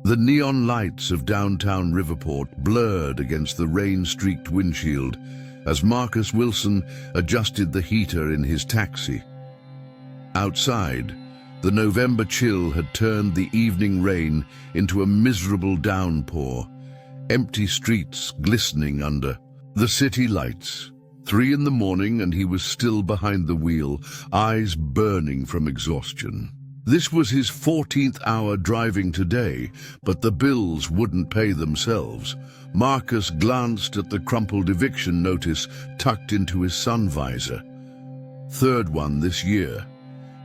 The neon lights of downtown Riverport blurred against the rain-streaked windshield as Marcus Wilson adjusted the heater in his taxi. Outside, the November chill had turned the evening rain into a miserable downpour, empty streets glistening under the city lights. 3 in the morning and he was still behind the wheel, eyes burning from exhaustion. This was his 14th hour driving today, but the bills wouldn't pay themselves. Marcus glanced at the crumpled eviction notice tucked into his sun visor. 3rd one this year.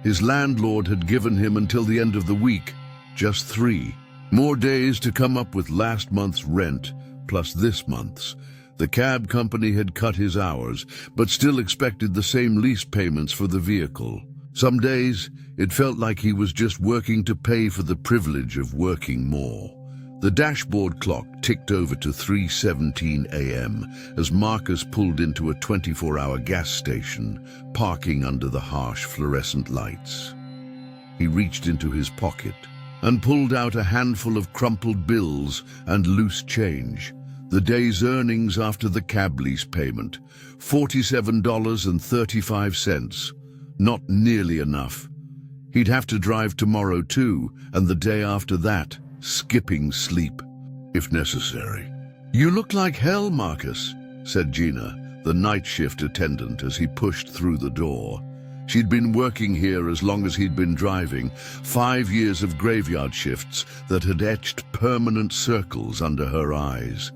His landlord had given him until the end of the week, just 3. More days to come up with last month's rent, plus this month's. The cab company had cut his hours, but still expected the same lease payments for the vehicle. Some days, it felt like he was just working to pay for the privilege of working more. The dashboard clock ticked over to 3:17 a.m. as Marcus pulled into a 24-hour gas station, parking under the harsh fluorescent lights. He reached into his pocket and pulled out a handful of crumpled bills and loose change. The day's earnings after the cab lease payment, $47.35. Not nearly enough. He'd have to drive tomorrow too, and the day after that, skipping sleep, if necessary. "You look like hell, Marcus," said Gina, the night shift attendant, as he pushed through the door. She'd been working here as long as he'd been driving, 5 years of graveyard shifts that had etched permanent circles under her eyes.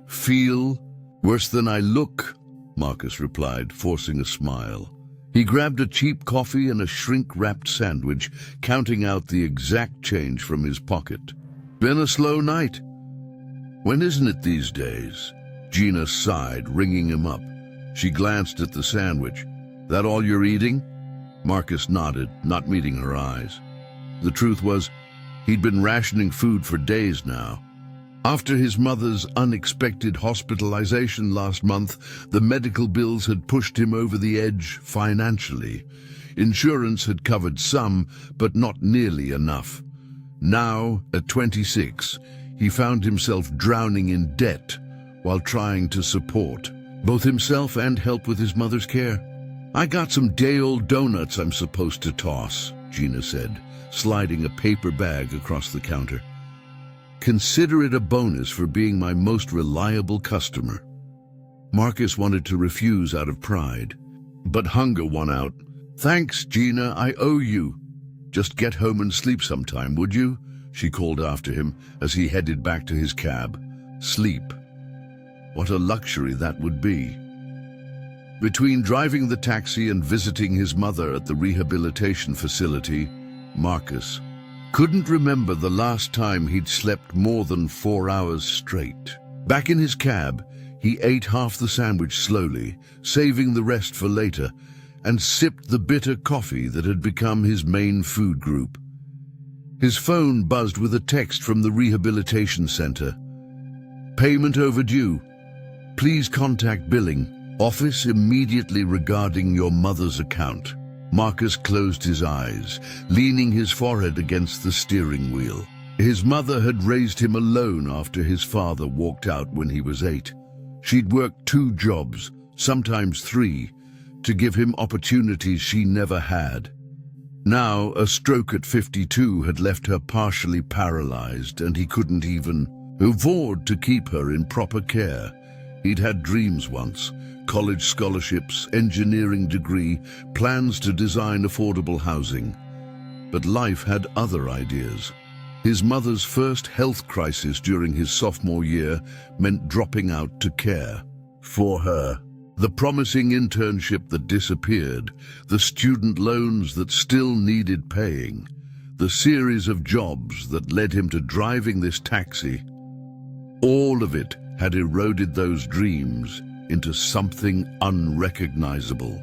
"Feel worse than I look," Marcus replied, forcing a smile. He grabbed a cheap coffee and a shrink-wrapped sandwich, counting out the exact change from his pocket. "Been a slow night." "When isn't it these days?" Gina sighed, ringing him up. She glanced at the sandwich. "That all you're eating?" Marcus nodded, not meeting her eyes. The truth was, he'd been rationing food for days now. After his mother's unexpected hospitalization last month, the medical bills had pushed him over the edge financially. Insurance had covered some, but not nearly enough. Now, at 26, he found himself drowning in debt while trying to support both himself and help with his mother's care. "I got some day-old donuts I'm supposed to toss," Gina said, sliding a paper bag across the counter. "Consider it a bonus for being my most reliable customer." Marcus wanted to refuse out of pride, but hunger won out. "Thanks, Gina, I owe you. Just get home and sleep sometime, would you?" she called after him as he headed back to his cab. Sleep. What a luxury that would be. Between driving the taxi and visiting his mother at the rehabilitation facility, Marcus couldn't remember the last time he'd slept more than 4 hours straight. Back in his cab, he ate half the sandwich slowly, saving the rest for later, and sipped the bitter coffee that had become his main food group. His phone buzzed with a text from the rehabilitation center. "Payment overdue. Please contact billing office immediately regarding your mother's account." Marcus closed his eyes, leaning his forehead against the steering wheel. His mother had raised him alone after his father walked out when he was 8. She'd worked 2 jobs, sometimes 3, to give him opportunities she never had. Now, a stroke at 52 had left her partially paralyzed, and he couldn't even afford to keep her in proper care. He'd had dreams once. College scholarships, engineering degree, plans to design affordable housing. But life had other ideas. His mother's first health crisis during his sophomore year meant dropping out to care for her. The promising internship that disappeared, the student loans that still needed paying, the series of jobs that led him to driving this taxi. All of it had eroded those dreams into something unrecognizable.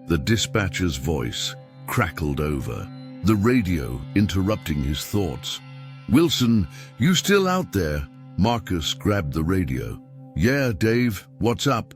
The dispatcher's voice crackled over, the radio interrupting his thoughts. "Wilson, you still out there?" Marcus grabbed the radio. "Yeah, Dave, what's up?"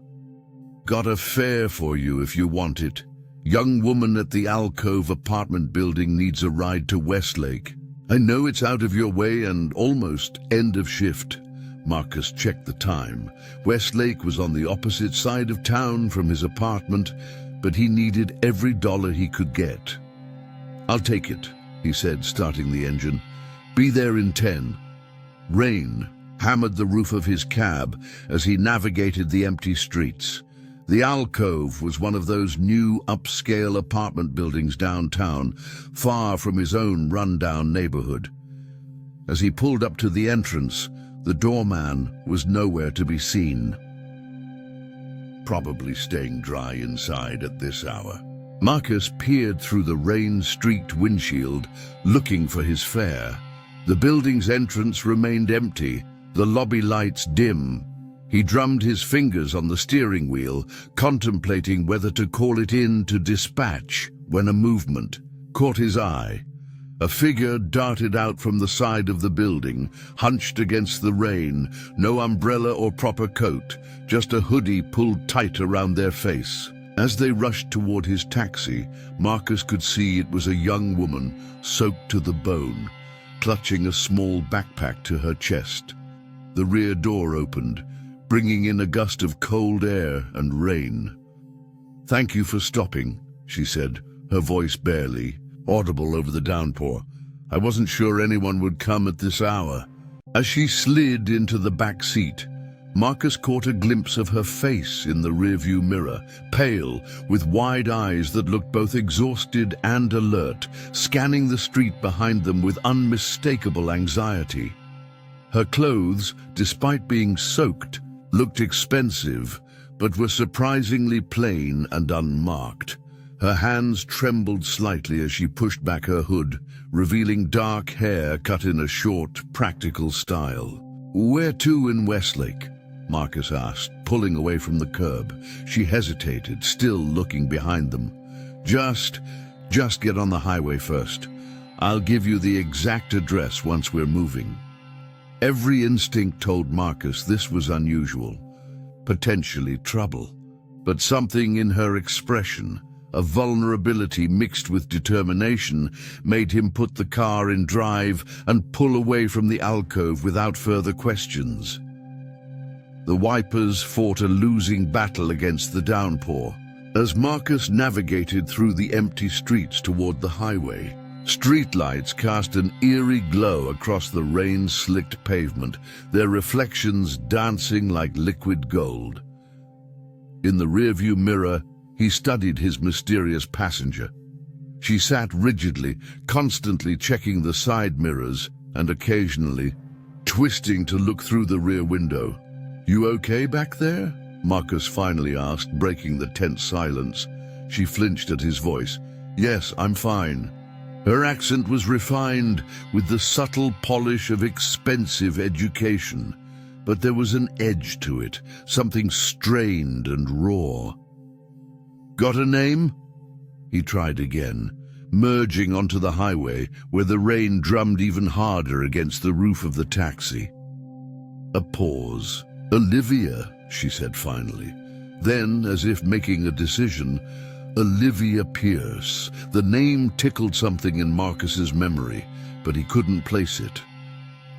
"Got a fare for you if you want it. Young woman at the Alcove apartment building needs a ride to Westlake." I know it's out of your way and almost end of shift. Marcus checked the time. Westlake was on the opposite side of town from his apartment, but he needed every dollar he could get. I'll take it, he said, starting the engine. Be there in 10. Rain hammered the roof of his cab as he navigated the empty streets. The alcove was one of those new upscale apartment buildings downtown, far from his own rundown neighborhood. As he pulled up to the entrance, the doorman was nowhere to be seen. Probably staying dry inside at this hour. Marcus peered through the rain-streaked windshield, looking for his fare. The building's entrance remained empty, the lobby lights dim. He drummed his fingers on the steering wheel, contemplating whether to call it in to dispatch when a movement caught his eye. A figure darted out from the side of the building, hunched against the rain, no umbrella or proper coat, just a hoodie pulled tight around their face. As they rushed toward his taxi, Marcus could see it was a young woman, soaked to the bone, clutching a small backpack to her chest. The rear door opened, bringing in a gust of cold air and rain. "Thank you for stopping," she said, her voice barely audible over the downpour. "I wasn't sure anyone would come at this hour." As she slid into the back seat, Marcus caught a glimpse of her face in the rearview mirror, pale, with wide eyes that looked both exhausted and alert, scanning the street behind them with unmistakable anxiety. Her clothes, despite being soaked, looked expensive, but were surprisingly plain and unmarked. Her hands trembled slightly as she pushed back her hood, revealing dark hair cut in a short, practical style. "Where to in Westlake?" Marcus asked, pulling away from the curb. She hesitated, still looking behind them. Just get on the highway first. I'll give you the exact address once we're moving." Every instinct told Marcus this was unusual, potentially trouble. But something in her expression, a vulnerability mixed with determination, made him put the car in drive and pull away from the alcove without further questions. The wipers fought a losing battle against the downpour. As Marcus navigated through the empty streets toward the highway, streetlights cast an eerie glow across the rain-slicked pavement, their reflections dancing like liquid gold. In the rearview mirror, he studied his mysterious passenger. She sat rigidly, constantly checking the side mirrors and occasionally twisting to look through the rear window. "You okay back there?" Marcus finally asked, breaking the tense silence. She flinched at his voice. "Yes, I'm fine." Her accent was refined with the subtle polish of expensive education, but there was an edge to it, something strained and raw. "Got a name?" He tried again, merging onto the highway where the rain drummed even harder against the roof of the taxi. A pause. "Olivia," she said finally. Then, as if making a decision, Olivia Pierce. The name tickled something in Marcus's memory, but he couldn't place it.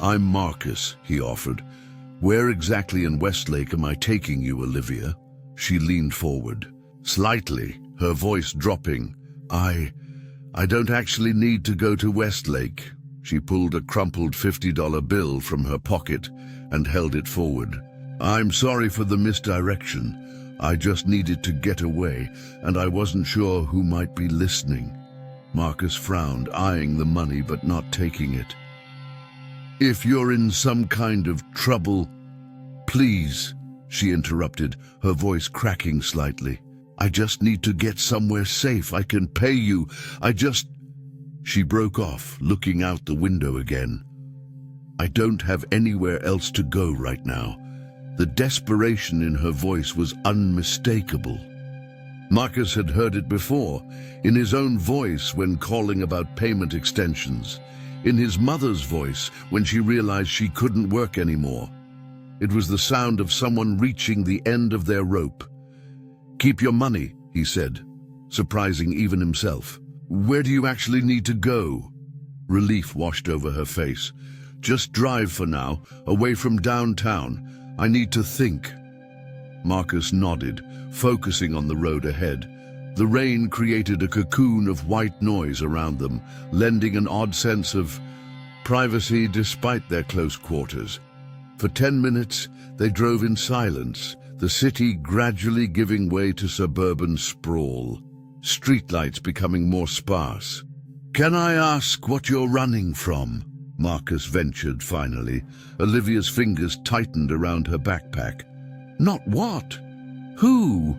"I'm Marcus," he offered. "Where exactly in Westlake am I taking you, Olivia?" She leaned forward, slightly, her voice dropping. I don't actually need to go to Westlake." She pulled a crumpled $50 bill from her pocket and held it forward. "I'm sorry for the misdirection. I just needed to get away, and I wasn't sure who might be listening." Marcus frowned, eyeing the money but not taking it. "If you're in some kind of trouble, please," she interrupted, her voice cracking slightly. "I just need to get somewhere safe. I can pay you. She broke off, looking out the window again. "I don't have anywhere else to go right now." The desperation in her voice was unmistakable. Marcus had heard it before, in his own voice when calling about payment extensions, in his mother's voice when she realized she couldn't work anymore. It was the sound of someone reaching the end of their rope. "Keep your money," he said, surprising even himself. "Where do you actually need to go?" Relief washed over her face. Just drive for now, away from downtown. I need to think. Marcus nodded, focusing on the road ahead. The rain created a cocoon of white noise around them, lending an odd sense of privacy despite their close quarters. For 10 minutes, they drove in silence, the city gradually giving way to suburban sprawl, streetlights becoming more sparse. "Can I ask what you're running from?" Marcus ventured finally. Olivia's fingers tightened around her backpack. "Not what? Who?"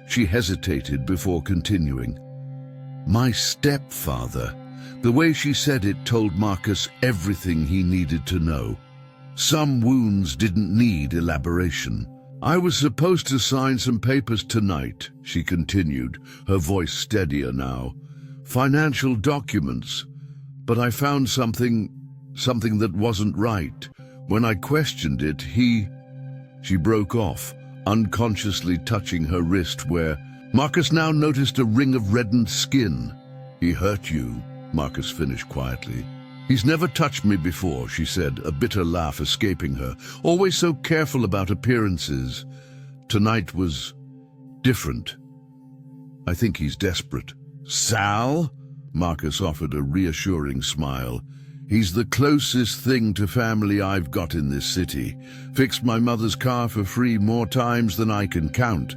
She hesitated before continuing. "My stepfather." The way she said it told Marcus everything he needed to know. Some wounds didn't need elaboration. "I was supposed to sign some papers tonight," she continued, her voice steadier now. "Financial documents. But I found something that wasn't right. When I questioned it, She broke off, unconsciously touching her wrist where Marcus now noticed a ring of reddened skin. "He hurt you," Marcus finished quietly. "He's never touched me before," she said, a bitter laugh escaping her. "Always so careful about appearances. Tonight was different. I think he's desperate." "Sal?" Marcus offered a reassuring smile. "He's the closest thing to family I've got in this city. Fixed my mother's car for free more times than I can count."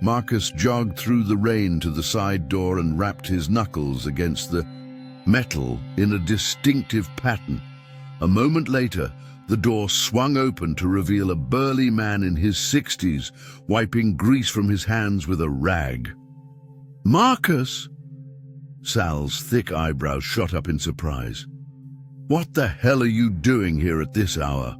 Marcus jogged through the rain to the side door and rapped his knuckles against the metal in a distinctive pattern. A moment later, the door swung open to reveal a burly man in his 60s, wiping grease from his hands with a rag. "Marcus!" Sal's thick eyebrows shot up in surprise. "What the hell are you doing here at this hour?"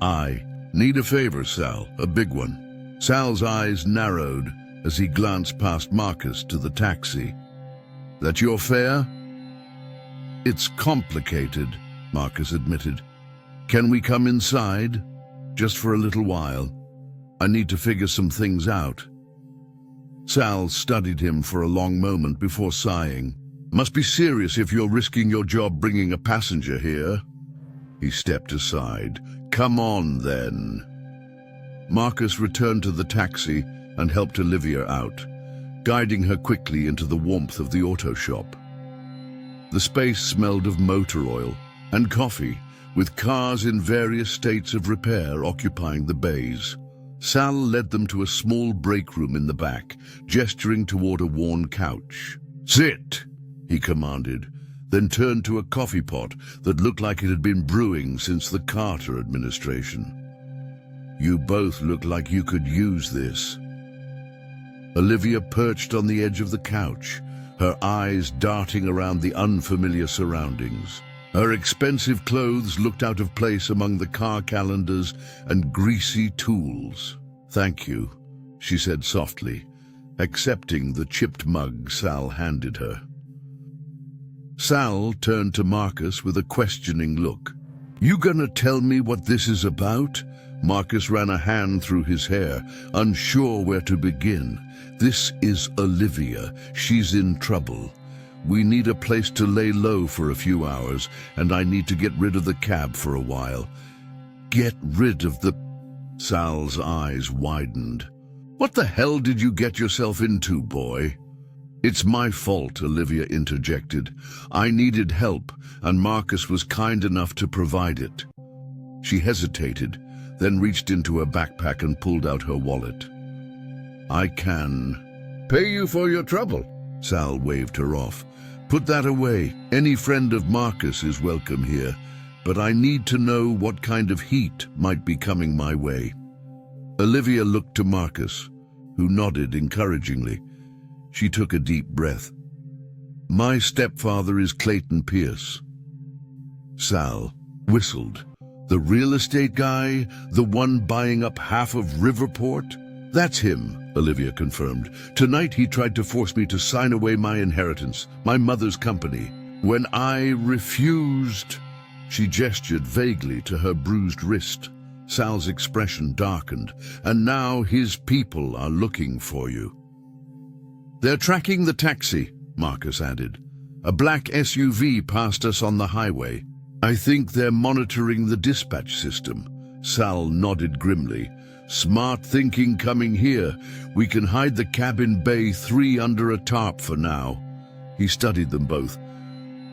"I need a favor, Sal, a big one." Sal's eyes narrowed as he glanced past Marcus to the taxi. "That your fare?" "It's complicated," Marcus admitted. "Can we come inside? Just for a little while. I need to figure some things out." Sal studied him for a long moment before sighing. "Must be serious if you're risking your job bringing a passenger here." He stepped aside. "Come on, then." Marcus returned to the taxi and helped Olivia out, guiding her quickly into the warmth of the auto shop. The space smelled of motor oil and coffee, with cars in various states of repair occupying the bays. Sal led them to a small break room in the back, gesturing toward a worn couch. "Sit," he commanded, then turned to a coffee pot that looked like it had been brewing since the Carter administration. "You both look like you could use this." Olivia perched on the edge of the couch, her eyes darting around the unfamiliar surroundings. Her expensive clothes looked out of place among the car calendars and greasy tools. "Thank you," she said softly, accepting the chipped mug Sal handed her. Sal turned to Marcus with a questioning look. "You gonna tell me what this is about?" Marcus ran a hand through his hair, unsure where to begin. "This is Olivia. She's in trouble. We need a place to lay low for a few hours, and I need to get rid of the cab for a while." "Get rid of the—" Sal's eyes widened. "What the hell did you get yourself into, boy?" "It's my fault," Olivia interjected. "I needed help, and Marcus was kind enough to provide it." She hesitated, then reached into her backpack and pulled out her wallet. "I can pay you for your trouble." Sal waved her off. "Put that away. Any friend of Marcus is welcome here, but I need to know what kind of heat might be coming my way." Olivia looked to Marcus, who nodded encouragingly. She took a deep breath. "My stepfather is Clayton Pierce." Sal whistled. "The real estate guy? The one buying up half of Riverport?" "That's him," Olivia confirmed. "Tonight he tried to force me to sign away my inheritance, my mother's company. When I refused..." She gestured vaguely to her bruised wrist. Sal's expression darkened. "And now his people are looking for you." "They're tracking the taxi," Marcus added. A black SUV passed us on the highway. I think they're monitoring the dispatch system. Sal nodded grimly. Smart thinking coming here. We can hide the cab in Bay 3 under a tarp for now. He studied them both.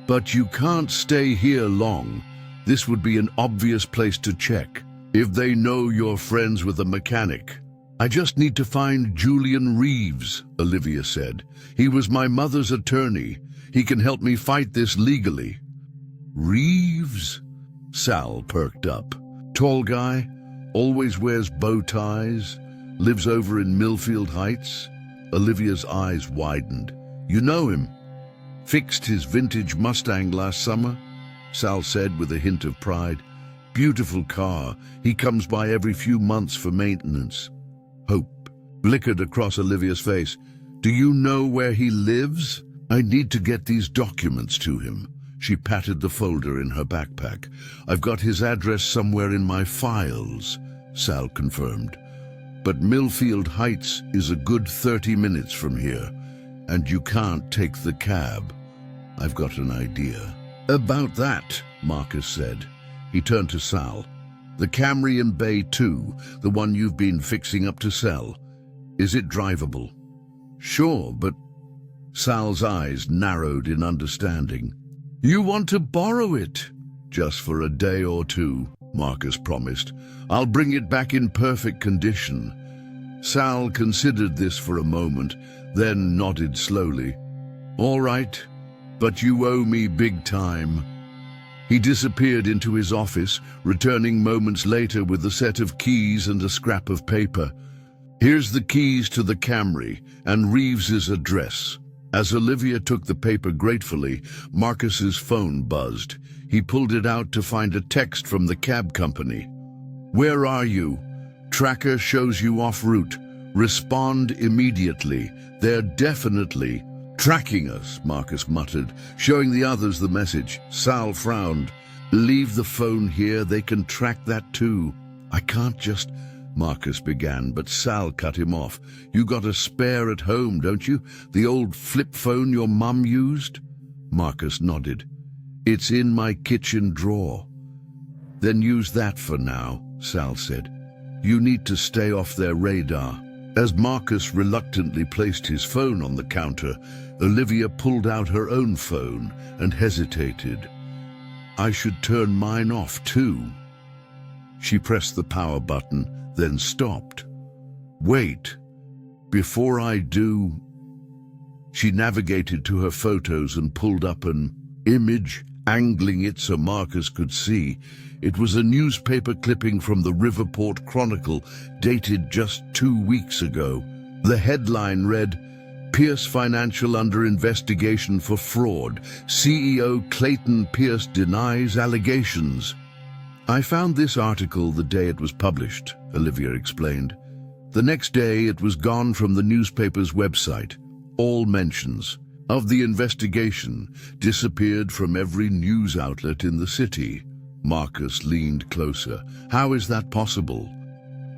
But you can't stay here long. This would be an obvious place to check. If they know you're friends with a mechanic. I just need to find Julian Reeves, Olivia said. He was my mother's attorney. He can help me fight this legally. Reeves? Sal perked up. Tall guy, always wears bow ties, lives over in Millfield Heights. Olivia's eyes widened. You know him? Fixed his vintage Mustang last summer, Sal said with a hint of pride. Beautiful car. He comes by every few months for maintenance. Hope flickered across Olivia's face. Do you know where he lives? I need to get these documents to him. She patted the folder in her backpack. I've got his address somewhere in my files, Sal confirmed. But Millfield Heights is a good 30 minutes from here, and you can't take the cab. I've got an idea. About that, Marcus said. He turned to Sal. The Camry in Bay 2, the one you've been fixing up to sell. Is it drivable? Sure, but... Sal's eyes narrowed in understanding. You want to borrow it? Just for a day or two, Marcus promised. I'll bring it back in perfect condition. Sal considered this for a moment, then nodded slowly. All right, but you owe me big time. He disappeared into his office, returning moments later with a set of keys and a scrap of paper. Here's the keys to the Camry and Reeves's address. As Olivia took the paper gratefully, Marcus's phone buzzed. He pulled it out to find a text from the cab company. Where are you? Tracker shows you en route. Respond immediately. They're definitely tracking us, Marcus muttered, showing the others the message. Sal frowned. Leave the phone here, they can track that too. I can't just... Marcus began, but Sal cut him off. You got a spare at home, don't you? The old flip phone your mum used? Marcus nodded. It's in my kitchen drawer. Then use that for now, Sal said. You need to stay off their radar. As Marcus reluctantly placed his phone on the counter, Olivia pulled out her own phone and hesitated. I should turn mine off too. She pressed the power button, then stopped. Wait, before I do... She navigated to her photos and pulled up an image, angling it so Marcus could see. It was a newspaper clipping from the Riverport Chronicle, dated just 2 weeks ago. The headline read, Pierce Financial under investigation for fraud. CEO Clayton Pierce denies allegations. I found this article the day it was published, Olivia explained. The next day it was gone from the newspaper's website. All mentions of the investigation disappeared from every news outlet in the city. Marcus leaned closer. How is that possible?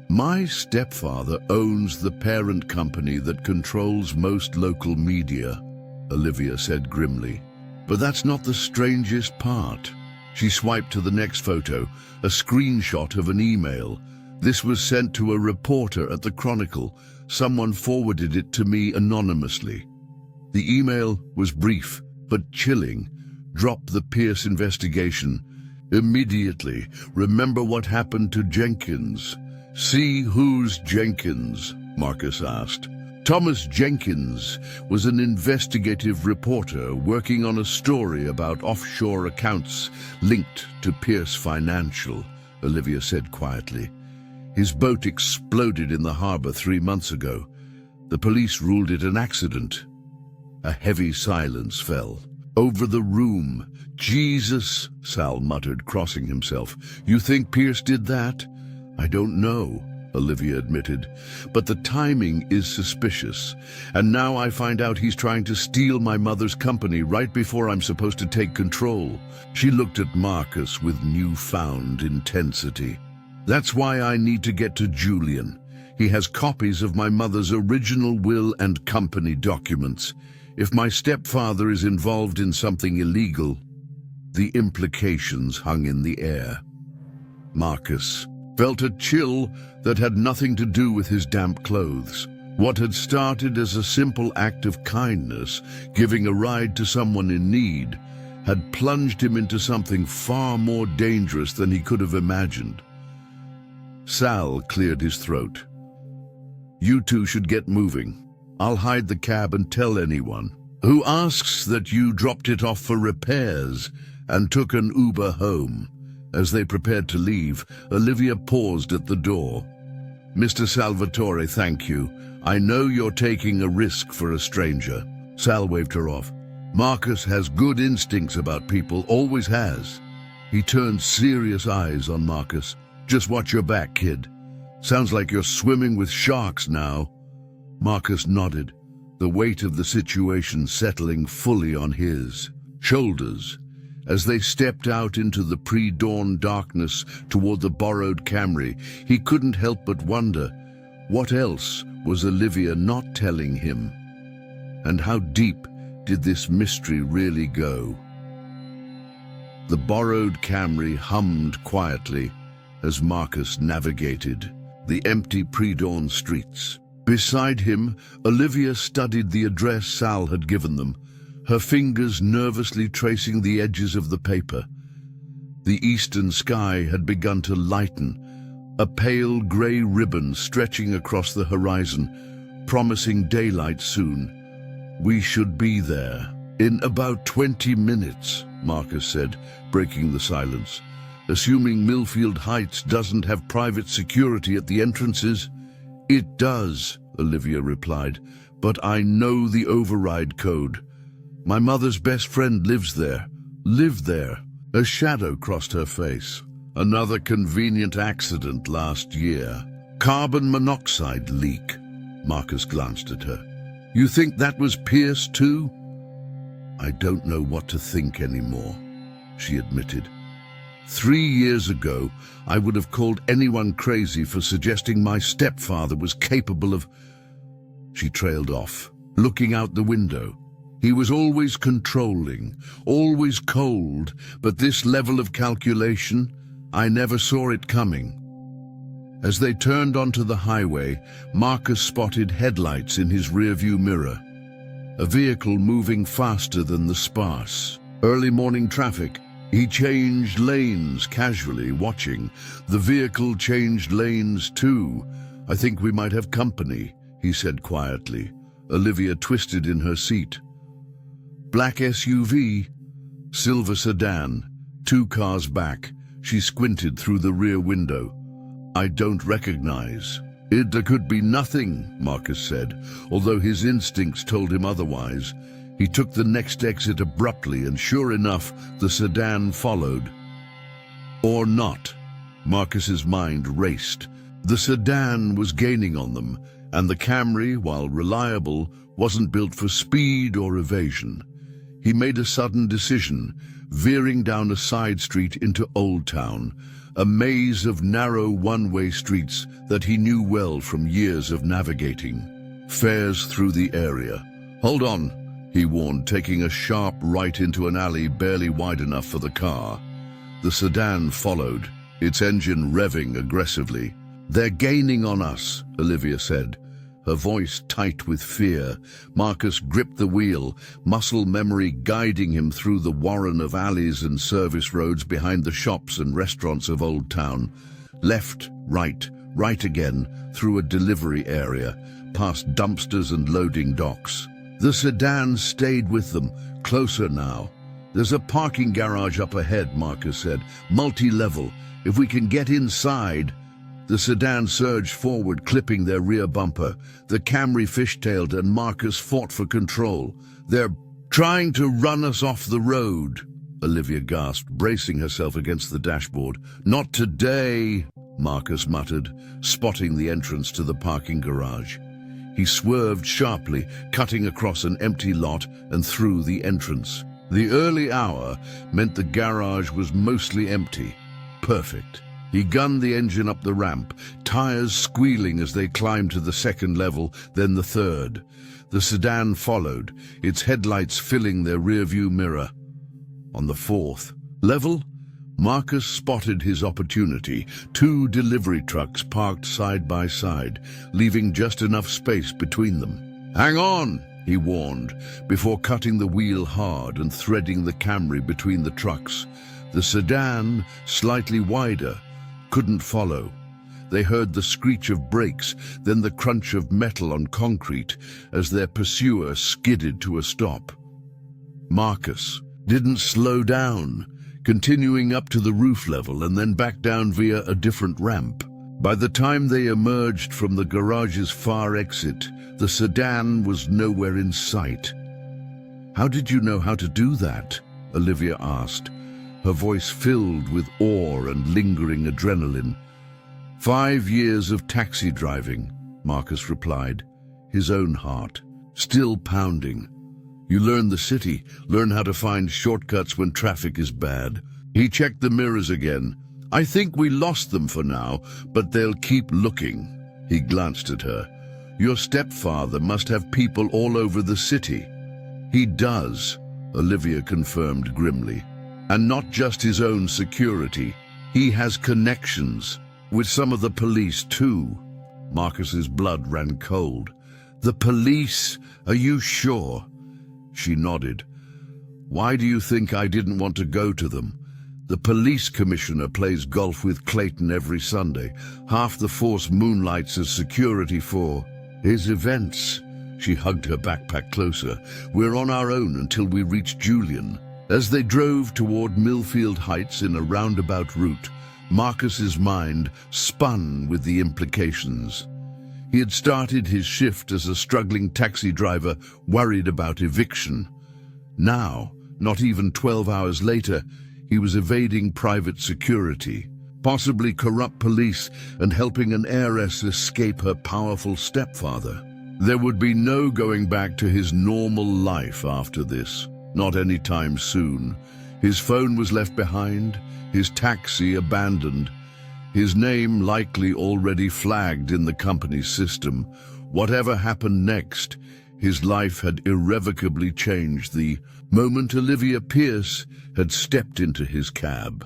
My stepfather owns the parent company that controls most local media, Olivia said grimly. But that's not the strangest part. She swiped to the next photo, a screenshot of an email. This was sent to a reporter at the Chronicle. Someone forwarded it to me anonymously. The email was brief, but chilling. Drop the Pierce investigation. Immediately. Remember what happened to Jenkins. See who's Jenkins? Marcus asked. Thomas Jenkins was an investigative reporter working on a story about offshore accounts linked to Pierce Financial, Olivia said quietly. His boat exploded in the harbor 3 months ago. The police ruled it an accident. A heavy silence fell over the room. Jesus, Sal muttered, crossing himself. You think Pierce did that? I don't know, Olivia admitted, but the timing is suspicious. And now I find out he's trying to steal my mother's company right before I'm supposed to take control. She looked at Marcus with newfound intensity. That's why I need to get to Julian. He has copies of my mother's original will and company documents. If my stepfather is involved in something illegal, the implications hung in the air. Marcus felt a chill that had nothing to do with his damp clothes. What had started as a simple act of kindness, giving a ride to someone in need, had plunged him into something far more dangerous than he could have imagined. Sal cleared his throat. "You two should get moving. I'll hide the cab and tell anyone who asks that you dropped it off for repairs and took an Uber home." As they prepared to leave, Olivia paused at the door. "Mr. Salvatore, thank you. I know you're taking a risk for a stranger." Sal waved her off. "Marcus has good instincts about people, always has." He turned serious eyes on Marcus. "Just watch your back, kid. Sounds like you're swimming with sharks now." Marcus nodded, the weight of the situation settling fully on his shoulders. As they stepped out into the pre-dawn darkness toward the borrowed Camry, he couldn't help but wonder, what else was Olivia not telling him? And how deep did this mystery really go? The borrowed Camry hummed quietly as Marcus navigated the empty pre-dawn streets. Beside him, Olivia studied the address Sal had given them, her fingers nervously tracing the edges of the paper. The eastern sky had begun to lighten, a pale grey ribbon stretching across the horizon, promising daylight soon. "We should be there in about 20 minutes, Marcus said, breaking the silence. "Assuming Millfield Heights doesn't have private security at the entrances." "It does," Olivia replied, "but I know the override code. My mother's best friend lives there. Lived there." A shadow crossed her face. "Another convenient accident last year. Carbon monoxide leak." Marcus glanced at her. "You think that was Pierce too?" "I don't know what to think anymore," she admitted. 3 years ago, I would have called anyone crazy for suggesting my stepfather was capable of... She trailed off, looking out the window. He was always controlling, always cold, but this level of calculation, I never saw it coming. As they turned onto the highway, Marcus spotted headlights in his rearview mirror. A vehicle moving faster than the sparse early morning traffic. He changed lanes casually, watching. The vehicle changed lanes too. "I think we might have company," he said quietly. Olivia twisted in her seat. Black SUV, silver sedan, 2 cars back. She squinted through the rear window. "I don't recognize." "There could be nothing," Marcus said, although his instincts told him otherwise. He took the next exit abruptly, and sure enough, the sedan followed. Or not. Marcus's mind raced. The sedan was gaining on them, and the Camry, while reliable, wasn't built for speed or evasion. He made a sudden decision, veering down a side street into Old Town, a maze of narrow one-way streets that he knew well from years of navigating. Fares through the area. "Hold on," he warned, taking a sharp right into an alley barely wide enough for the car. The sedan followed, its engine revving aggressively. "They're gaining on us," Olivia said, her voice tight with fear. Marcus gripped the wheel, muscle memory guiding him through the warren of alleys and service roads behind the shops and restaurants of Old Town. Left, right again, through a delivery area, past dumpsters and loading docks. The sedan stayed with them, closer now. "There's a parking garage up ahead," Marcus said, "multi-level. If we can get inside..." The sedan surged forward, clipping their rear bumper. The Camry fishtailed and Marcus fought for control. "They're trying to run us off the road," Olivia gasped, bracing herself against the dashboard. "Not today," Marcus muttered, spotting the entrance to the parking garage. He swerved sharply, cutting across an empty lot and through the entrance. The early hour meant the garage was mostly empty. Perfect. He gunned the engine up the ramp, tires squealing as they climbed to the second level, then the third. The sedan followed, its headlights filling their rearview mirror. On the fourth level, Marcus spotted his opportunity. 2 delivery trucks parked side by side, leaving just enough space between them. "Hang on," he warned, before cutting the wheel hard and threading the Camry between the trucks. The sedan, slightly wider, couldn't follow. They heard the screech of brakes, then the crunch of metal on concrete as their pursuer skidded to a stop. Marcus didn't slow down, continuing up to the roof level and then back down via a different ramp. By the time they emerged from the garage's far exit, the sedan was nowhere in sight. "How did you know how to do that?" Olivia asked, her voice filled with awe and lingering adrenaline. 5 years of taxi driving," Marcus replied, his own heart still pounding. "You learn the city, learn how to find shortcuts when traffic is bad." He checked the mirrors again. "I think we lost them for now, but they'll keep looking." He glanced at her. "Your stepfather must have people all over the city." "He does," Olivia confirmed grimly. "And not just his own security. He has connections with some of the police too." Marcus's blood ran cold. "The police? Are you sure?" She nodded. "Why do you think I didn't want to go to them? The police commissioner plays golf with Clayton every Sunday. Half the force moonlights as security for his events." She hugged her backpack closer. "We're on our own until we reach Julian." As they drove toward Millfield Heights in a roundabout route, Marcus's mind spun with the implications. He had started his shift as a struggling taxi driver worried about eviction. Now, not even 12 hours later, he was evading private security, possibly corrupt police, and helping an heiress escape her powerful stepfather. There would be no going back to his normal life after this, not anytime soon. His phone was left behind, his taxi abandoned, his name likely already flagged in the company's system. Whatever happened next, his life had irrevocably changed the moment Olivia Pierce had stepped into his cab.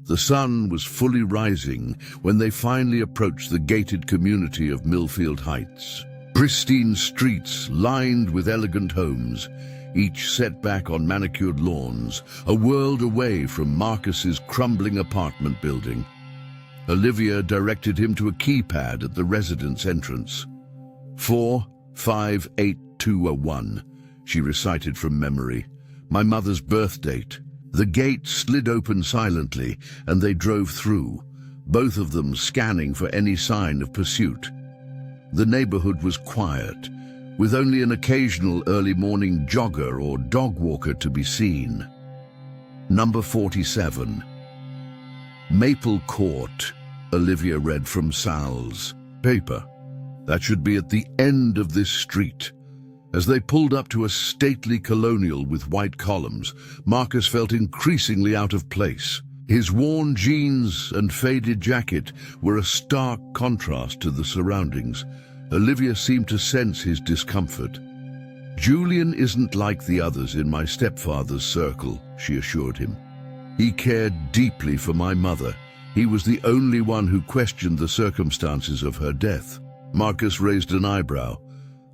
The sun was fully rising when they finally approached the gated community of Millfield Heights. Pristine streets lined with elegant homes, each set back on manicured lawns, a world away from Marcus's crumbling apartment building. Olivia directed him to a keypad at the residence entrance. 458201, she recited from memory. "My mother's birth date." The gate slid open silently, and they drove through, both of them scanning for any sign of pursuit. The neighborhood was quiet, with only an occasional early morning jogger or dog walker to be seen. Number 47. Maple Court, Olivia read from Sal's paper. That should be at the end of this street. As they pulled up to a stately colonial with white columns, Marcus felt increasingly out of place. His worn jeans and faded jacket were a stark contrast to the surroundings. Olivia seemed to sense his discomfort. "Julian isn't like the others in my stepfather's circle," she assured him. "He cared deeply for my mother. He was the only one who questioned the circumstances of her death." Marcus raised an eyebrow.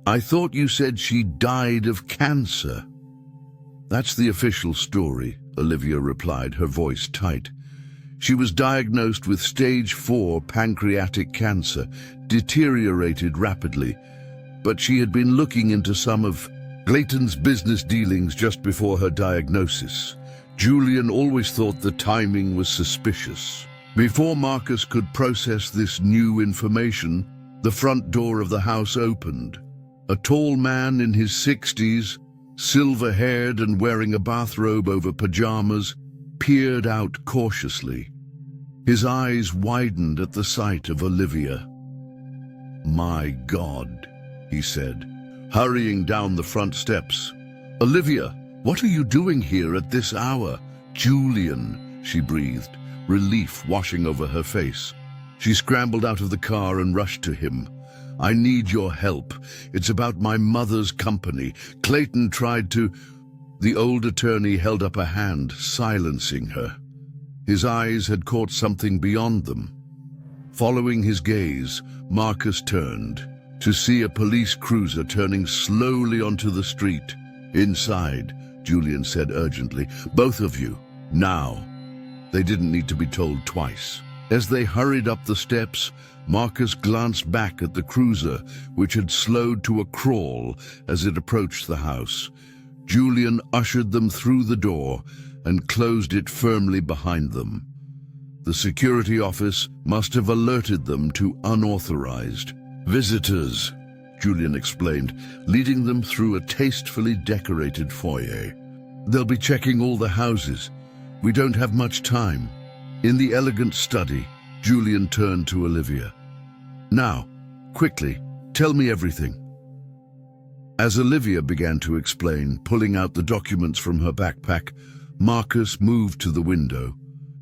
"I thought you said she died of cancer." "That's the official story," Olivia replied, her voice tight. "She was diagnosed with stage 4 pancreatic cancer, deteriorated rapidly, but she had been looking into some of Clayton's business dealings just before her diagnosis. Julian always thought the timing was suspicious." Before Marcus could process this new information, the front door of the house opened. A tall man in his 60s, silver-haired and wearing a bathrobe over pajamas, peered out cautiously. His eyes widened at the sight of Olivia. "My God," he said, hurrying down the front steps. "Olivia, what are you doing here at this hour?" "Julian," she breathed, relief washing over her face. She scrambled out of the car and rushed to him. I need your help. It's about my mother's company. Clayton tried to... The old attorney held up a hand, silencing her. His eyes had caught something beyond them. Following his gaze, Marcus turned to see a police cruiser turning slowly onto the street. Inside, Julian said urgently, "Both of you, now." They didn't need to be told twice. As they hurried up the steps, Marcus glanced back at the cruiser, which had slowed to a crawl as it approached the house. Julian ushered them through the door and closed it firmly behind them. The security office must have alerted them to unauthorized visitors, Julian explained, leading them through a tastefully decorated foyer. "They'll be checking all the houses. We don't have much time." In the elegant study, Julian turned to Olivia. "Now, quickly, tell me everything." As Olivia began to explain, pulling out the documents from her backpack, Marcus moved to the window.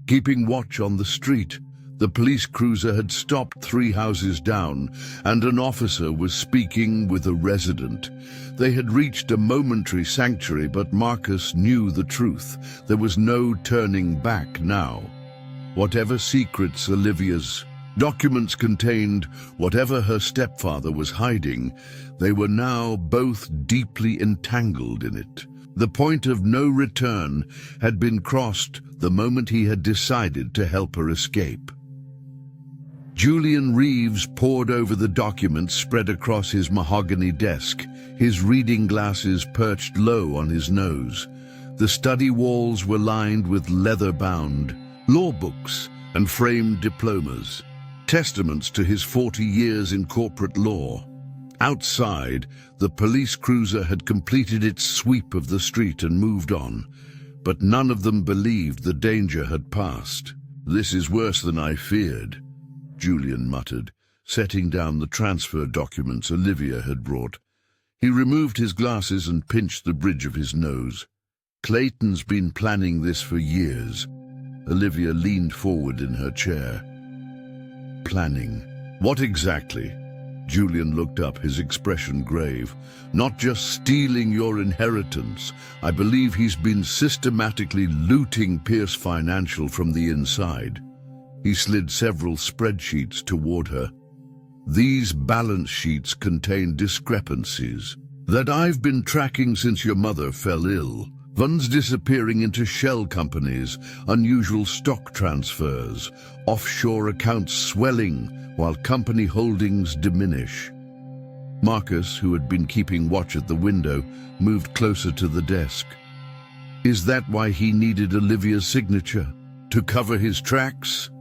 Keeping watch on the street, the police cruiser had stopped 3 houses down, and an officer was speaking with a resident. They had reached a momentary sanctuary, but Marcus knew the truth. There was no turning back now. Whatever secrets Olivia's documents contained, whatever her stepfather was hiding, they were now both deeply entangled in it. The point of no return had been crossed the moment he had decided to help her escape. Julian Reeves pored over the documents spread across his mahogany desk, his reading glasses perched low on his nose. The study walls were lined with leather-bound law books and framed diplomas, testaments to his 40 years in corporate law. Outside, the police cruiser had completed its sweep of the street and moved on, but none of them believed the danger had passed. "This is worse than I feared," Julian muttered, setting down the transfer documents Olivia had brought. He removed his glasses and pinched the bridge of his nose. "Clayton's been planning this for years." Olivia leaned forward in her chair. "Planning? What exactly?" Julian looked up, his expression grave. "Not just stealing your inheritance. I believe he's been systematically looting Pierce Financial from the inside." He slid several spreadsheets toward her. "These balance sheets contain discrepancies that I've been tracking since your mother fell ill. Funds disappearing into shell companies, unusual stock transfers, offshore accounts swelling while company holdings diminish." Marcus, who had been keeping watch at the window, moved closer to the desk. "Is that why he needed Olivia's signature? To cover his tracks?"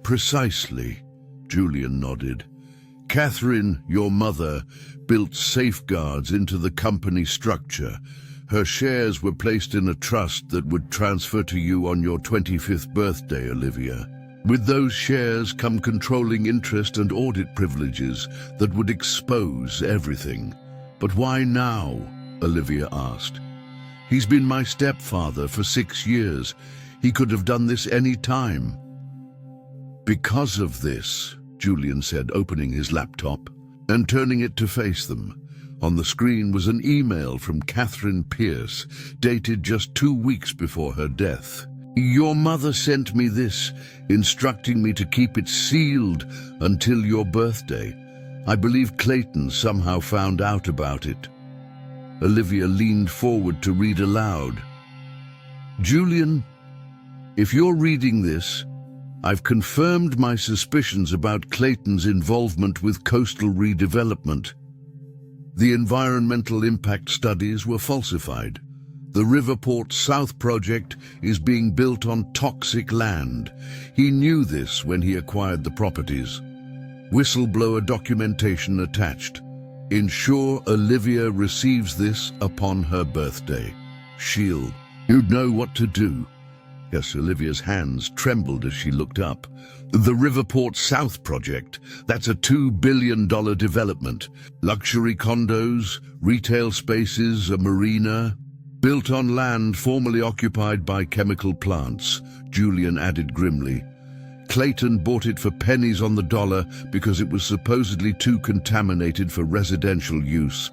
"Precisely," Julian nodded. "Catherine, your mother, built safeguards into the company structure. Her shares were placed in a trust that would transfer to you on your 25th birthday, Olivia. With those shares come controlling interest and audit privileges that would expose everything." "But why now?" Olivia asked. "He's been my stepfather for 6 years. He could have done this any time." "Because of this," Julian said, opening his laptop and turning it to face them. On the screen was an email from Catherine Pierce, dated just 2 weeks before her death. "Your mother sent me this, instructing me to keep it sealed until your birthday. I believe Clayton somehow found out about it." Olivia leaned forward to read aloud. "Julian, if you're reading this, I've confirmed my suspicions about Clayton's involvement with coastal redevelopment. The environmental impact studies were falsified. The Riverport South project is being built on toxic land. He knew this when he acquired the properties. Whistleblower documentation attached. Ensure Olivia receives this upon her birthday. She'll... You'd know what to do." Yes, Olivia's hands trembled as she looked up. "The Riverport South project, that's a $2 billion development. Luxury condos, retail spaces, a marina, built on land formerly occupied by chemical plants," Julian added grimly. Clayton bought it for pennies on the dollar because it was supposedly too contaminated for residential use.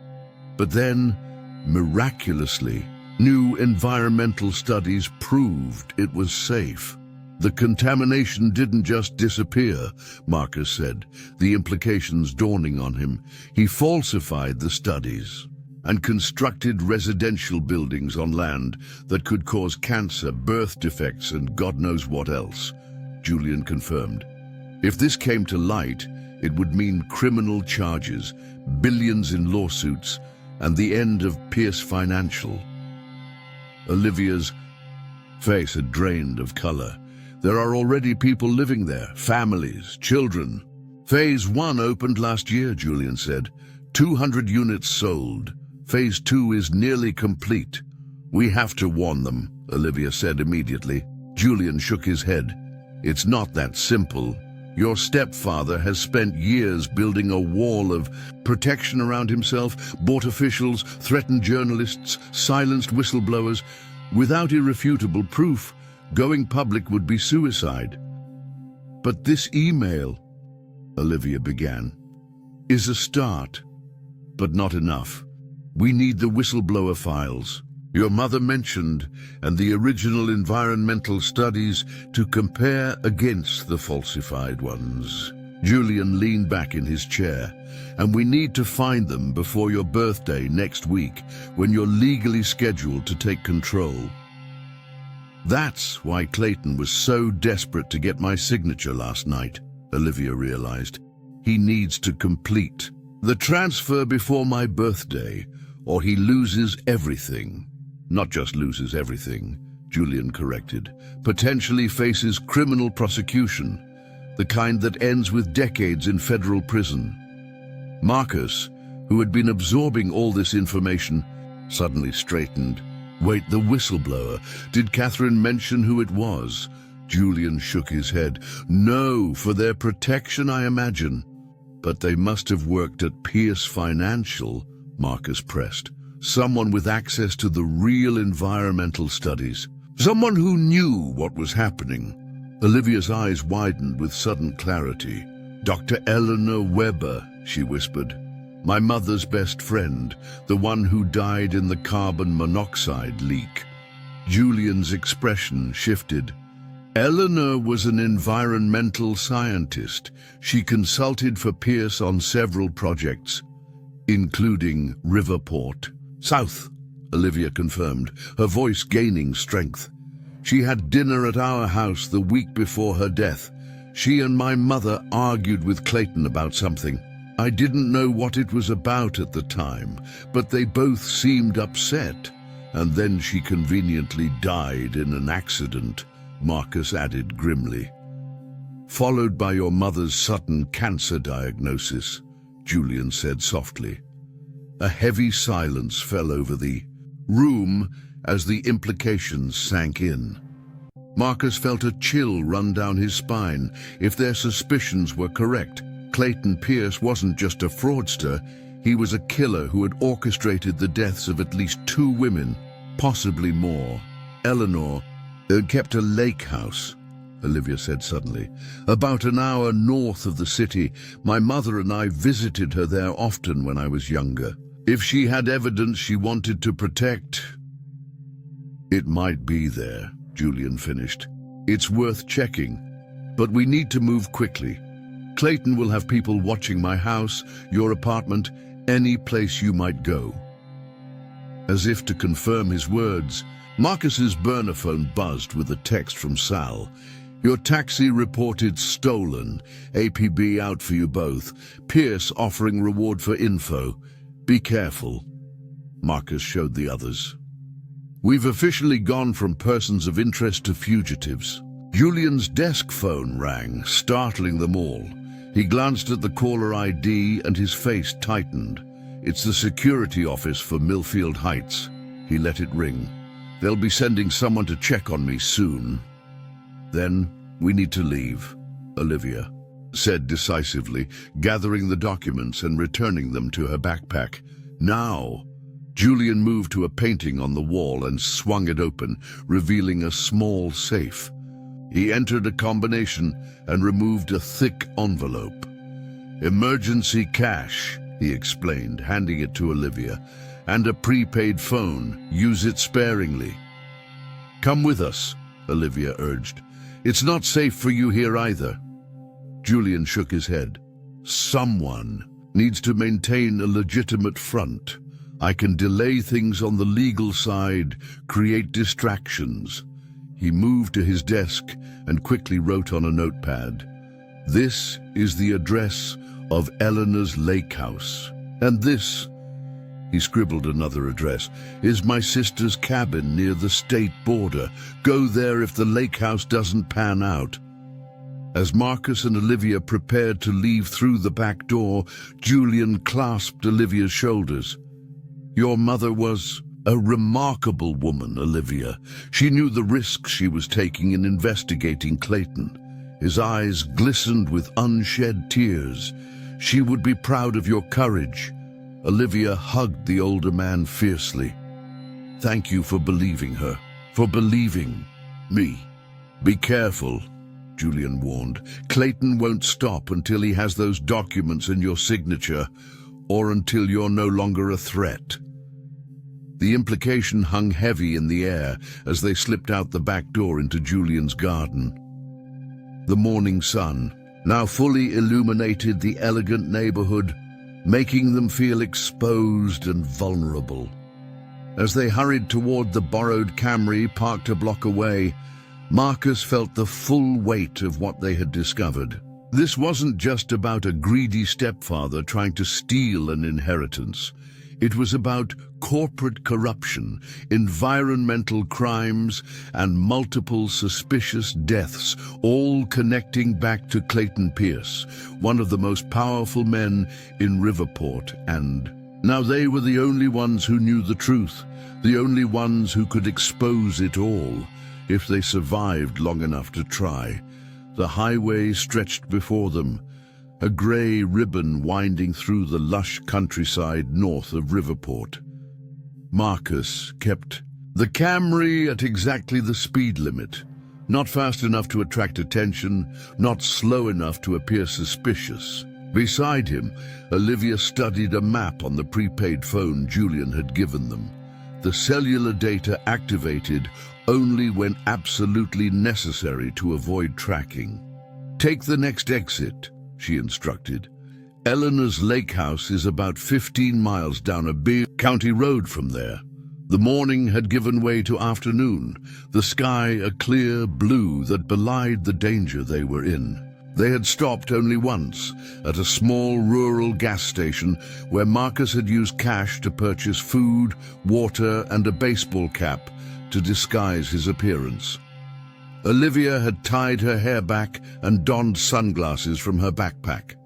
But then, miraculously, new environmental studies proved it was safe. The contamination didn't just disappear, Marcus said, the implications dawning on him. He falsified the studies and constructed residential buildings on land that could cause cancer, birth defects, and God knows what else, Julian confirmed. If this came to light, it would mean criminal charges, billions in lawsuits, and the end of Pierce Financial. Olivia's face had drained of color. There are already people living there, families, children. Phase 1 opened last year, Julian said. 200 units sold. Phase 2 is nearly complete. We have to warn them, Olivia said immediately. Julian shook his head. It's not that simple. Your stepfather has spent years building a wall of protection around himself, bought officials, threatened journalists, silenced whistleblowers. Without irrefutable proof, going public would be suicide. But this email, Olivia began, is a start, but not enough. We need the whistleblower files your mother mentioned and the original environmental studies to compare against the falsified ones. Julian leaned back in his chair. And we need to find them before your birthday next week, when you're legally scheduled to take control. That's why Clayton was so desperate to get my signature last night, Olivia realized. He needs to complete the transfer before my birthday, or he loses everything. Not just loses everything, Julian corrected. Potentially faces criminal prosecution, the kind that ends with decades in federal prison. Marcus, who had been absorbing all this information, suddenly straightened. Wait, the whistleblower. Did Catherine mention who it was? Julian shook his head. No, for their protection, I imagine. But they must have worked at Pierce Financial, Marcus pressed. Someone with access to the real environmental studies. Someone who knew what was happening. Olivia's eyes widened with sudden clarity. Dr. Eleanor Weber, she whispered. My mother's best friend, the one who died in the carbon monoxide leak. Julian's expression shifted. Eleanor was an environmental scientist. She consulted for Pierce on several projects, including Riverport. South, Olivia confirmed, her voice gaining strength. She had dinner at our house the week before her death. She and my mother argued with Clayton about something. I didn't know what it was about at the time, but they both seemed upset. And then she conveniently died in an accident, Marcus added grimly. Followed by your mother's sudden cancer diagnosis, Julian said softly. A heavy silence fell over the room as the implications sank in. Marcus felt a chill run down his spine. If their suspicions were correct, Clayton Pierce wasn't just a fraudster, he was a killer who had orchestrated the deaths of at least 2 women, possibly more. Eleanor kept a lake house, Olivia said suddenly. About an hour north of the city, my mother and I visited her there often when I was younger. If she had evidence she wanted to protect, it might be there, Julian finished. It's worth checking, but we need to move quickly. Clayton will have people watching my house, your apartment, any place you might go. As if to confirm his words, Marcus's burner phone buzzed with a text from Sal. Your taxi reported stolen. APB out for you both. Pierce offering reward for info. Be careful. Marcus showed the others. We've officially gone from persons of interest to fugitives. Julian's desk phone rang, startling them all. He glanced at the caller ID and his face tightened. It's the security office for Millfield Heights. He let it ring. They'll be sending someone to check on me soon. Then we need to leave, Olivia said decisively, gathering the documents and returning them to her backpack. Now, Julian moved to a painting on the wall and swung it open, revealing a small safe. He entered a combination and removed a thick envelope. "Emergency cash," he explained, handing it to Olivia, "and a prepaid phone. Use it sparingly." "Come with us," Olivia urged. "It's not safe for you here either." Julian shook his head. "Someone needs to maintain a legitimate front. I can delay things on the legal side, create distractions." He moved to his desk and quickly wrote on a notepad, "This is the address of Eleanor's lake house. And this," he scribbled another address, "is my sister's cabin near the state border. Go there if the lake house doesn't pan out." As Marcus and Olivia prepared to leave through the back door, Julian clasped Olivia's shoulders. "Your mother was a remarkable woman, Olivia. She knew the risks she was taking in investigating Clayton." His eyes glistened with unshed tears. "She would be proud of your courage." Olivia hugged the older man fiercely. "Thank you for believing her, for believing me." "Be careful," Julian warned. "Clayton won't stop until he has those documents and your signature, or until you're no longer a threat." The implication hung heavy in the air as they slipped out the back door into Julian's garden. The morning sun now fully illuminated the elegant neighborhood, making them feel exposed and vulnerable. As they hurried toward the borrowed Camry parked a block away, Marcus felt the full weight of what they had discovered. This wasn't just about a greedy stepfather trying to steal an inheritance. It was about corporate corruption, environmental crimes, and multiple suspicious deaths, all connecting back to Clayton Pierce, one of the most powerful men in Riverport. And now they were the only ones who knew the truth, the only ones who could expose it all, if they survived long enough to try. The highway stretched before them, a grey ribbon winding through the lush countryside north of Riverport. Marcus kept the Camry at exactly the speed limit, not fast enough to attract attention, not slow enough to appear suspicious. Beside him, Olivia studied a map on the prepaid phone Julian had given them. The cellular data activated only when absolutely necessary to avoid tracking. "Take the next exit," she instructed. "Eleanor's lake house is about 15 miles down a big county road from there." The morning had given way to afternoon, the sky a clear blue that belied the danger they were in. They had stopped only once, at a small rural gas station where Marcus had used cash to purchase food, water, and a baseball cap to disguise his appearance. Olivia had tied her hair back and donned sunglasses from her backpack.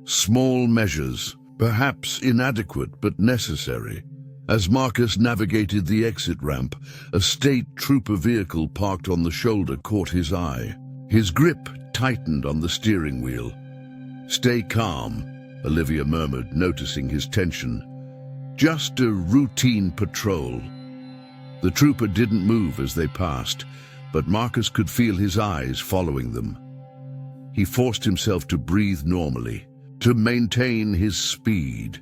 Small measures, perhaps inadequate but necessary. As Marcus navigated the exit ramp, a state trooper vehicle parked on the shoulder caught his eye. His grip tightened on the steering wheel. "Stay calm," Olivia murmured, noticing his tension. "Just a routine patrol." The trooper didn't move as they passed, but Marcus could feel his eyes following them. He forced himself to breathe normally, to maintain his speed.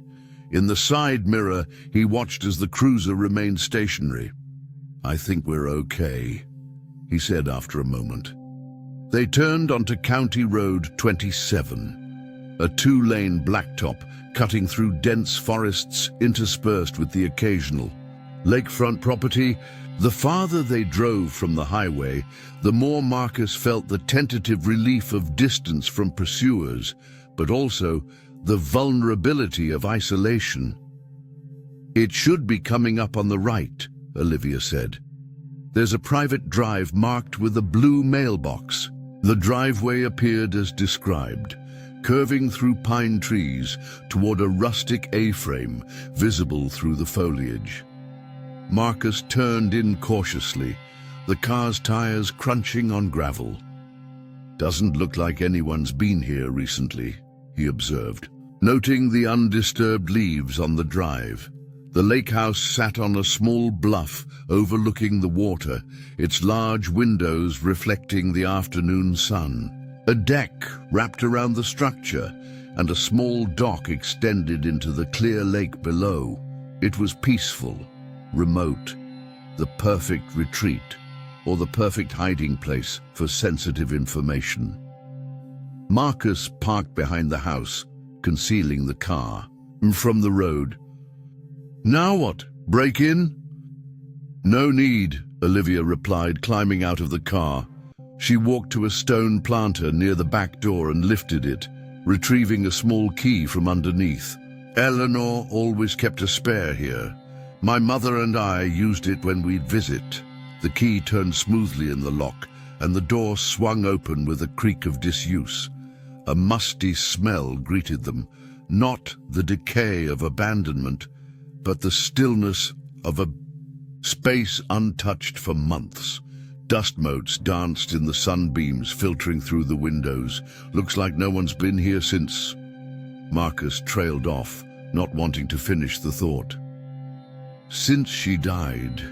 In the side mirror, he watched as the cruiser remained stationary. "I think we're okay," he said after a moment. They turned onto County Road 27, a two-lane blacktop cutting through dense forests interspersed with the occasional lakefront property. The farther they drove from the highway, the more Marcus felt the tentative relief of distance from pursuers, but also the vulnerability of isolation. "It should be coming up on the right," Olivia said. "There's a private drive marked with a blue mailbox." The driveway appeared as described, curving through pine trees toward a rustic A-frame visible through the foliage. Marcus turned in cautiously, the car's tires crunching on gravel. "Doesn't look like anyone's been here recently," he observed, noting the undisturbed leaves on the drive. The lake house sat on a small bluff overlooking the water, its large windows reflecting the afternoon sun. A deck wrapped around the structure, and a small dock extended into the clear lake below. It was peaceful, remote, the perfect retreat, or the perfect hiding place for sensitive information. Marcus parked behind the house, concealing the car from the road. "Now what? Break in?" "No need," Olivia replied, climbing out of the car. She walked to a stone planter near the back door and lifted it, retrieving a small key from underneath. "Eleanor always kept a spare here. My mother and I used it when we'd visit." The key turned smoothly in the lock, and the door swung open with a creak of disuse. A musty smell greeted them, not the decay of abandonment, but the stillness of a space untouched for months. Dust motes danced in the sunbeams filtering through the windows. "Looks like no one's been here since..." Marcus trailed off, not wanting to finish the thought. "Since she died,"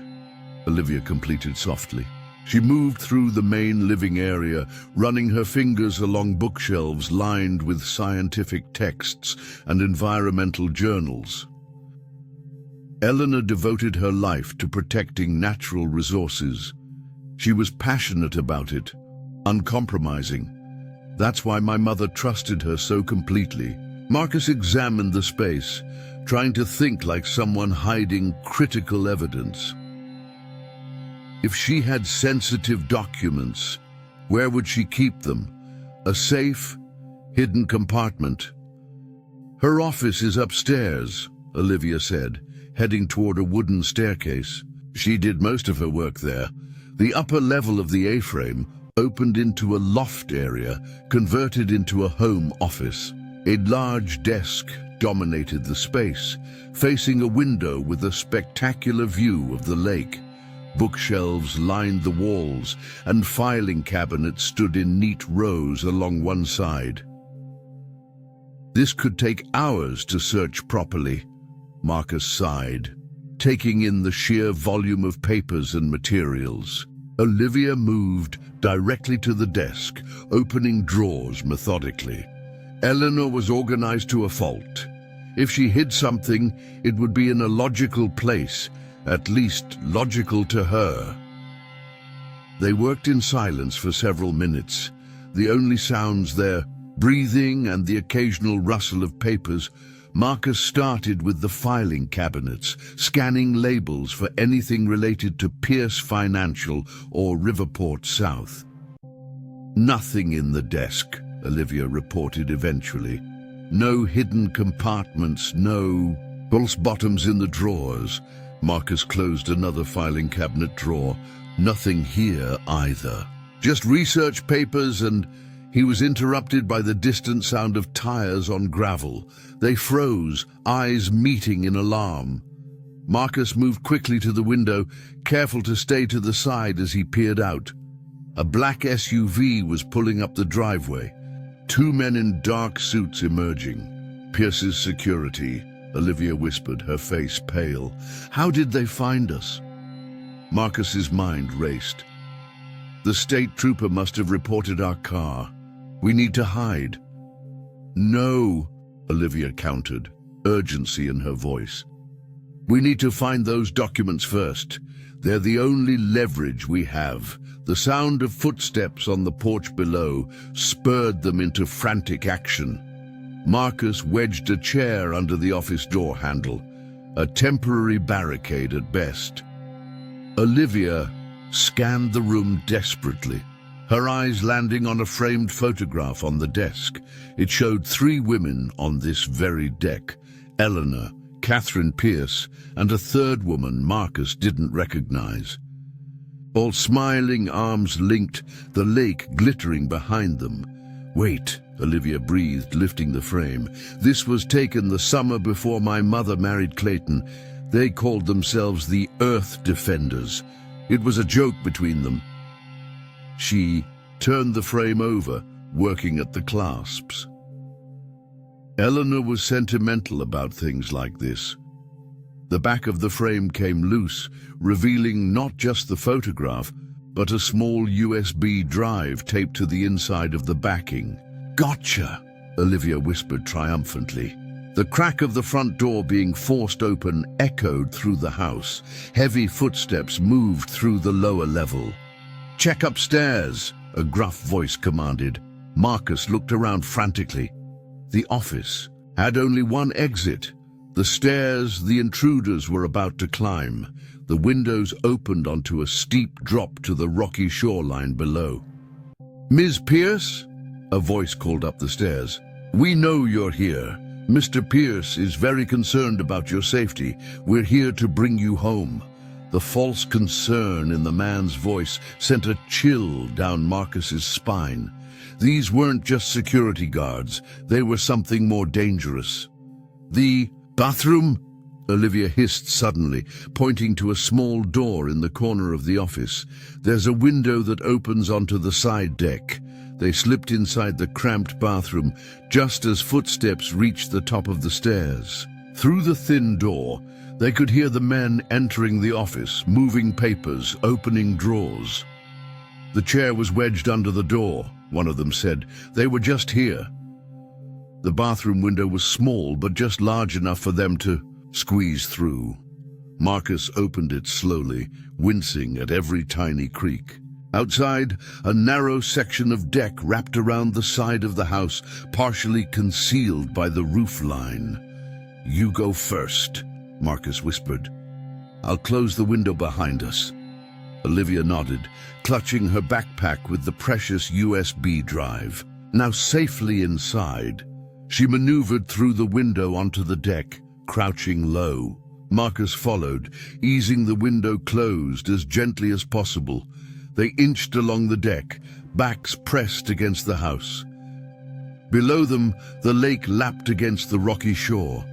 Olivia completed softly. She moved through the main living area, running her fingers along bookshelves lined with scientific texts and environmental journals. Eleanor devoted her life to protecting natural resources. She was passionate about it, uncompromising. That's why my mother trusted her so completely. Marcus examined the space, trying to think like someone hiding critical evidence. If she had sensitive documents, where would she keep them? A safe, hidden compartment? "Her office is upstairs," Olivia said, heading toward a wooden staircase. She did most of her work there. The upper level of the A-frame opened into a loft area, converted into a home office. A large desk dominated the space, facing a window with a spectacular view of the lake. Bookshelves lined the walls, and filing cabinets stood in neat rows along one side. "This could take hours to search properly," Marcus sighed, taking in the sheer volume of papers and materials. Olivia moved directly to the desk, opening drawers methodically. Eleanor was organized to a fault. If she hid something, it would be in a logical place, at least logical to her. They worked in silence for several minutes. The only sounds their breathing and the occasional rustle of papers. Marcus started with the filing cabinets, scanning labels for anything related to Pierce Financial or Riverport South. "Nothing in the desk," Olivia reported eventually. "No hidden compartments, no false bottoms in the drawers." Marcus closed another filing cabinet drawer. "Nothing here either. Just research papers," and he was interrupted by the distant sound of tires on gravel. They froze, eyes meeting in alarm. Marcus moved quickly to the window, careful to stay to the side as he peered out. A black SUV was pulling up the driveway. Two men in dark suits emerging. "Pierce's security," Olivia whispered, her face pale. "How did they find us?" Marcus's mind raced. "The state trooper must have reported our car. We need to hide." "No," Olivia countered, urgency in her voice. "We need to find those documents first. They're the only leverage we have." The sound of footsteps on the porch below spurred them into frantic action. Marcus wedged a chair under the office door handle, a temporary barricade at best. Olivia scanned the room desperately, her eyes landing on a framed photograph on the desk. It showed three women on this very deck: Eleanor, Catherine Pierce, and a third woman Marcus didn't recognize. All smiling, arms linked, the lake glittering behind them. "Wait," Olivia breathed, lifting the frame. "This was taken the summer before my mother married Clayton. They called themselves the Earth Defenders. It was a joke between them." She turned the frame over, working at the clasps. Eleanor was sentimental about things like this. The back of the frame came loose, revealing not just the photograph, but a small USB drive taped to the inside of the backing. "Gotcha!" Olivia whispered triumphantly. The crack of the front door being forced open echoed through the house. Heavy footsteps moved through the lower level. "Check upstairs," a gruff voice commanded. Marcus looked around frantically. The office had only one exit. The stairs the intruders were about to climb. The windows opened onto a steep drop to the rocky shoreline below. "Ms. Pierce?" a voice called up the stairs. "We know you're here. Mr. Pierce is very concerned about your safety. We're here to bring you home." The false concern in the man's voice sent a chill down Marcus's spine. These weren't just security guards. They were something more dangerous. "The bathroom?" Olivia hissed suddenly, pointing to a small door in the corner of the office. "There's a window that opens onto the side deck." They slipped inside the cramped bathroom just as footsteps reached the top of the stairs. Through the thin door, they could hear the men entering the office, moving papers, opening drawers. "The chair was wedged under the door," one of them said. "They were just here." The bathroom window was small, but just large enough for them to squeeze through. Marcus opened it slowly, wincing at every tiny creak. Outside, a narrow section of deck wrapped around the side of the house, partially concealed by the roof line. "You go first," Marcus whispered. "I'll close the window behind us." Olivia nodded, clutching her backpack with the precious USB drive. Now safely inside, she maneuvered through the window onto the deck, crouching low. Marcus followed, easing the window closed as gently as possible. They inched along the deck, backs pressed against the house. Below them, the lake lapped against the rocky shore.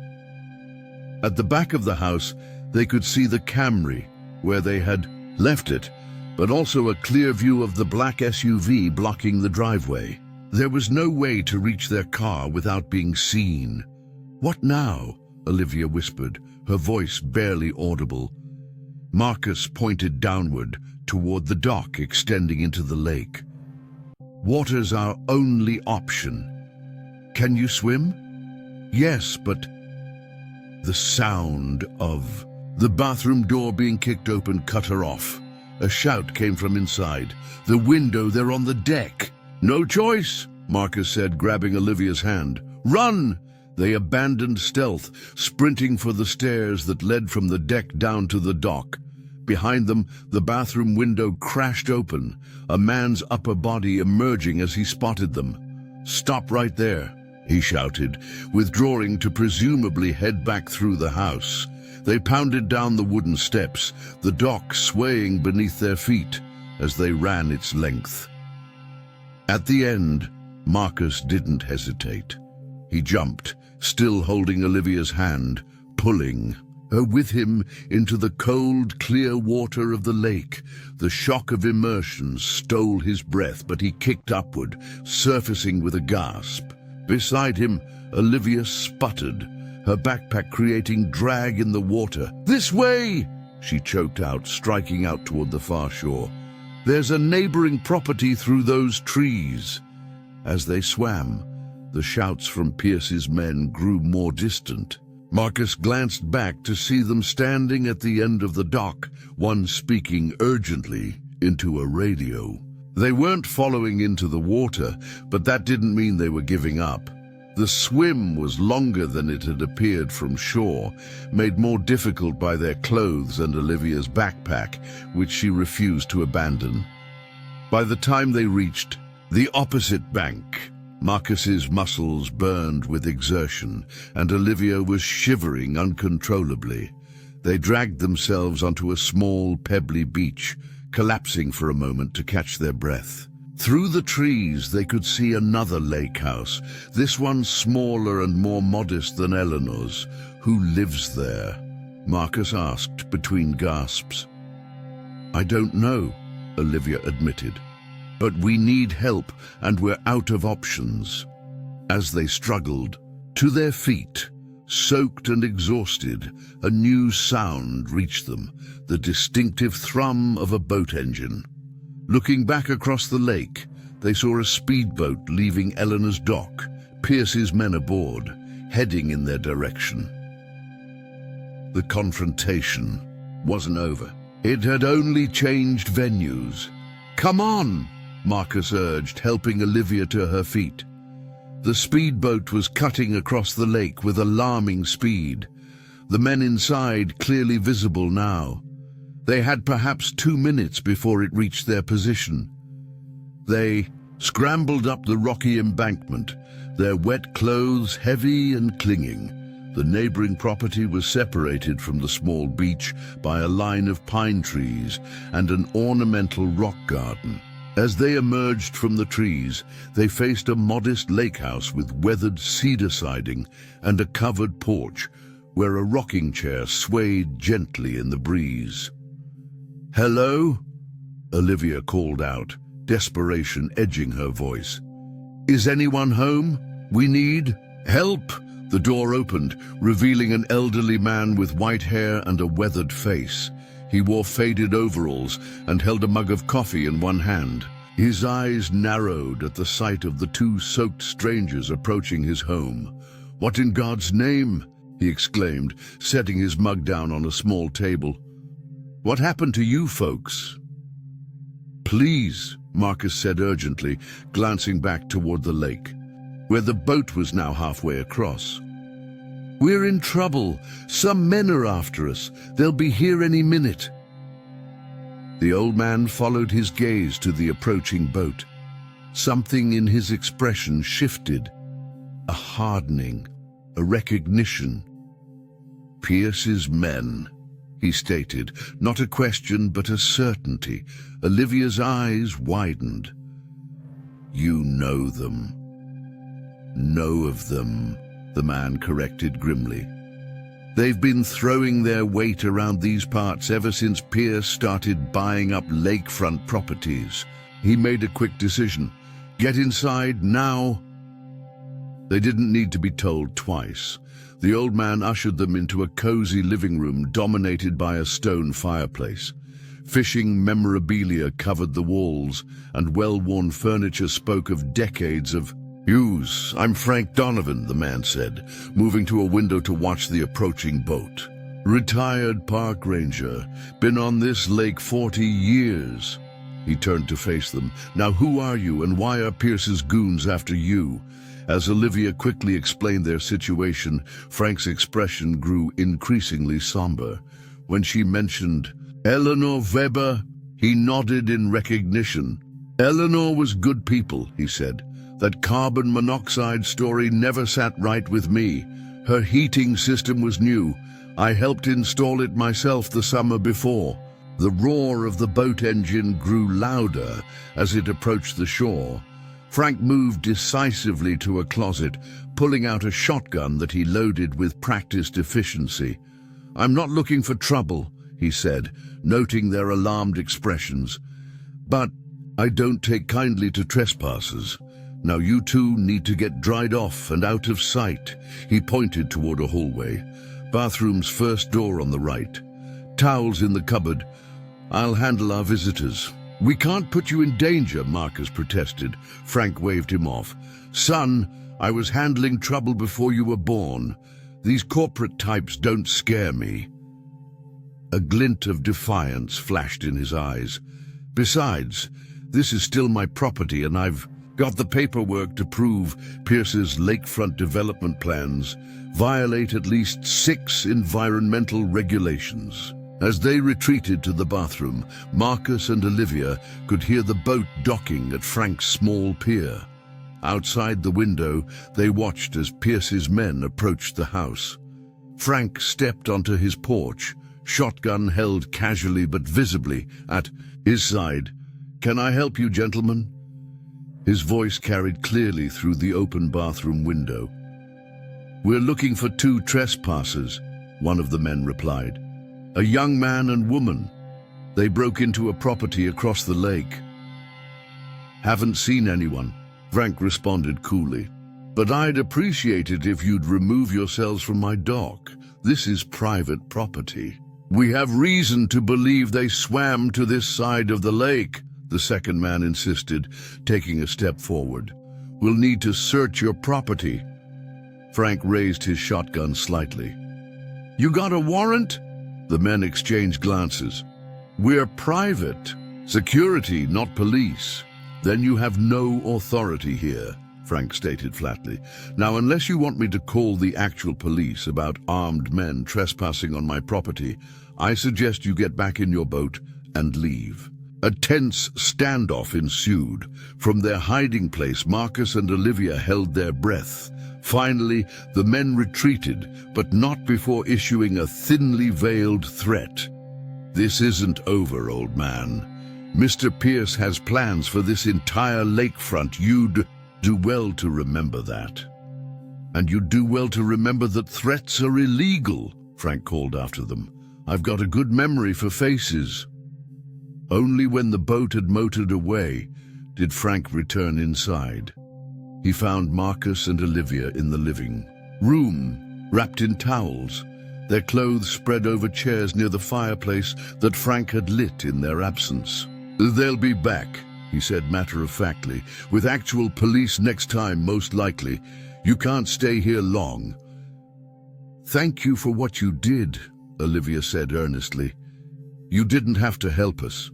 At the back of the house, they could see the Camry, where they had left it, but also a clear view of the black SUV blocking the driveway. There was no way to reach their car without being seen. "What now?" Olivia whispered, her voice barely audible. Marcus pointed downward, toward the dock extending into the lake. "Water's our only option." "Can you swim?" "Yes, but..." The sound of the bathroom door being kicked open cut her off. A shout came from inside. "The window, they're on the deck!" "No choice," Marcus said, grabbing Olivia's hand. "Run!" They abandoned stealth, sprinting for the stairs that led from the deck down to the dock. Behind them, the bathroom window crashed open, a man's upper body emerging as he spotted them. "Stop right there," he shouted, withdrawing to presumably head back through the house. They pounded down the wooden steps, the dock swaying beneath their feet as they ran its length. At the end, Marcus didn't hesitate. He jumped, still holding Olivia's hand, pulling her with him into the cold, clear water of the lake. The shock of immersion stole his breath, but he kicked upward, surfacing with a gasp. Beside him, Olivia sputtered, her backpack creating drag in the water. "This way!" she choked out, striking out toward the far shore. "There's a neighboring property through those trees." As they swam, the shouts from Pierce's men grew more distant. Marcus glanced back to see them standing at the end of the dock, one speaking urgently into a radio. They weren't following into the water, but that didn't mean they were giving up. The swim was longer than it had appeared from shore, made more difficult by their clothes and Olivia's backpack, which she refused to abandon. By the time they reached the opposite bank, Marcus's muscles burned with exertion, and Olivia was shivering uncontrollably. They dragged themselves onto a small, pebbly beach, collapsing for a moment to catch their breath. Through the trees, they could see another lake house, this one smaller and more modest than Eleanor's. "Who lives there?" Marcus asked between gasps. "I don't know," Olivia admitted. "But we need help, and we're out of options." As they struggled to their feet, Soaked and exhausted, a new sound reached them, the distinctive thrum of a boat engine. Looking back across the lake, they saw a speedboat leaving Eleanor's dock, Pierce's men aboard, heading in their direction. The confrontation wasn't over. It had only changed venues. "Come on," Marcus urged, helping Olivia to her feet. The speedboat was cutting across the lake with alarming speed, the men inside clearly visible now. They had perhaps 2 minutes before it reached their position. They scrambled up the rocky embankment, their wet clothes heavy and clinging. The neighboring property was separated from the small beach by a line of pine trees and an ornamental rock garden. As they emerged from the trees, they faced a modest lake house with weathered cedar siding and a covered porch where a rocking chair swayed gently in the breeze. "Hello?" Olivia called out, desperation edging her voice. "Is anyone home? We need help." The door opened, revealing an elderly man with white hair and a weathered face. He wore faded overalls and held a mug of coffee in one hand. His eyes narrowed at the sight of the 2 soaked strangers approaching his home. "What in God's name?" he exclaimed, setting his mug down on a small table. "What happened to you folks?" "Please," Marcus said urgently, glancing back toward the lake, where the boat was now halfway across. "We're in trouble. Some men are after us. They'll be here any minute." The old man followed his gaze to the approaching boat. Something in his expression shifted. A hardening, a recognition. "Pierce's men," he stated, not a question but a certainty. Olivia's eyes widened. "You know them." "Know of them," the man corrected grimly. "They've been throwing their weight around these parts ever since Pierce started buying up lakefront properties." He made a quick decision. "Get inside now." They didn't need to be told twice. The old man ushered them into a cozy living room dominated by a stone fireplace. Fishing memorabilia covered the walls, and well-worn furniture spoke of decades of use. "I'm Frank Donovan," the man said, moving to a window to watch the approaching boat. "Retired park ranger, been on this lake 40 years. He turned to face them. "Now who are you and why are Pierce's goons after you?" As Olivia quickly explained their situation, Frank's expression grew increasingly somber. When she mentioned Eleanor Weber, he nodded in recognition. "Eleanor was good people," he said. "That carbon monoxide story never sat right with me. Her heating system was new. I helped install it myself the summer before." The roar of the boat engine grew louder as it approached the shore. Frank moved decisively to a closet, pulling out a shotgun that he loaded with practiced efficiency. "I'm not looking for trouble," he said, noting their alarmed expressions. "But I don't take kindly to trespassers. Now you two need to get dried off and out of sight." He pointed toward a hallway. "Bathroom's first door on the right. Towels in the cupboard. I'll handle our visitors." "We can't put you in danger," Marcus protested. Frank waved him off. "Son, I was handling trouble before you were born. These corporate types don't scare me." A glint of defiance flashed in his eyes. "Besides, this is still my property and I've got the paperwork to prove Pierce's lakefront development plans violate at least 6 environmental regulations." As they retreated to the bathroom, Marcus and Olivia could hear the boat docking at Frank's small pier. Outside the window, they watched as Pierce's men approached the house. Frank stepped onto his porch, shotgun held casually but visibly at his side. "Can I help you, gentlemen?" His voice carried clearly through the open bathroom window. "We're looking for 2 trespassers," one of the men replied. "A young man and woman. They broke into a property across the lake." "Haven't seen anyone," Frank responded coolly. But I'd appreciate it if you'd remove yourselves from my dock. This is private property. We have reason to believe they swam to this side of the lake, the second man insisted, taking a step forward. We'll need to search your property. Frank raised his shotgun slightly. You got a warrant? The men exchanged glances. We're private. Security, not police. Then you have no authority here, Frank stated flatly. Now, unless you want me to call the actual police about armed men trespassing on my property, I suggest you get back in your boat and leave. A tense standoff ensued. From their hiding place, Marcus and Olivia held their breath. Finally, the men retreated, but not before issuing a thinly veiled threat. This isn't over, old man. Mr. Pierce has plans for this entire lakefront. You'd do well to remember that. And you'd do well to remember that threats are illegal, Frank called after them. I've got a good memory for faces. Only when the boat had motored away did Frank return inside. He found Marcus and Olivia in the living room, wrapped in towels, their clothes spread over chairs near the fireplace that Frank had lit in their absence. They'll be back, he said matter-of-factly, with actual police next time, most likely. You can't stay here long. Thank you for what you did, Olivia said earnestly. You didn't have to help us.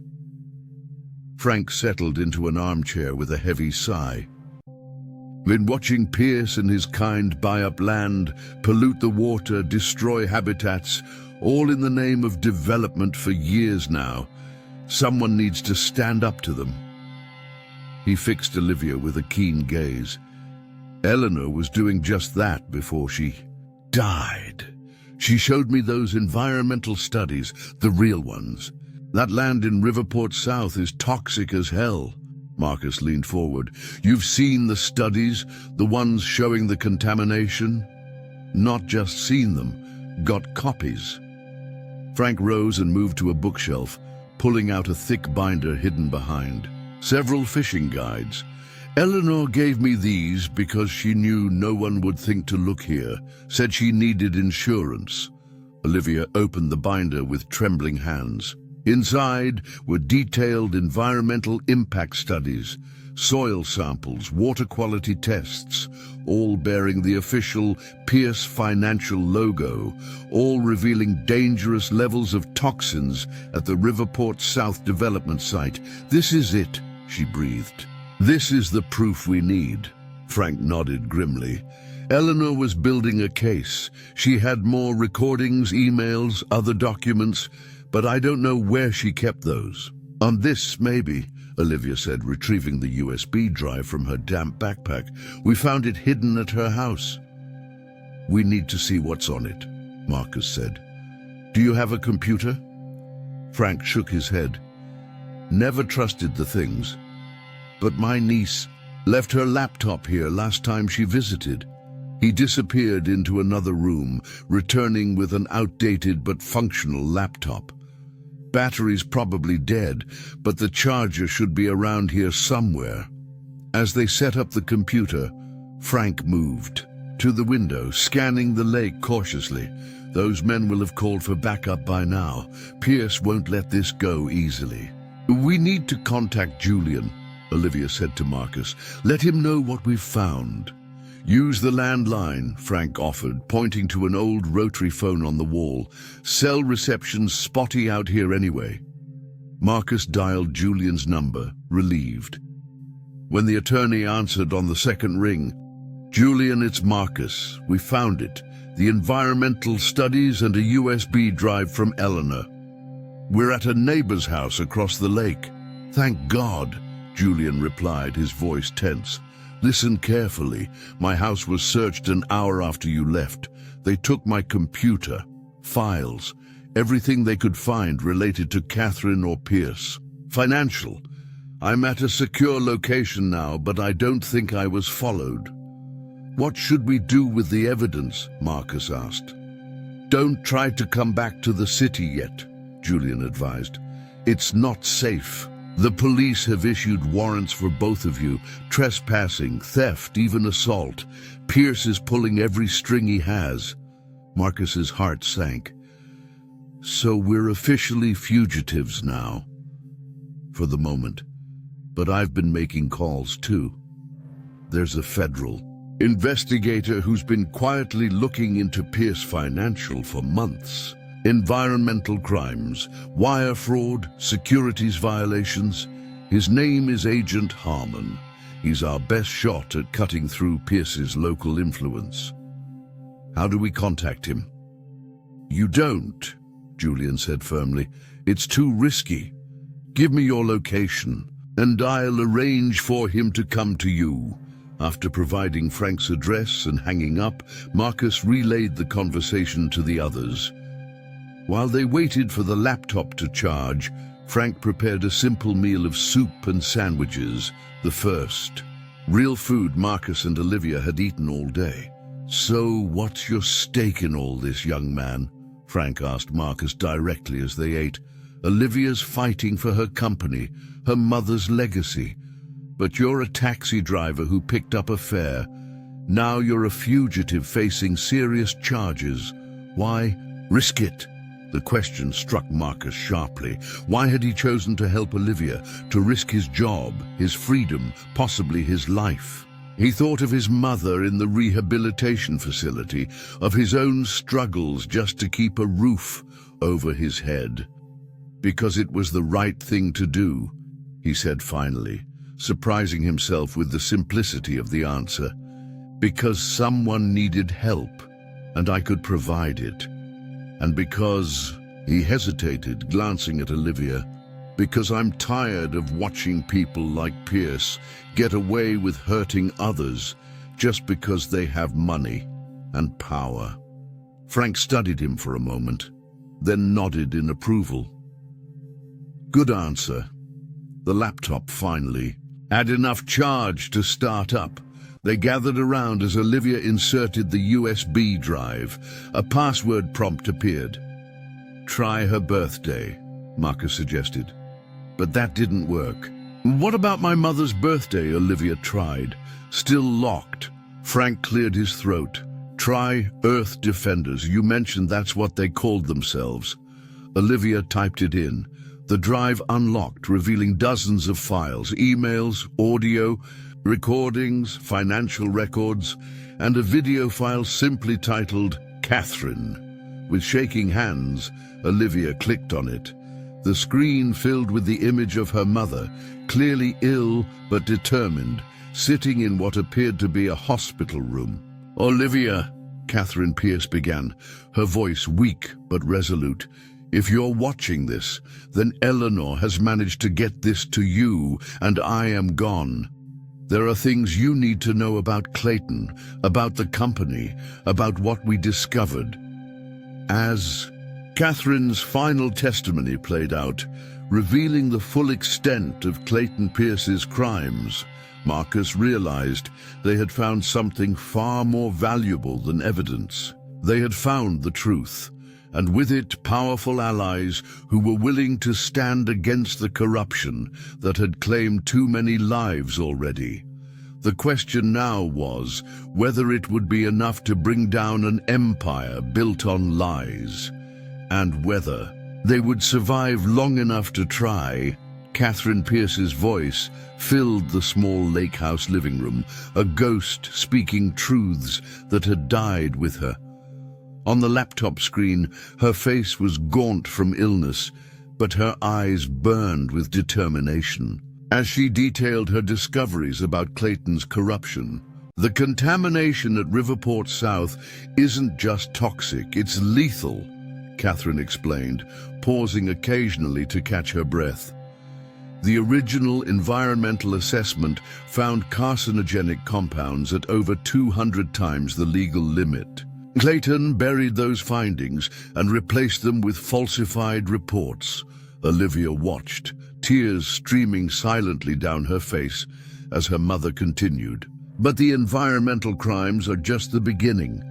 Frank settled into an armchair with a heavy sigh. Been watching Pierce and his kind buy up land, pollute the water, destroy habitats, all in the name of development for years now. Someone needs to stand up to them. He fixed Olivia with a keen gaze. Eleanor was doing just that before she died. She showed me those environmental studies, the real ones. That land in Riverport South is toxic as hell. Marcus leaned forward. You've seen the studies, the ones showing the contamination? Not just seen them, got copies. Frank rose and moved to a bookshelf, pulling out a thick binder hidden behind. Several fishing guides. Eleanor gave me these because she knew no one would think to look here, said she needed insurance. Olivia opened the binder with trembling hands. Inside were detailed environmental impact studies, soil samples, water quality tests, all bearing the official Pierce Financial logo, all revealing dangerous levels of toxins at the Riverport South development site. This is it, she breathed. This is the proof we need. Frank nodded grimly. Eleanor was building a case. She had more recordings, emails, other documents, but I don't know where she kept those. On this, maybe, Olivia said, retrieving the USB drive from her damp backpack. We found it hidden at her house. We need to see what's on it, Marcus said. Do you have a computer? Frank shook his head. Never trusted the things. But my niece left her laptop here last time she visited. He disappeared into another room, returning with an outdated but functional laptop. Battery's probably dead, but the charger should be around here somewhere. As they set up the computer, Frank moved to the window, scanning the lake cautiously. Those men will have called for backup by now. Pierce won't let this go easily. We need to contact Julian, Olivia said to Marcus. Let him know what we've found. Use the landline, Frank offered, pointing to an old rotary phone on the wall. Cell reception's spotty out here anyway. Marcus dialed Julian's number, relieved. When the attorney answered on the second ring, Julian, it's Marcus. We found it. The environmental studies and a USB drive from Eleanor. We're at a neighbor's house across the lake. Thank God, Julian replied, his voice tense. Listen carefully. My house was searched an hour after you left. They took my computer, files, everything they could find related to Catherine or Pierce. Financial. I'm at a secure location now, but I don't think I was followed. What should we do with the evidence? Marcus asked. Don't try to come back to the city yet, Julian advised. It's not safe. The police have issued warrants for both of you. Trespassing, theft, even assault. Pierce is pulling every string he has. Marcus's heart sank. So we're officially fugitives now. For the moment. But I've been making calls too. There's a federal investigator who's been quietly looking into Pierce Financial for months. Environmental crimes, wire fraud, securities violations. His name is Agent Harmon. He's our best shot at cutting through Pierce's local influence. How do we contact him? You don't, Julian said firmly. It's too risky. Give me your location, and I'll arrange for him to come to you. After providing Frank's address and hanging up, Marcus relayed the conversation to the others. While they waited for the laptop to charge, Frank prepared a simple meal of soup and sandwiches, the first. Real food Marcus and Olivia had eaten all day. So what's your stake in all this, young man? Frank asked Marcus directly as they ate. Olivia's fighting for her company, her mother's legacy. But you're a taxi driver who picked up a fare. Now you're a fugitive facing serious charges. Why risk it? The question struck Marcus sharply. Why had he chosen to help Olivia, to risk his job, his freedom, possibly his life? He thought of his mother in the rehabilitation facility, of his own struggles just to keep a roof over his head. Because it was the right thing to do, he said finally, surprising himself with the simplicity of the answer. Because someone needed help, and I could provide it. And because, he hesitated, glancing at Olivia, because I'm tired of watching people like Pierce get away with hurting others just because they have money and power. Frank studied him for a moment, then nodded in approval. Good answer. The laptop finally had enough charge to start up. They gathered around as Olivia inserted the USB drive. A password prompt appeared. Try her birthday, Marcus suggested. But that didn't work. What about my mother's birthday? Olivia tried. Still locked. Frank cleared his throat. Try Earth Defenders. You mentioned that's what they called themselves. Olivia typed it in. The drive unlocked, revealing dozens of files, emails, audio, recordings, financial records, and a video file simply titled Catherine. With shaking hands, Olivia clicked on it. The screen filled with the image of her mother, clearly ill but determined, sitting in what appeared to be a hospital room. Olivia, Catherine Pierce began, her voice weak but resolute. If you're watching this, then Eleanor has managed to get this to you, and I am gone. There are things you need to know about Clayton, about the company, about what we discovered. As Catherine's final testimony played out, revealing the full extent of Clayton Pierce's crimes, Marcus realized they had found something far more valuable than evidence. They had found the truth, and with it powerful allies who were willing to stand against the corruption that had claimed too many lives already. The question now was whether it would be enough to bring down an empire built on lies, and whether they would survive long enough to try. Catherine Pierce's voice filled the small lake house living room, a ghost speaking truths that had died with her. On the laptop screen, her face was gaunt from illness, but her eyes burned with determination. As she detailed her discoveries about Clayton's corruption, the contamination at Riverport South isn't just toxic, it's lethal, Catherine explained, pausing occasionally to catch her breath. The original environmental assessment found carcinogenic compounds at over 200 times the legal limit. Clayton buried those findings and replaced them with falsified reports. Olivia watched, tears streaming silently down her face as her mother continued. But the environmental crimes are just the beginning.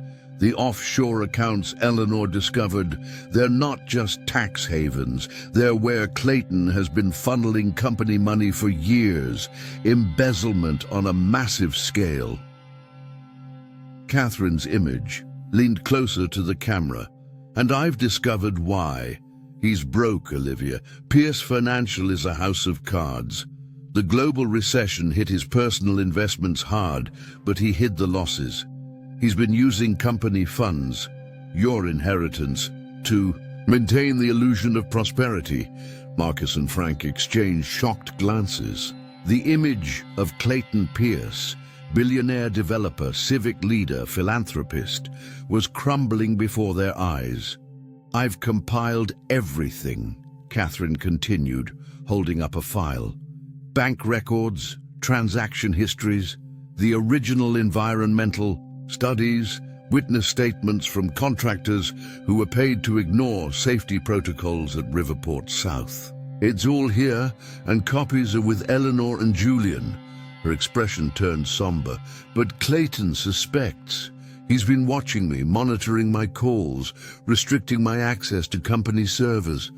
The offshore accounts Eleanor discovered, they're not just tax havens, they're where Clayton has been funneling company money for years, embezzlement on a massive scale. Catherine's image leaned closer to the camera, and I've discovered why. He's broke, Olivia. Pierce Financial is a house of cards. The global recession hit his personal investments hard, but he hid the losses. He's been using company funds, your inheritance, to maintain the illusion of prosperity. Marcus and Frank exchanged shocked glances. The image of Clayton Pierce, billionaire developer, civic leader, philanthropist, was crumbling before their eyes. I've compiled everything, Catherine continued, holding up a file. Bank records, transaction histories, the original environmental studies, witness statements from contractors who were paid to ignore safety protocols at Riverport South. It's all here, and copies are with Eleanor and Julian. Her expression turned somber. But Clayton suspects. He's been watching me, monitoring my calls, restricting my access to company servers.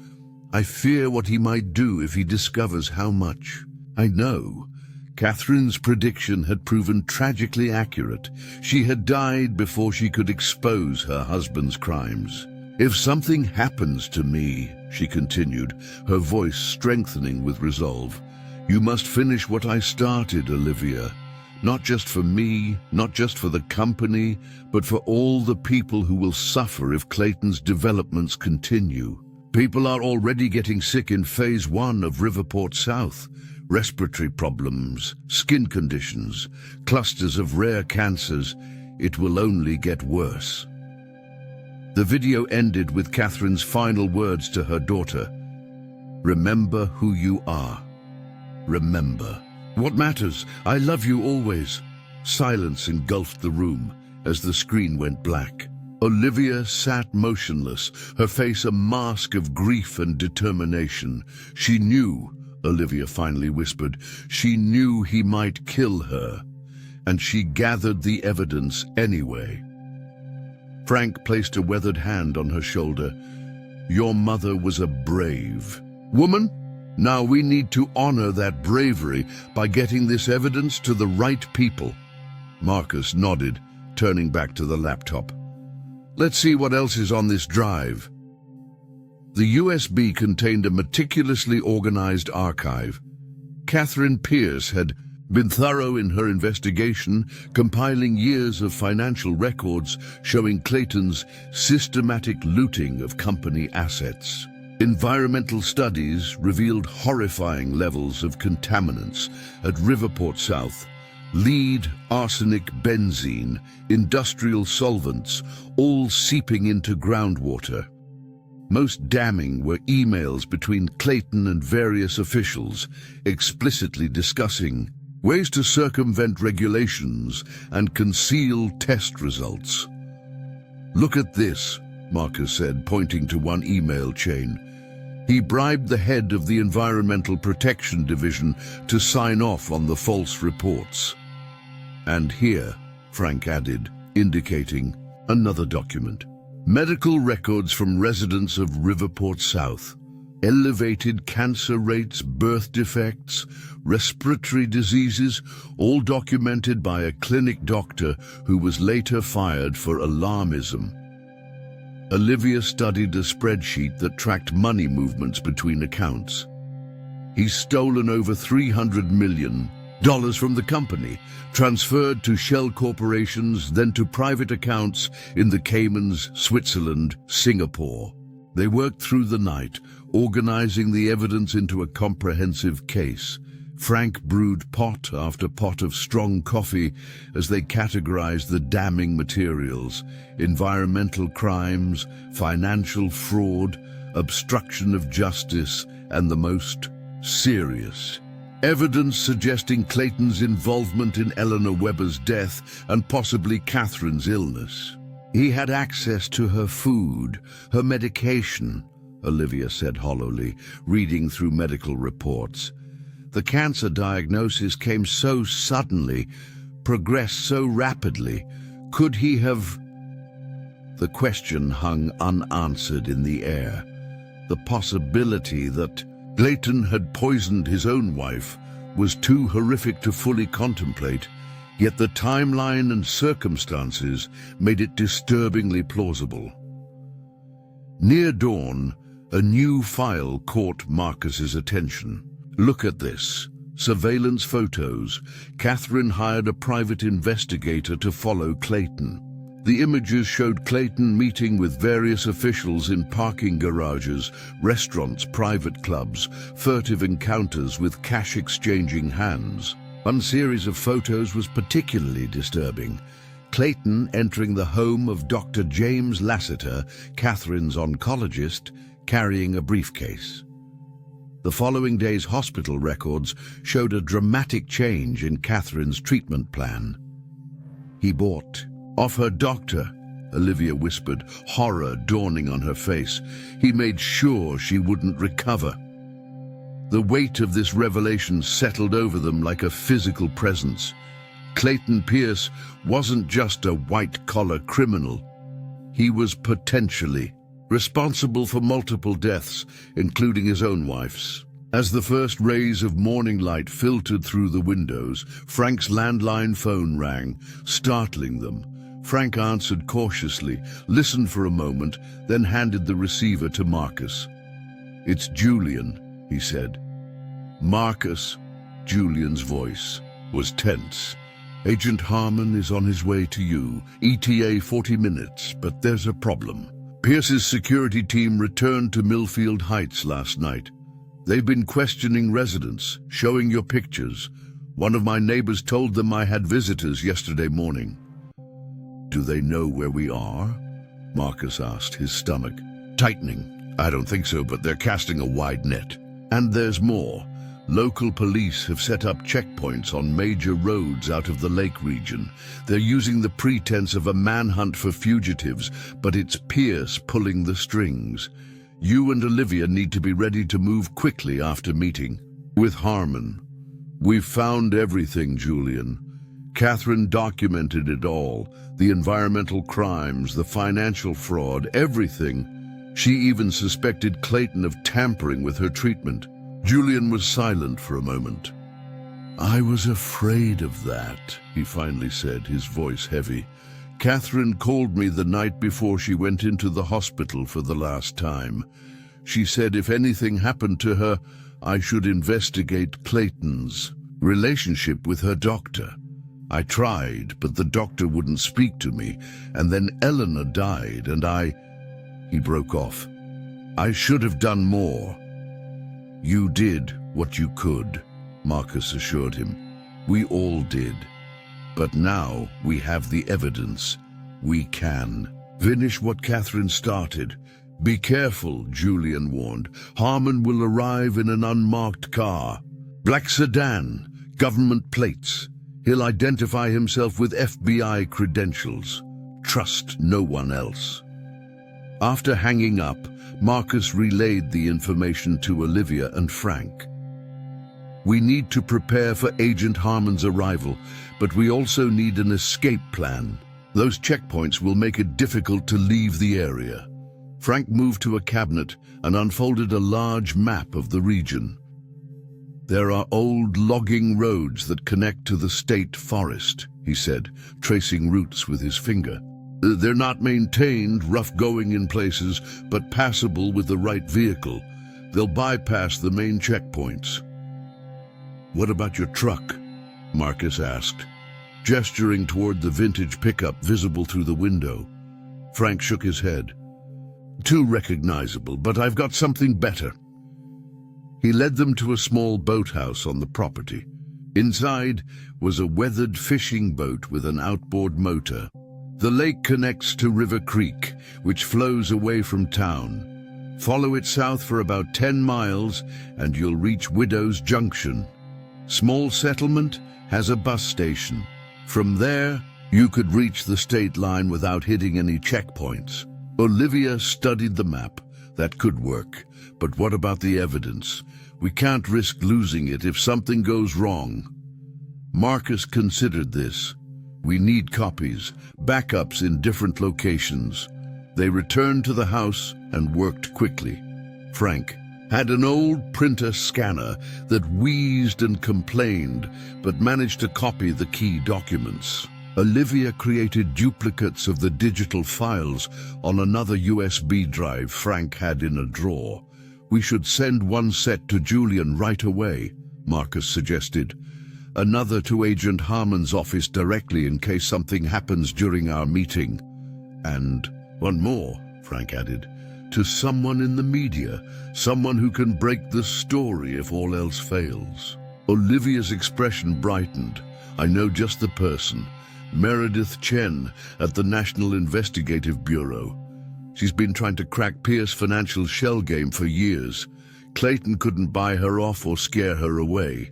I fear what he might do if he discovers how much. I know. Catherine's prediction had proven tragically accurate. She had died before she could expose her husband's crimes. If something happens to me, she continued, her voice strengthening with resolve, you must finish what I started, Olivia. Not just for me, not just for the company, but for all the people who will suffer if Clayton's developments continue. People are already getting sick in Phase 1 of Riverport South. Respiratory problems, skin conditions, clusters of rare cancers. It will only get worse. The video ended with Catherine's final words to her daughter. Remember who you are. Remember. What matters? I love you always. Silence engulfed the room as the screen went black. Olivia sat motionless, her face a mask of grief and determination. She knew, Olivia finally whispered, she knew he might kill her, and she gathered the evidence anyway. Frank placed a weathered hand on her shoulder. Your mother was a brave woman. Now we need to honor that bravery by getting this evidence to the right people. Marcus nodded, turning back to the laptop. Let's see what else is on this drive. The USB contained a meticulously organized archive. Catherine Pierce had been thorough in her investigation, compiling years of financial records showing Clayton's systematic looting of company assets. Environmental studies revealed horrifying levels of contaminants at Riverport South. Lead, arsenic, benzene, industrial solvents, all seeping into groundwater. Most damning were emails between Clayton and various officials, explicitly discussing ways to circumvent regulations and conceal test results. Look at this, Marcus said, pointing to one email chain. He bribed the head of the Environmental Protection Division to sign off on the false reports. And here, Frank added, indicating another document. Medical records from residents of Riverport South. Elevated cancer rates, birth defects, respiratory diseases, all documented by a clinic doctor who was later fired for alarmism. Olivia studied a spreadsheet that tracked money movements between accounts. He's stolen over $300 million from the company, transferred to shell corporations, then to private accounts in the Caymans, Switzerland, Singapore. They worked through the night, organizing the evidence into a comprehensive case. Frank brewed pot after pot of strong coffee as they categorized the damning materials: environmental crimes, financial fraud, obstruction of justice, and the most serious evidence suggesting Clayton's involvement in Eleanor Webber's death and possibly Catherine's illness. He had access to her food, her medication, Olivia said hollowly, reading through medical reports. The cancer diagnosis came so suddenly, progressed so rapidly. Could he have... The question hung unanswered in the air. The possibility that Clayton had poisoned his own wife was too horrific to fully contemplate, yet the timeline and circumstances made it disturbingly plausible. Near dawn, a new file caught Marcus's attention. Look at this. Surveillance photos. Catherine hired a private investigator to follow Clayton. The images showed Clayton meeting with various officials in parking garages, restaurants, private clubs, furtive encounters with cash-exchanging hands. One series of photos was particularly disturbing. Clayton entering the home of Dr. James Lassiter, Catherine's oncologist, carrying a briefcase. The following day's hospital records showed a dramatic change in Catherine's treatment plan. "He bought off her doctor," Olivia whispered, horror dawning on her face. "He made sure she wouldn't recover." The weight of this revelation settled over them like a physical presence. Clayton Pierce wasn't just a white-collar criminal. He was potentially responsible for multiple deaths, including his own wife's. As the first rays of morning light filtered through the windows, Frank's landline phone rang, startling them. Frank answered cautiously, listened for a moment, then handed the receiver to Marcus. "It's Julian," he said. "Marcus." Julian's voice was tense. "Agent Harmon is on his way to you. ETA 40 minutes, but there's a problem. Pierce's security team returned to Millfield Heights last night. They've been questioning residents, showing your pictures. One of my neighbors told them I had visitors yesterday morning." "Do they know where we are?" Marcus asked, his stomach tightening. "I don't think so, but they're casting a wide net. And there's more. Local police have set up checkpoints on major roads out of the lake region. They're using the pretense of a manhunt for fugitives, but it's Pierce pulling the strings. You and Olivia need to be ready to move quickly after meeting with Harmon." "We've found everything, Julian. Catherine documented it all. The environmental crimes, the financial fraud, everything. She even suspected Clayton of tampering with her treatment." Julian was silent for a moment. "I was afraid of that," he finally said, his voice heavy. "Catherine called me the night before she went into the hospital for the last time. She said if anything happened to her, I should investigate Clayton's relationship with her doctor. I tried, but the doctor wouldn't speak to me, and then Eleanor died, and He broke off. "I should have done more." "You did what you could," Marcus assured him. "We all did. But now we have the evidence. We can finish what Catherine started." "Be careful," Julian warned. "Harmon will arrive in an unmarked car. Black sedan, government plates. He'll identify himself with FBI credentials. Trust no one else." After hanging up, Marcus relayed the information to Olivia and Frank. "We need to prepare for Agent Harmon's arrival, but we also need an escape plan. Those checkpoints will make it difficult to leave the area." Frank moved to a cabinet and unfolded a large map of the region. "There are old logging roads that connect to the state forest," he said, tracing routes with his finger. "They're not maintained, rough going in places, but passable with the right vehicle. They'll bypass the main checkpoints." "What about your truck?" Marcus asked, gesturing toward the vintage pickup visible through the window. Frank shook his head. "Too recognizable, but I've got something better." He led them to a small boathouse on the property. Inside was a weathered fishing boat with an outboard motor. The lake connects to River Creek, which flows away from town. Follow it south for about 10 miles and you'll reach Widow's Junction. Small settlement, has a bus station. From there, you could reach the state line without hitting any checkpoints. Olivia studied the map. That could work. But what about the evidence? We can't risk losing it if something goes wrong. Marcus considered this. We need copies, backups in different locations. They returned to the house and worked quickly. Frank had an old printer scanner that wheezed and complained, but managed to copy the key documents. Olivia created duplicates of the digital files on another USB drive Frank had in a drawer. "We should send one set to Julian right away," Marcus suggested. "Another to Agent Harmon's office directly in case something happens during our meeting. And one more," Frank added, "to someone in the media, someone who can break the story if all else fails." Olivia's expression brightened. "I know just the person. Meredith Chen at the National Investigative Bureau. She's been trying to crack Pierce's financial shell game for years. Clayton couldn't buy her off or scare her away."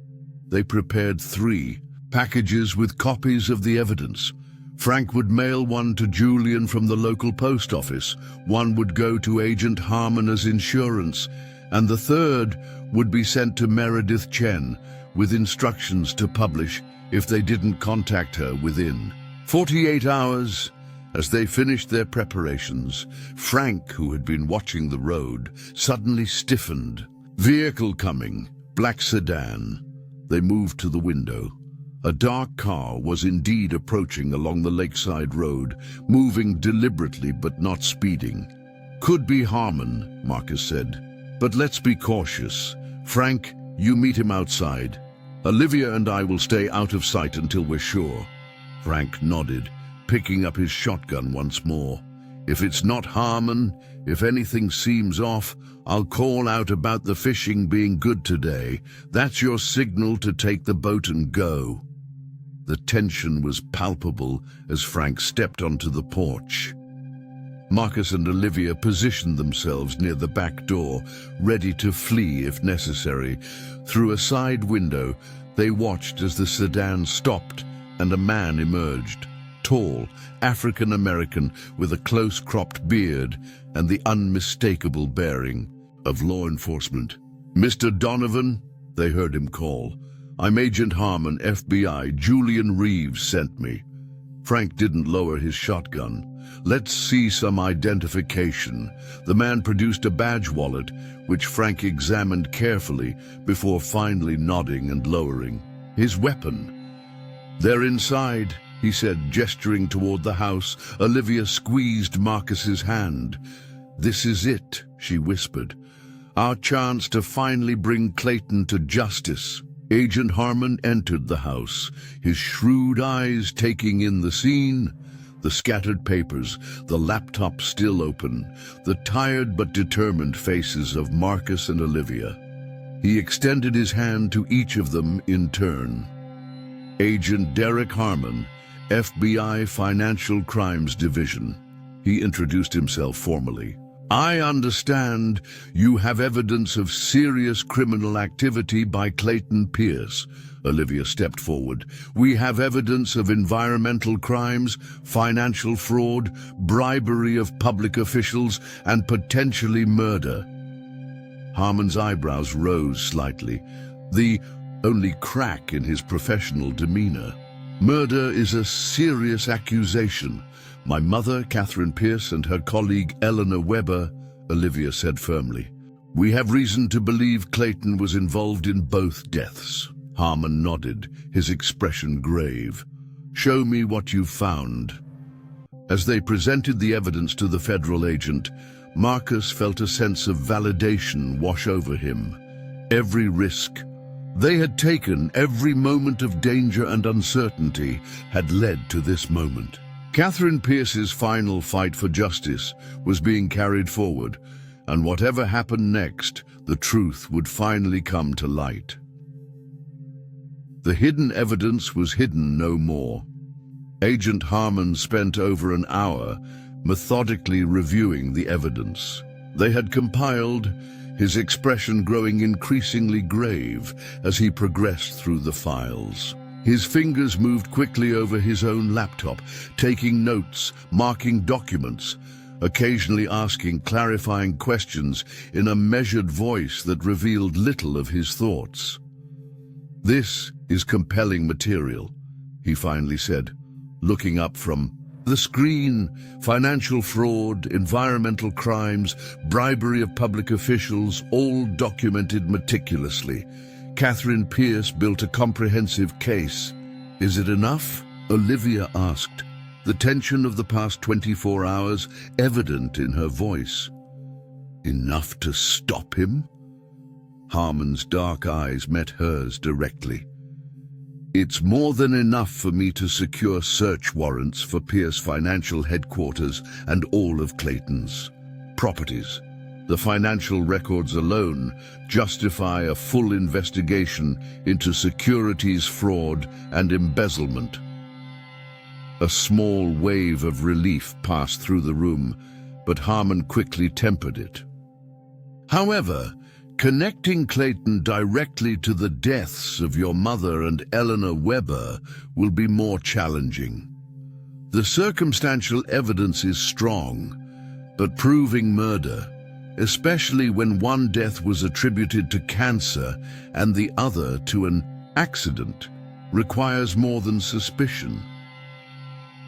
They prepared 3 packages with copies of the evidence. Frank would mail one to Julian from the local post office, one would go to Agent Harmon as insurance, and the third would be sent to Meredith Chen with instructions to publish if they didn't contact her within 48 hours. As they finished their preparations, Frank, who had been watching the road, suddenly stiffened. Vehicle coming, black sedan. They moved to the window. A dark car was indeed approaching along the lakeside road, moving deliberately but not speeding. "Could be Harmon," Marcus said, "but let's be cautious. Frank, you meet him outside. Olivia and I will stay out of sight until we're sure." Frank nodded, picking up his shotgun once more. "If it's not Harmon, if anything seems off, I'll call out about the fishing being good today. That's your signal to take the boat and go." The tension was palpable as Frank stepped onto the porch. Marcus and Olivia positioned themselves near the back door, ready to flee if necessary. Through a side window, they watched as the sedan stopped and a man emerged. Tall, African-American with a close-cropped beard and the unmistakable bearing of law enforcement. "Mr. Donovan," they heard him call. "I'm Agent Harmon, FBI. Julian Reeves sent me." Frank didn't lower his shotgun. "Let's see some identification." The man produced a badge wallet, which Frank examined carefully before finally nodding and lowering. "His weapon." "They're inside," he said, gesturing toward the house. Olivia squeezed Marcus's hand. "This is it," she whispered. "Our chance to finally bring Clayton to justice." Agent Harmon entered the house, his shrewd eyes taking in the scene. The scattered papers, the laptop still open, the tired but determined faces of Marcus and Olivia. He extended his hand to each of them in turn. "Agent Derek Harmon, FBI Financial Crimes Division." He introduced himself formally. "I understand you have evidence of serious criminal activity by Clayton Pierce." Olivia stepped forward. "We have evidence of environmental crimes, financial fraud, bribery of public officials, and potentially murder." Harmon's eyebrows rose slightly, the only crack in his professional demeanor. "Murder is a serious accusation. My mother, Catherine Pierce, and her colleague Eleanor Weber," Olivia said firmly. "We have reason to believe Clayton was involved in both deaths." Harmon nodded, his expression grave. "Show me what you've found." As they presented the evidence to the federal agent, Marcus felt a sense of validation wash over him. Every risk they had taken, every moment of danger and uncertainty, had led to this moment. Catherine Pierce's final fight for justice was being carried forward, and whatever happened next, the truth would finally come to light. The hidden evidence was hidden no more. Agent Harmon spent over an hour methodically reviewing the evidence they had compiled, his expression growing increasingly grave as he progressed through the files. His fingers moved quickly over his own laptop, taking notes, marking documents, occasionally asking clarifying questions in a measured voice that revealed little of his thoughts. "This is compelling material," he finally said, looking up from The screen: financial fraud, environmental crimes, bribery of public officials, all documented meticulously. Catherine Pierce built a comprehensive case. Is it enough? Olivia asked, the tension of the past 24 hours evident in her voice. Enough to stop him? Harmon's dark eyes met hers directly. It's more than enough for me to secure search warrants for Pierce Financial Headquarters and all of Clayton's properties. The financial records alone justify a full investigation into securities fraud and embezzlement. A small wave of relief passed through the room, but Harmon quickly tempered it. However, connecting Clayton directly to the deaths of your mother and Eleanor Weber will be more challenging. The circumstantial evidence is strong, but proving murder, especially when one death was attributed to cancer and the other to an accident, requires more than suspicion.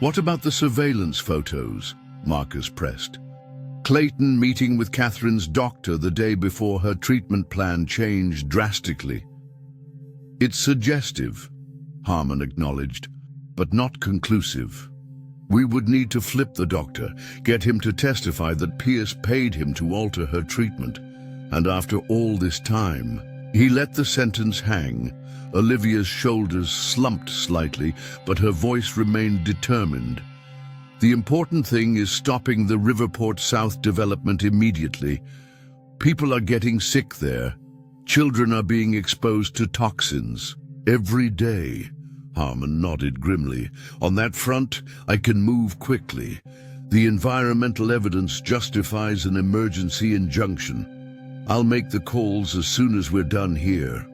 What about the surveillance photos? Marcus pressed. Clayton meeting with Catherine's doctor the day before her treatment plan changed drastically. It's suggestive, Harmon acknowledged, but not conclusive. We would need to flip the doctor, get him to testify that Pierce paid him to alter her treatment. And after all this time, he let the sentence hang. Olivia's shoulders slumped slightly, but her voice remained determined. The important thing is stopping the Riverport South development immediately. People are getting sick there. Children are being exposed to toxins every day. Harmon nodded grimly. On that front, I can move quickly. The environmental evidence justifies an emergency injunction. I'll make the calls as soon as we're done here.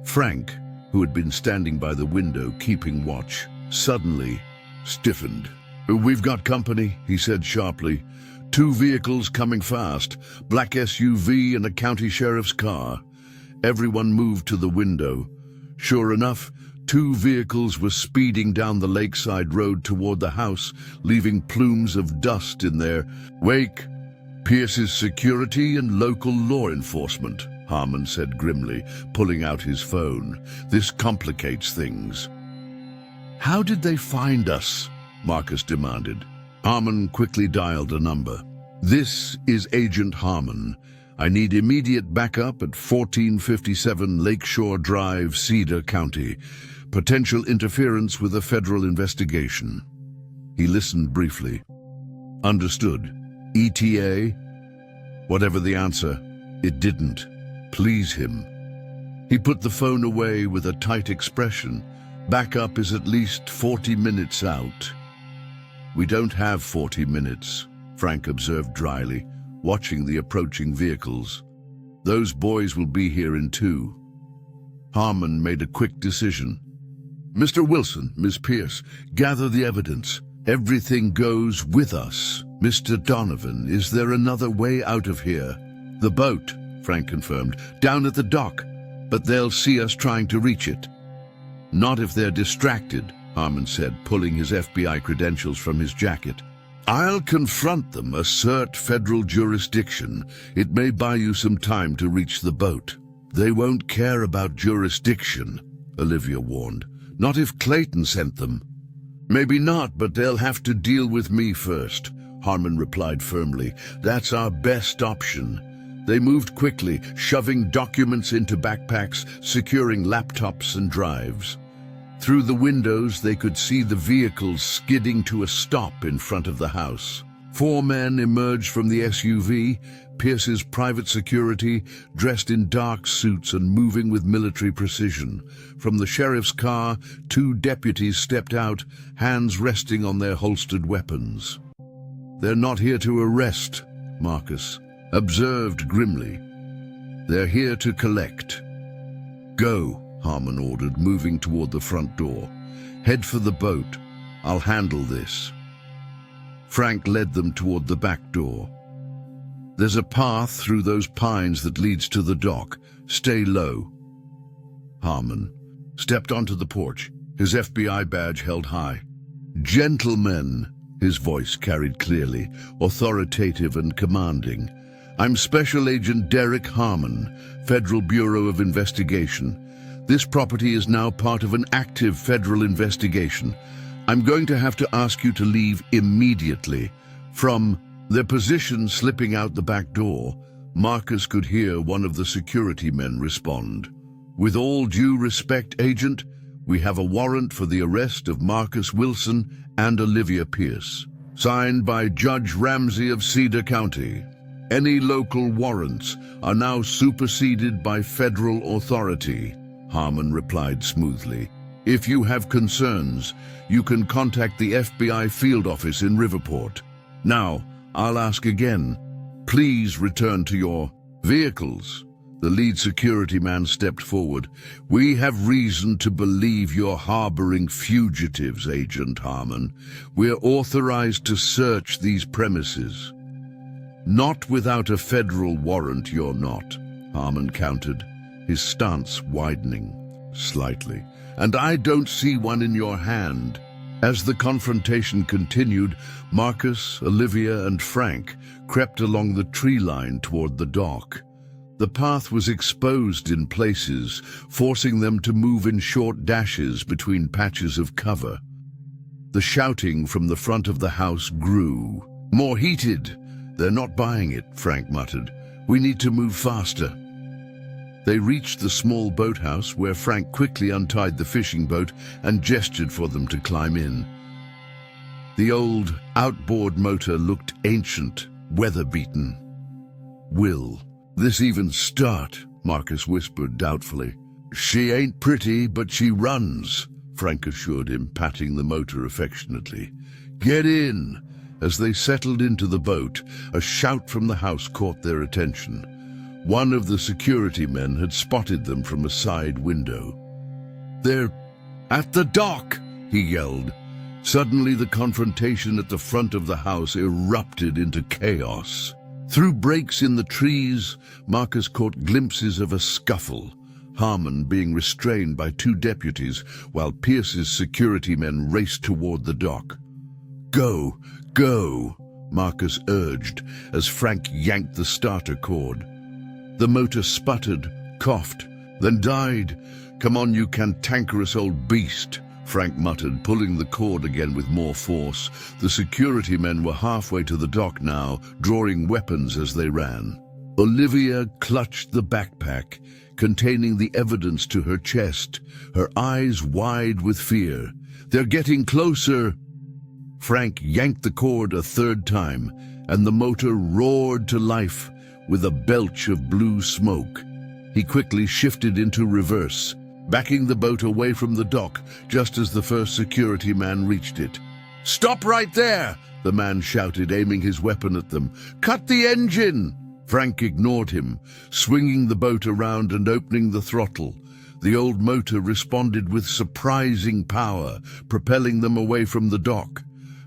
Frank, who had been standing by the window keeping watch, suddenly stiffened. We've got company, he said sharply. 2 vehicles coming fast, black SUV and a county sheriff's car. Everyone moved to the window. Sure enough, 2 vehicles were speeding down the lakeside road toward the house, leaving plumes of dust in their wake. Pierce's security and local law enforcement, Harmon said grimly, pulling out his phone. This complicates things. How did they find us? Marcus demanded. Harmon quickly dialed a number. This is Agent Harmon. I need immediate backup at 1457 Lakeshore Drive, Cedar County. Potential interference with a federal investigation. He listened briefly. Understood. ETA? Whatever the answer, it didn't please him. He put the phone away with a tight expression. Backup is at least 40 minutes out. We don't have 40 minutes, Frank observed dryly, watching the approaching vehicles. Those boys will be here in 2. Harmon made a quick decision. Mr. Wilson, Miss Pierce, gather the evidence. Everything goes with us. Mr. Donovan, is there another way out of here? The boat, Frank confirmed, down at the dock, but they'll see us trying to reach it. Not if they're distracted, Harmon said, pulling his FBI credentials from his jacket. I'll confront them, assert federal jurisdiction. It may buy you some time to reach the boat. They won't care about jurisdiction, Olivia warned. Not if Clayton sent them. Maybe not, but they'll have to deal with me first, Harmon replied firmly. That's our best option. They moved quickly, shoving documents into backpacks, securing laptops and drives. Through the windows, they could see the vehicles skidding to a stop in front of the house. 4 men emerged from the SUV, Pierce's private security, dressed in dark suits and moving with military precision. From the sheriff's car, 2 deputies stepped out, hands resting on their holstered weapons. They're not here to arrest, Marcus observed grimly. They're here to collect. Go, Harmon ordered, moving toward the front door. Head for the boat. I'll handle this. Frank led them toward the back door. There's a path through those pines that leads to the dock. Stay low. Harmon stepped onto the porch, his FBI badge held high. Gentlemen, His voice carried clearly, authoritative and commanding. "I'm Special Agent Derek Harmon, Federal Bureau of Investigation. This property is now part of an active federal investigation. I'm going to have to ask you to leave immediately." From their position slipping out the back door, Marcus could hear one of the security men respond. "With all due respect, Agent, we have a warrant for the arrest of Marcus Wilson and Olivia Pierce, signed by Judge Ramsey of Cedar County. Any local warrants are now superseded by federal authority," Harmon replied smoothly. "If you have concerns, you can contact the FBI field office in Riverport. Now, I'll ask again. Please return to your vehicles." The lead security man stepped forward. "We have reason to believe you're harboring fugitives, Agent Harmon. We're authorized to search these premises." "Not without a federal warrant, you're not," Harmon countered, his stance widening slightly. "And I don't see one in your hand." As the confrontation continued, Marcus, Olivia, and Frank crept along the tree line toward the dock. The path was exposed in places, forcing them to move in short dashes between patches of cover. The shouting from the front of the house grew. "More heated." "They're not buying it," Frank muttered. "We need to move faster." They reached the small boathouse where Frank quickly untied the fishing boat and gestured for them to climb in. The old outboard motor looked ancient, weather-beaten. "Will this even start?" Marcus whispered doubtfully. "She ain't pretty, but she runs," Frank assured him, patting the motor affectionately. "Get in." As they settled into the boat, a shout from the house caught their attention. One of the security men had spotted them from a side window. "They're at the dock!" he yelled. Suddenly, the confrontation at the front of the house erupted into chaos. Through breaks in the trees, Marcus caught glimpses of a scuffle, Harmon being restrained by two deputies while Pierce's security men raced toward the dock. "Go, go," Marcus urged as Frank yanked the starter cord. The motor sputtered, coughed, then died. "Come on, you cantankerous old beast," Frank muttered, pulling the cord again with more force. The security men were halfway to the dock now, drawing weapons as they ran. Olivia clutched the backpack containing the evidence to her chest, her eyes wide with fear. "They're getting closer." Frank yanked the cord a third time, and the motor roared to life with a belch of blue smoke. He quickly shifted into reverse, backing the boat away from the dock just as the first security man reached it. "Stop right there!" the man shouted, aiming his weapon at them. "Cut the engine!" Frank ignored him, swinging the boat around and opening the throttle. The old motor responded with surprising power, propelling them away from the dock.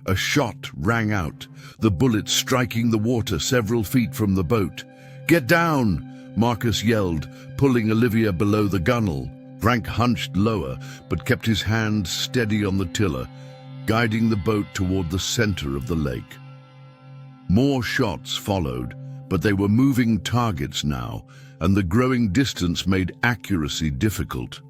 A shot rang out, the bullet striking the water several feet from the boat. "Get down!" Marcus yelled, pulling Olivia below the gunwale. Frank hunched lower, but kept his hand steady on the tiller, guiding the boat toward the center of the lake. More shots followed, but they were moving targets now, and the growing distance made accuracy difficult.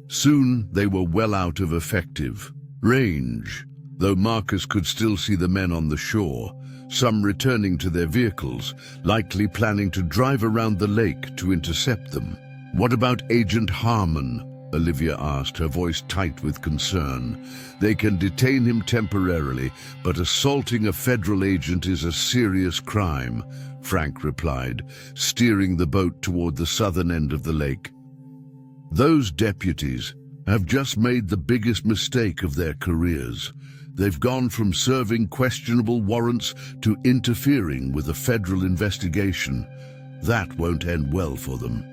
Soon they were well out of effective range, though Marcus could still see the men on the shore, some returning to their vehicles, likely planning to drive around the lake to intercept them. "What about Agent Harmon?" Olivia asked, her voice tight with concern. "They can detain him temporarily, but assaulting a federal agent is a serious crime," Frank replied, steering the boat toward the southern end of the lake. "Those deputies have just made the biggest mistake of their careers. They've gone from serving questionable warrants to interfering with a federal investigation. That won't end well for them."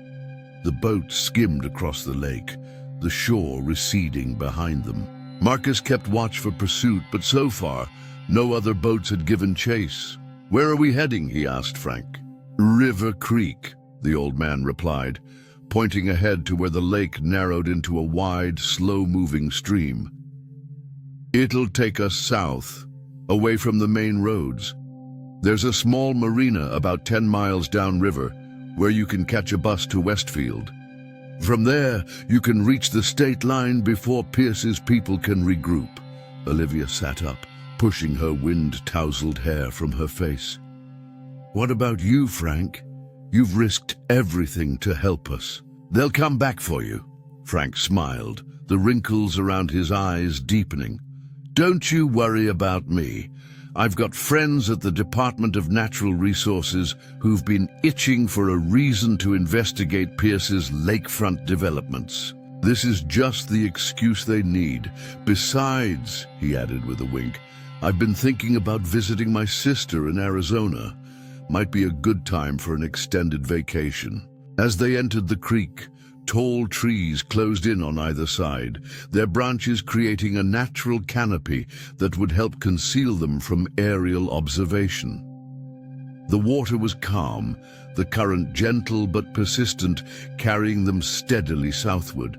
The boat skimmed across the lake, the shore receding behind them. Marcus kept watch for pursuit, but so far, no other boats had given chase. "Where are we heading?" he asked Frank. "River Creek," the old man replied, pointing ahead to where the lake narrowed into a wide, slow-moving stream. "It'll take us south." away from the main roads. There's a small marina about 10 miles downriver where you can catch a bus to Westfield. From there, you can reach the state line before Pierce's people can regroup. Olivia sat up, pushing her wind-tousled hair from her face. What about you, Frank? You've risked everything to help us. They'll come back for you. Frank smiled, the wrinkles around his eyes deepening. Don't you worry about me. I've got friends at the Department of Natural Resources who've been itching for a reason to investigate Pierce's lakefront developments. This is just the excuse they need. Besides, he added with a wink, I've been thinking about visiting my sister in Arizona. Might be a good time for an extended vacation. As they entered the creek, tall trees closed in on either side, their branches creating a natural canopy that would help conceal them from aerial observation. The water was calm, the current gentle but persistent, carrying them steadily southward.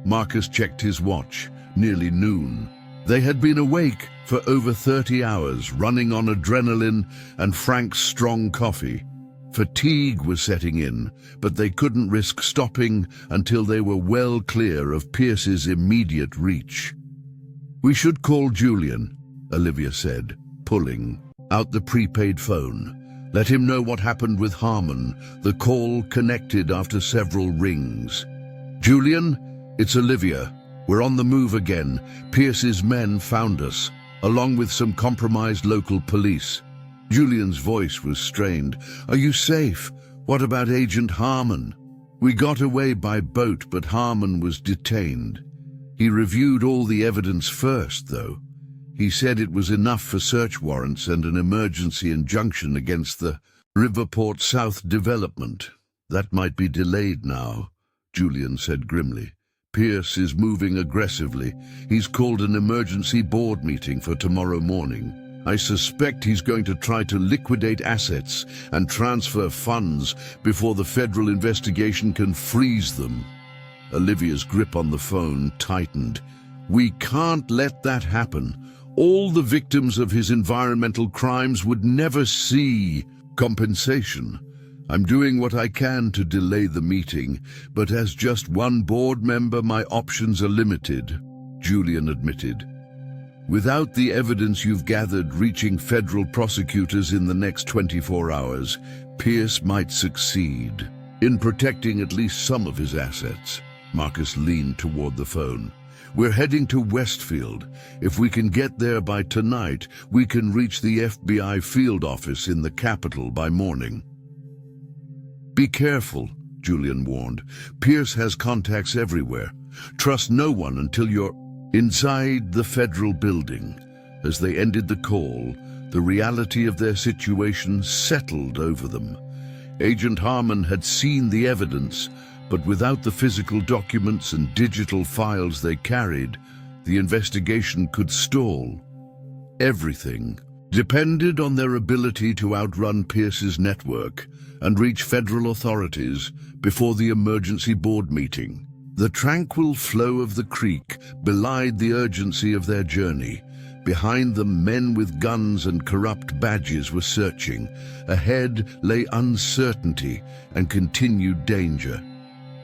Marcus checked his watch, nearly noon. They had been awake for over 30 hours, running on adrenaline and Frank's strong coffee. Fatigue was setting in, but they couldn't risk stopping until they were well clear of Pierce's immediate reach. We should call Julian, Olivia said, pulling out the prepaid phone. Let him know what happened with Harmon. The call connected after several rings. Julian, it's Olivia. We're on the move again. Pierce's men found us, along with some compromised local police. Julian's voice was strained. Are you safe? What about Agent Harmon? We got away by boat, but Harmon was detained. He reviewed all the evidence first, though. He said it was enough for search warrants and an emergency injunction against the Riverport South development. That might be delayed now, Julian said grimly. Pierce is moving aggressively. He's called an emergency board meeting for tomorrow morning. I suspect he's going to try to liquidate assets and transfer funds before the federal investigation can freeze them. Olivia's grip on the phone tightened. We can't let that happen. All the victims of his environmental crimes would never see compensation. I'm doing what I can to delay the meeting, but as just one board member, my options are limited, Julian admitted. Without the evidence you've gathered reaching federal prosecutors in the next 24 hours, Pierce might succeed in protecting at least some of his assets. Marcus leaned toward the phone. We're heading to Westfield. If we can get there by tonight, we can reach the FBI field office in the capital by morning. Be careful, Julian warned. Pierce has contacts everywhere. Trust no one until you're inside the federal building. As they ended the call, the reality of their situation settled over them. Agent Harmon had seen the evidence, but without the physical documents and digital files they carried, the investigation could stall. Everything depended on their ability to outrun Pierce's network and reach federal authorities before the emergency board meeting. The tranquil flow of the creek belied the urgency of their journey. Behind them, men with guns and corrupt badges were searching. Ahead lay uncertainty and continued danger.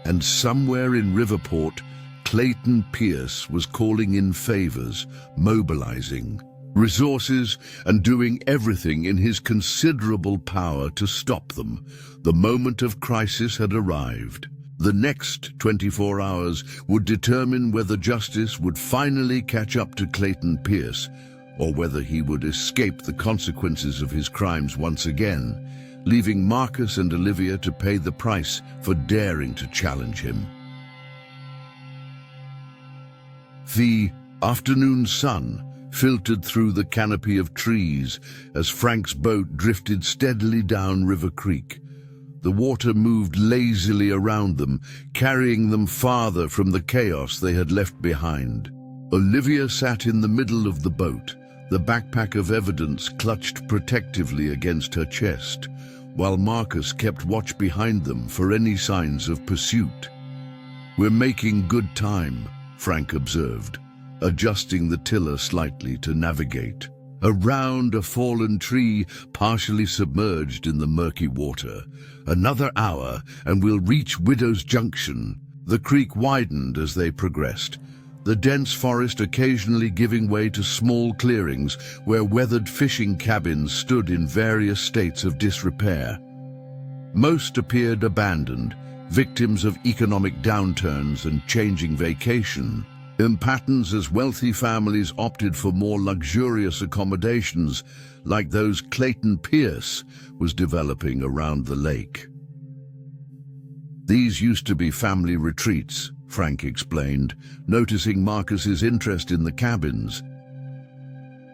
And somewhere in Riverport, Clayton Pierce was calling in favors, mobilizing resources, and doing everything in his considerable power to stop them. The moment of crisis had arrived. The next 24 hours would determine whether justice would finally catch up to Clayton Pierce, or whether he would escape the consequences of his crimes once again, leaving Marcus and Olivia to pay the price for daring to challenge him. The afternoon sun filtered through the canopy of trees as Frank's boat drifted steadily down River Creek. The water moved lazily around them, carrying them farther from the chaos they had left behind. Olivia sat in the middle of the boat, the backpack of evidence clutched protectively against her chest, while Marcus kept watch behind them for any signs of pursuit. We're making good time, Frank observed, adjusting the tiller slightly to navigate. Around a fallen tree, partially submerged in the murky water. Another hour, and we'll reach Widow's Junction. The creek widened as they progressed, the dense forest occasionally giving way to small clearings where weathered fishing cabins stood in various states of disrepair. Most appeared abandoned, victims of economic downturns and changing vacation patterns as wealthy families opted for more luxurious accommodations like those Clayton Pierce was developing around the lake. These used to be family retreats, Frank explained, noticing Marcus's interest in the cabins.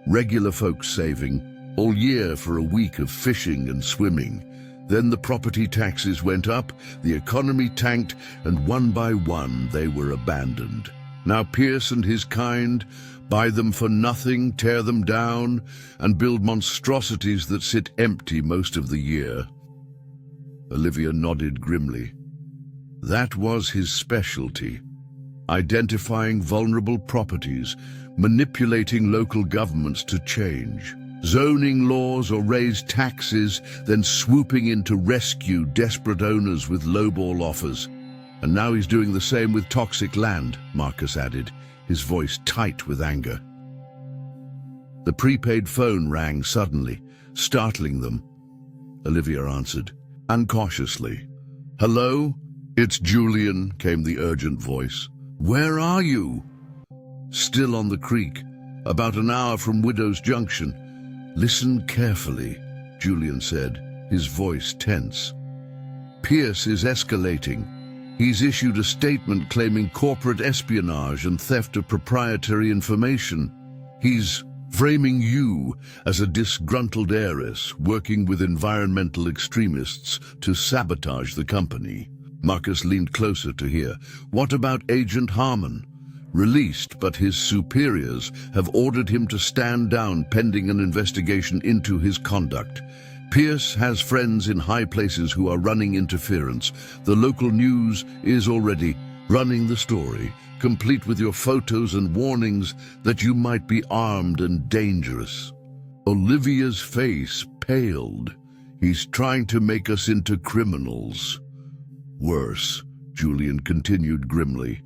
Regular folks saving all year for a week of fishing and swimming. Then the property taxes went up, the economy tanked, and one by one they were abandoned. Now Pierce and his kind buy them for nothing, tear them down, and build monstrosities that sit empty most of the year. Olivia nodded grimly. That was his specialty, identifying vulnerable properties, manipulating local governments to change, zoning laws or raise taxes, then swooping in to rescue desperate owners with lowball offers. And now he's doing the same with toxic land, Marcus added, his voice tight with anger. The prepaid phone rang suddenly, startling them. Olivia answered, uncautiously. Hello? It's Julian, came the urgent voice. Where are you? Still on the creek, about an hour from Widow's Junction. Listen carefully, Julian said, his voice tense. Pierce is escalating. He's issued a statement claiming corporate espionage and theft of proprietary information. He's framing you as a disgruntled heiress working with environmental extremists to sabotage the company. Marcus leaned closer to hear. What about Agent Harmon? Released, but his superiors have ordered him to stand down pending an investigation into his conduct. Pierce has friends in high places who are running interference. The local news is already running the story, complete with your photos and warnings that you might be armed and dangerous. Olivia's face paled. He's trying to make us into criminals. Worse, Julian continued grimly.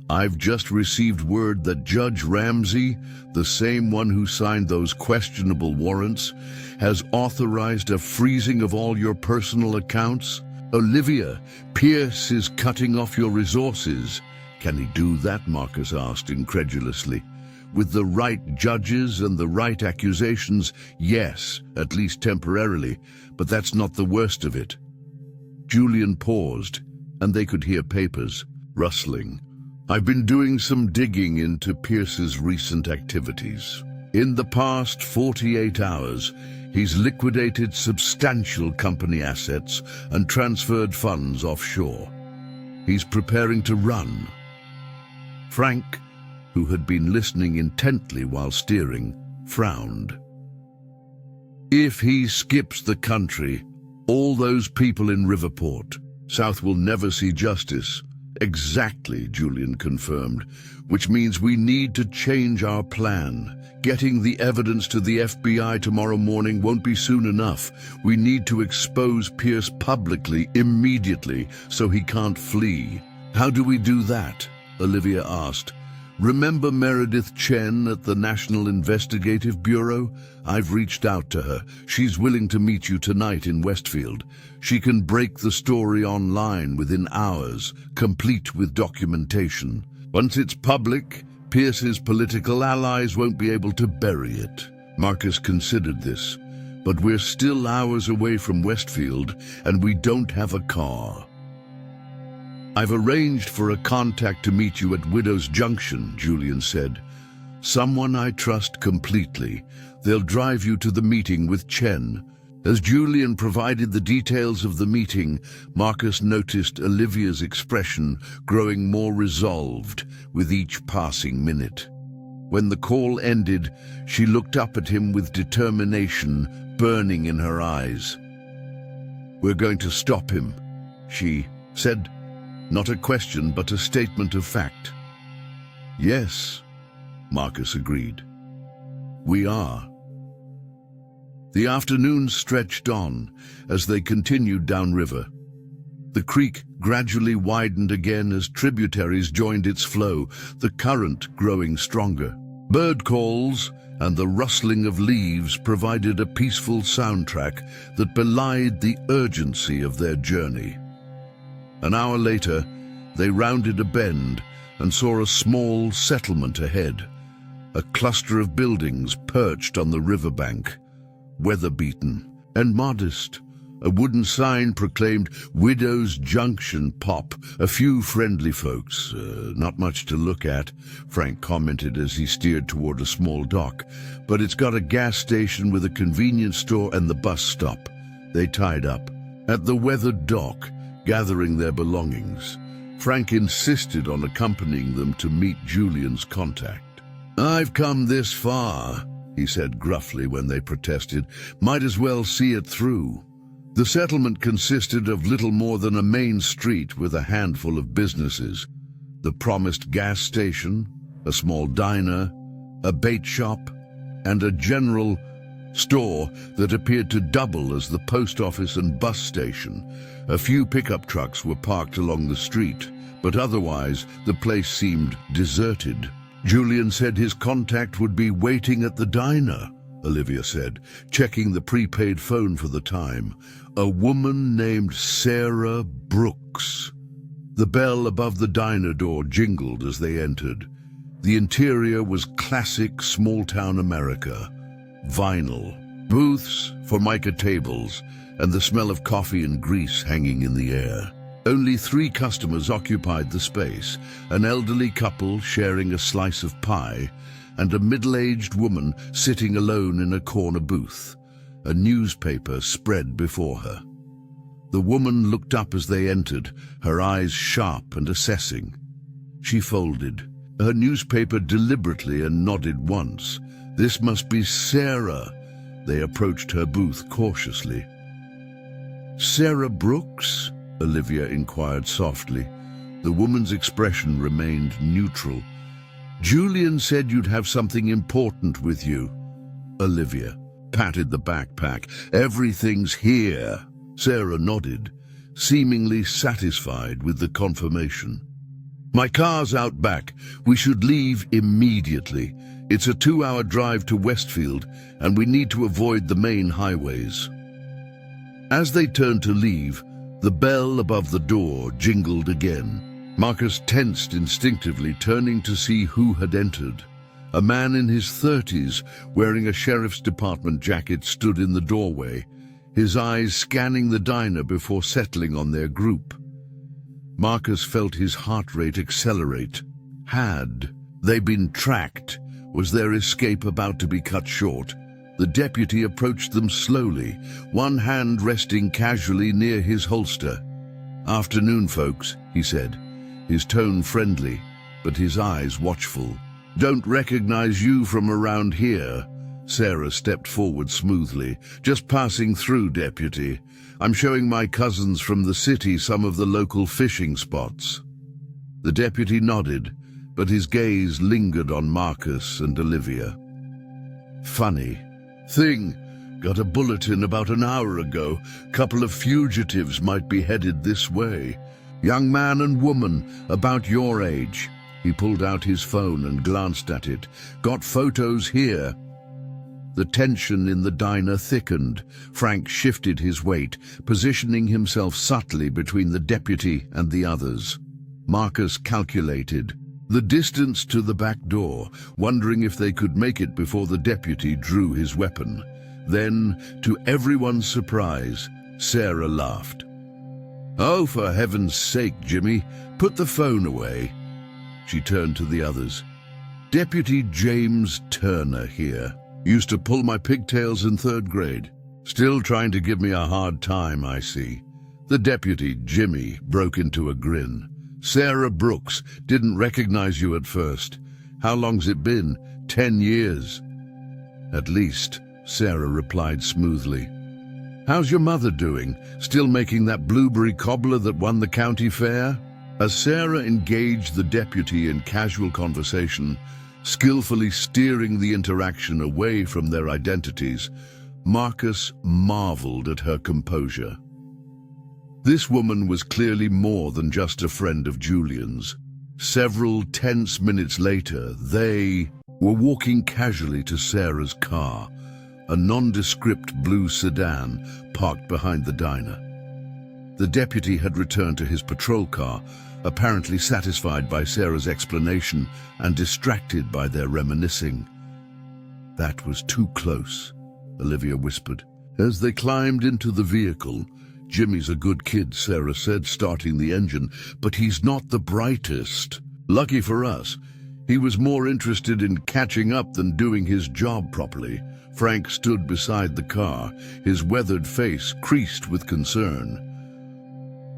I've just received word that Judge Ramsey, the same one who signed those questionable warrants, has authorized a freezing of all your personal accounts. Olivia, Pierce is cutting off your resources. Can he do that? Marcus asked incredulously. With the right judges and the right accusations, yes, at least temporarily, but that's not the worst of it. Julian paused, and they could hear papers rustling. I've been doing some digging into Pierce's recent activities. In the past 48 hours, he's liquidated substantial company assets and transferred funds offshore. He's preparing to run. Frank, who had been listening intently while steering, frowned. If he skips the country, all those people in Riverport, South will never see justice. Exactly, Julian confirmed, which means we need to change our plan. Getting the evidence to the FBI tomorrow morning won't be soon enough. We need to expose Pierce publicly, immediately, so he can't flee. How do we do that? Olivia asked. Remember Meredith Chen at the National Investigative Bureau? I've reached out to her. She's willing to meet you tonight in Westfield. She can break the story online within hours, complete with documentation. Once it's public, Pierce's political allies won't be able to bury it. Marcus considered this, but we're still hours away from Westfield, and we don't have a car. I've arranged for a contact to meet you at Widow's Junction, Julian said. Someone I trust completely. They'll drive you to the meeting with Chen. As Julian provided the details of the meeting, Marcus noticed Olivia's expression growing more resolved with each passing minute. When the call ended, she looked up at him with determination burning in her eyes. We're going to stop him, she said. Not a question, but a statement of fact. Yes, Marcus agreed. We are. The afternoon stretched on as they continued downriver. The creek gradually widened again as tributaries joined its flow, the current growing stronger. Bird calls and the rustling of leaves provided a peaceful soundtrack that belied the urgency of their journey. An hour later, they rounded a bend and saw a small settlement ahead, a cluster of buildings perched on the riverbank, weather-beaten and modest. A wooden sign proclaimed Widow's Junction Pop. A few friendly folks, not much to look at, Frank commented as he steered toward a small dock. But it's got a gas station with a convenience store and the bus stop. They tied up. At the weathered dock, gathering their belongings, Frank insisted on accompanying them to meet Julian's contact. "I've come this far," he said gruffly when they protested. "Might as well see it through." The settlement consisted of little more than a main street with a handful of businesses. The promised gas station, a small diner, a bait shop, and a general store that appeared to double as the post office and bus station. A few pickup trucks were parked along the street, but otherwise the place seemed deserted. Julian said his contact would be waiting at the diner, Olivia said, checking the prepaid phone for the time. A woman named Sarah Brooks. The bell above the diner door jingled as they entered. The interior was classic small-town America. Vinyl, booths, formica tables, and the smell of coffee and grease hanging in the air. Only 3 customers occupied the space, an elderly couple sharing a slice of pie, and a middle-aged woman sitting alone in a corner booth. A newspaper spread before her. The woman looked up as they entered, her eyes sharp and assessing. She folded her newspaper deliberately and nodded once. This must be Sarah. They approached her booth cautiously. "Sarah Brooks?" Olivia inquired softly. The woman's expression remained neutral. "Julian said you'd have something important with you." Olivia patted the backpack. "Everything's here." Sarah nodded, seemingly satisfied with the confirmation. "My car's out back. We should leave immediately. It's a 2-hour drive to Westfield, and we need to avoid the main highways." As they turned to leave, the bell above the door jingled again. Marcus tensed instinctively, turning to see who had entered. A man in his 30s, wearing a sheriff's department jacket, stood in the doorway, his eyes scanning the diner before settling on their group. Marcus felt his heart rate accelerate. Had they been tracked? Was their escape about to be cut short? The deputy approached them slowly, one hand resting casually near his holster. "Afternoon, folks," he said, his tone friendly, but his eyes watchful. "Don't recognize you from around here." Sarah stepped forward smoothly. "Just passing through, deputy. I'm showing my cousins from the city some of the local fishing spots." The deputy nodded, but his gaze lingered on Marcus and Olivia. "Funny thing. Got a bulletin about an hour ago. Couple of fugitives might be headed this way. Young man and woman, about your age." He pulled out his phone and glanced at it. "Got photos here." The tension in the diner thickened. Frank shifted his weight, positioning himself subtly between the deputy and the others. Marcus calculated the distance to the back door, wondering if they could make it before the deputy drew his weapon. Then, to everyone's surprise, Sarah laughed. "Oh, for heaven's sake, Jimmy, put the phone away." She turned to the others. "Deputy James Turner here. Used to pull my pigtails in 3rd grade. Still trying to give me a hard time, I see." The deputy, Jimmy, broke into a grin. "Sarah Brooks, didn't recognize you at first. How long's it been? 10 years. "At least," Sarah replied smoothly. "How's your mother doing? Still making that blueberry cobbler that won the county fair?" As Sarah engaged the deputy in casual conversation, skillfully steering the interaction away from their identities, Marcus marveled at her composure. This woman was clearly more than just a friend of Julian's. Several tense minutes later, they were walking casually to Sarah's car, a nondescript blue sedan parked behind the diner. The deputy had returned to his patrol car, apparently satisfied by Sarah's explanation and distracted by their reminiscing. "That was too close," Olivia whispered. As they climbed into the vehicle, "Jimmy's a good kid," Sarah said, starting the engine, "but he's not the brightest. Lucky for us, he was more interested in catching up than doing his job properly." Frank stood beside the car, his weathered face creased with concern.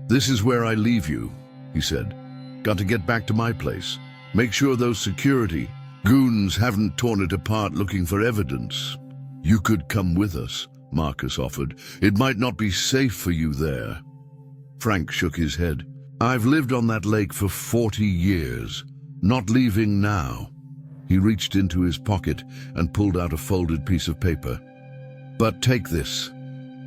"This is where I leave you," he said. "Got to get back to my place. Make sure those security goons haven't torn it apart looking for evidence." "You could come with us," Marcus offered. "It might not be safe for you there." Frank shook his head. "I've lived on that lake for 40 years. Not leaving now." He reached into his pocket and pulled out a folded piece of paper. "But take this.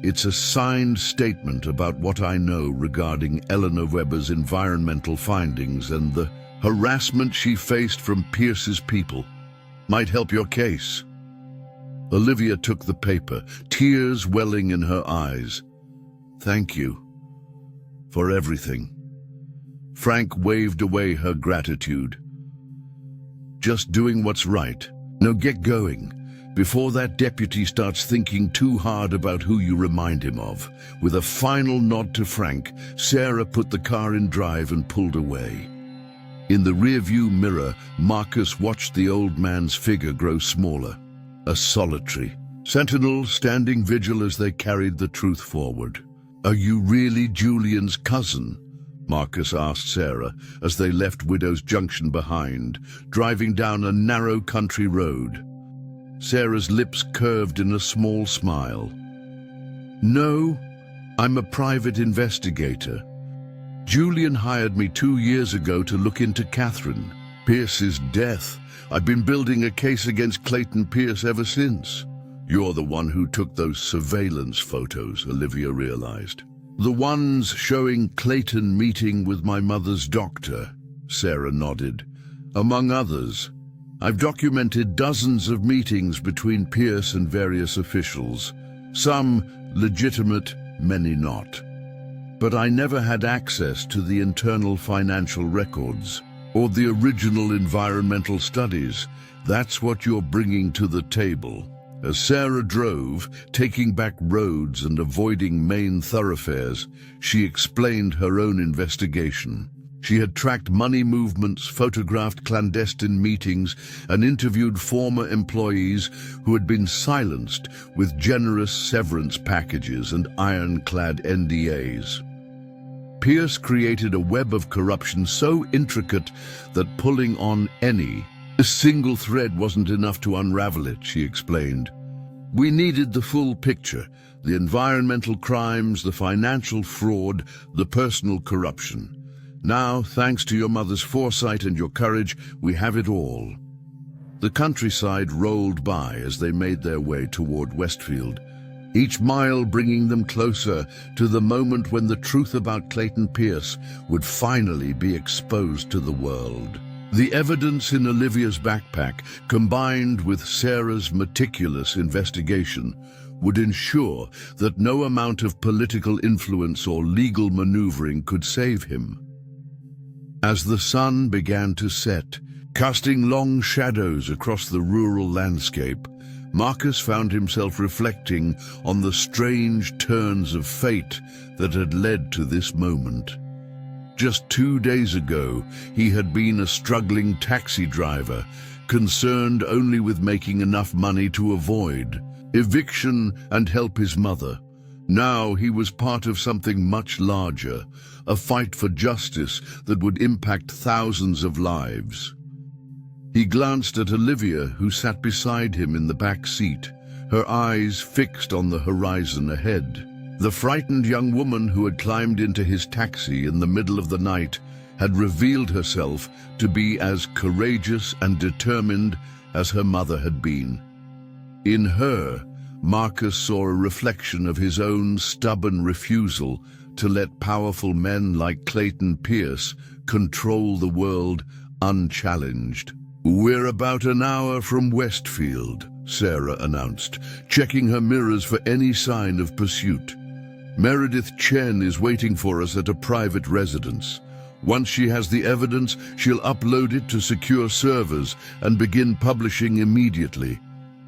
It's a signed statement about what I know regarding Eleanor Webber's environmental findings and the harassment she faced from Pierce's people. Might help your case." Olivia took the paper, tears welling in her eyes. "Thank you for everything." Frank waved away her gratitude. "Just doing what's right. Now get going, before that deputy starts thinking too hard about who you remind him of." With a final nod to Frank, Sarah put the car in drive and pulled away. In the rearview mirror, Marcus watched the old man's figure grow smaller. A solitary sentinel standing vigil as they carried the truth forward. "Are you really Julian's cousin?" Marcus asked Sarah as they left Widow's Junction behind, driving down a narrow country road. Sarah's lips curved in a small smile. "No, I'm a private investigator. Julian hired me 2 years ago to look into Catherine Pierce's death. I've been building a case against Clayton Pierce ever since." "You're the one who took those surveillance photos," Olivia realized. "The ones showing Clayton meeting with my mother's doctor," Sarah nodded. "Among others, I've documented dozens of meetings between Pierce and various officials, some legitimate, many not. But I never had access to the internal financial records or the original environmental studies. That's what you're bringing to the table." As Sarah drove, taking back roads and avoiding main thoroughfares, she explained her own investigation. She had tracked money movements, photographed clandestine meetings, and interviewed former employees who had been silenced with generous severance packages and ironclad NDAs. Pierce created a web of corruption so intricate that pulling on a single thread wasn't enough to unravel it, she explained. "We needed the full picture, the environmental crimes, the financial fraud, the personal corruption. Now, thanks to your mother's foresight and your courage, we have it all." The countryside rolled by as they made their way toward Westfield, each mile bringing them closer to the moment when the truth about Clayton Pierce would finally be exposed to the world. The evidence in Olivia's backpack, combined with Sarah's meticulous investigation, would ensure that no amount of political influence or legal maneuvering could save him. As the sun began to set, casting long shadows across the rural landscape, Marcus found himself reflecting on the strange turns of fate that had led to this moment. Just 2 days ago, he had been a struggling taxi driver, concerned only with making enough money to avoid eviction and help his mother. Now he was part of something much larger, a fight for justice that would impact thousands of lives. He glanced at Olivia, who sat beside him in the back seat, her eyes fixed on the horizon ahead. The frightened young woman who had climbed into his taxi in the middle of the night had revealed herself to be as courageous and determined as her mother had been. In her, Marcus saw a reflection of his own stubborn refusal to let powerful men like Clayton Pierce control the world unchallenged. "We're about an hour from Westfield," Sarah announced, checking her mirrors for any sign of pursuit. "Meredith Chen is waiting for us at a private residence. Once she has the evidence, she'll upload it to secure servers and begin publishing immediately.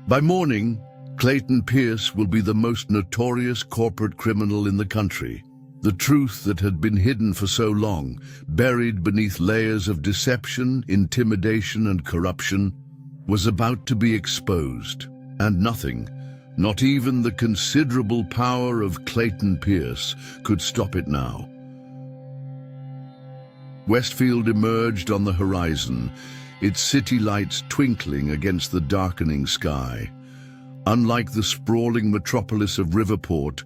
By morning, Clayton Pierce will be the most notorious corporate criminal in the country. The truth that had been hidden for so long, buried beneath layers of deception, intimidation, and corruption, was about to be exposed. And nothing, not even the considerable power of Clayton Pierce, could stop it now. Westfield emerged on the horizon, its city lights twinkling against the darkening sky. Unlike the sprawling metropolis of Riverport,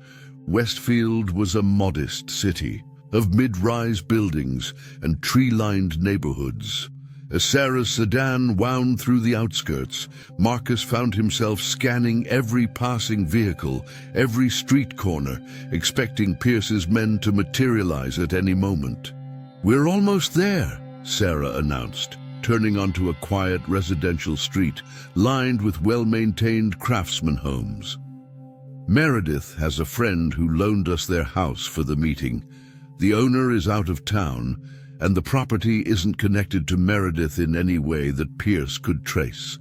Westfield was a modest city of mid-rise buildings and tree-lined neighborhoods. As Sarah's sedan wound through the outskirts, Marcus found himself scanning every passing vehicle, every street corner, expecting Pierce's men to materialize at any moment. "We're almost there," Sarah announced, turning onto a quiet residential street lined with well-maintained craftsman homes. "Meredith has a friend who loaned us their house for the meeting. The owner is out of town, and the property isn't connected to Meredith in any way that Pierce could trace."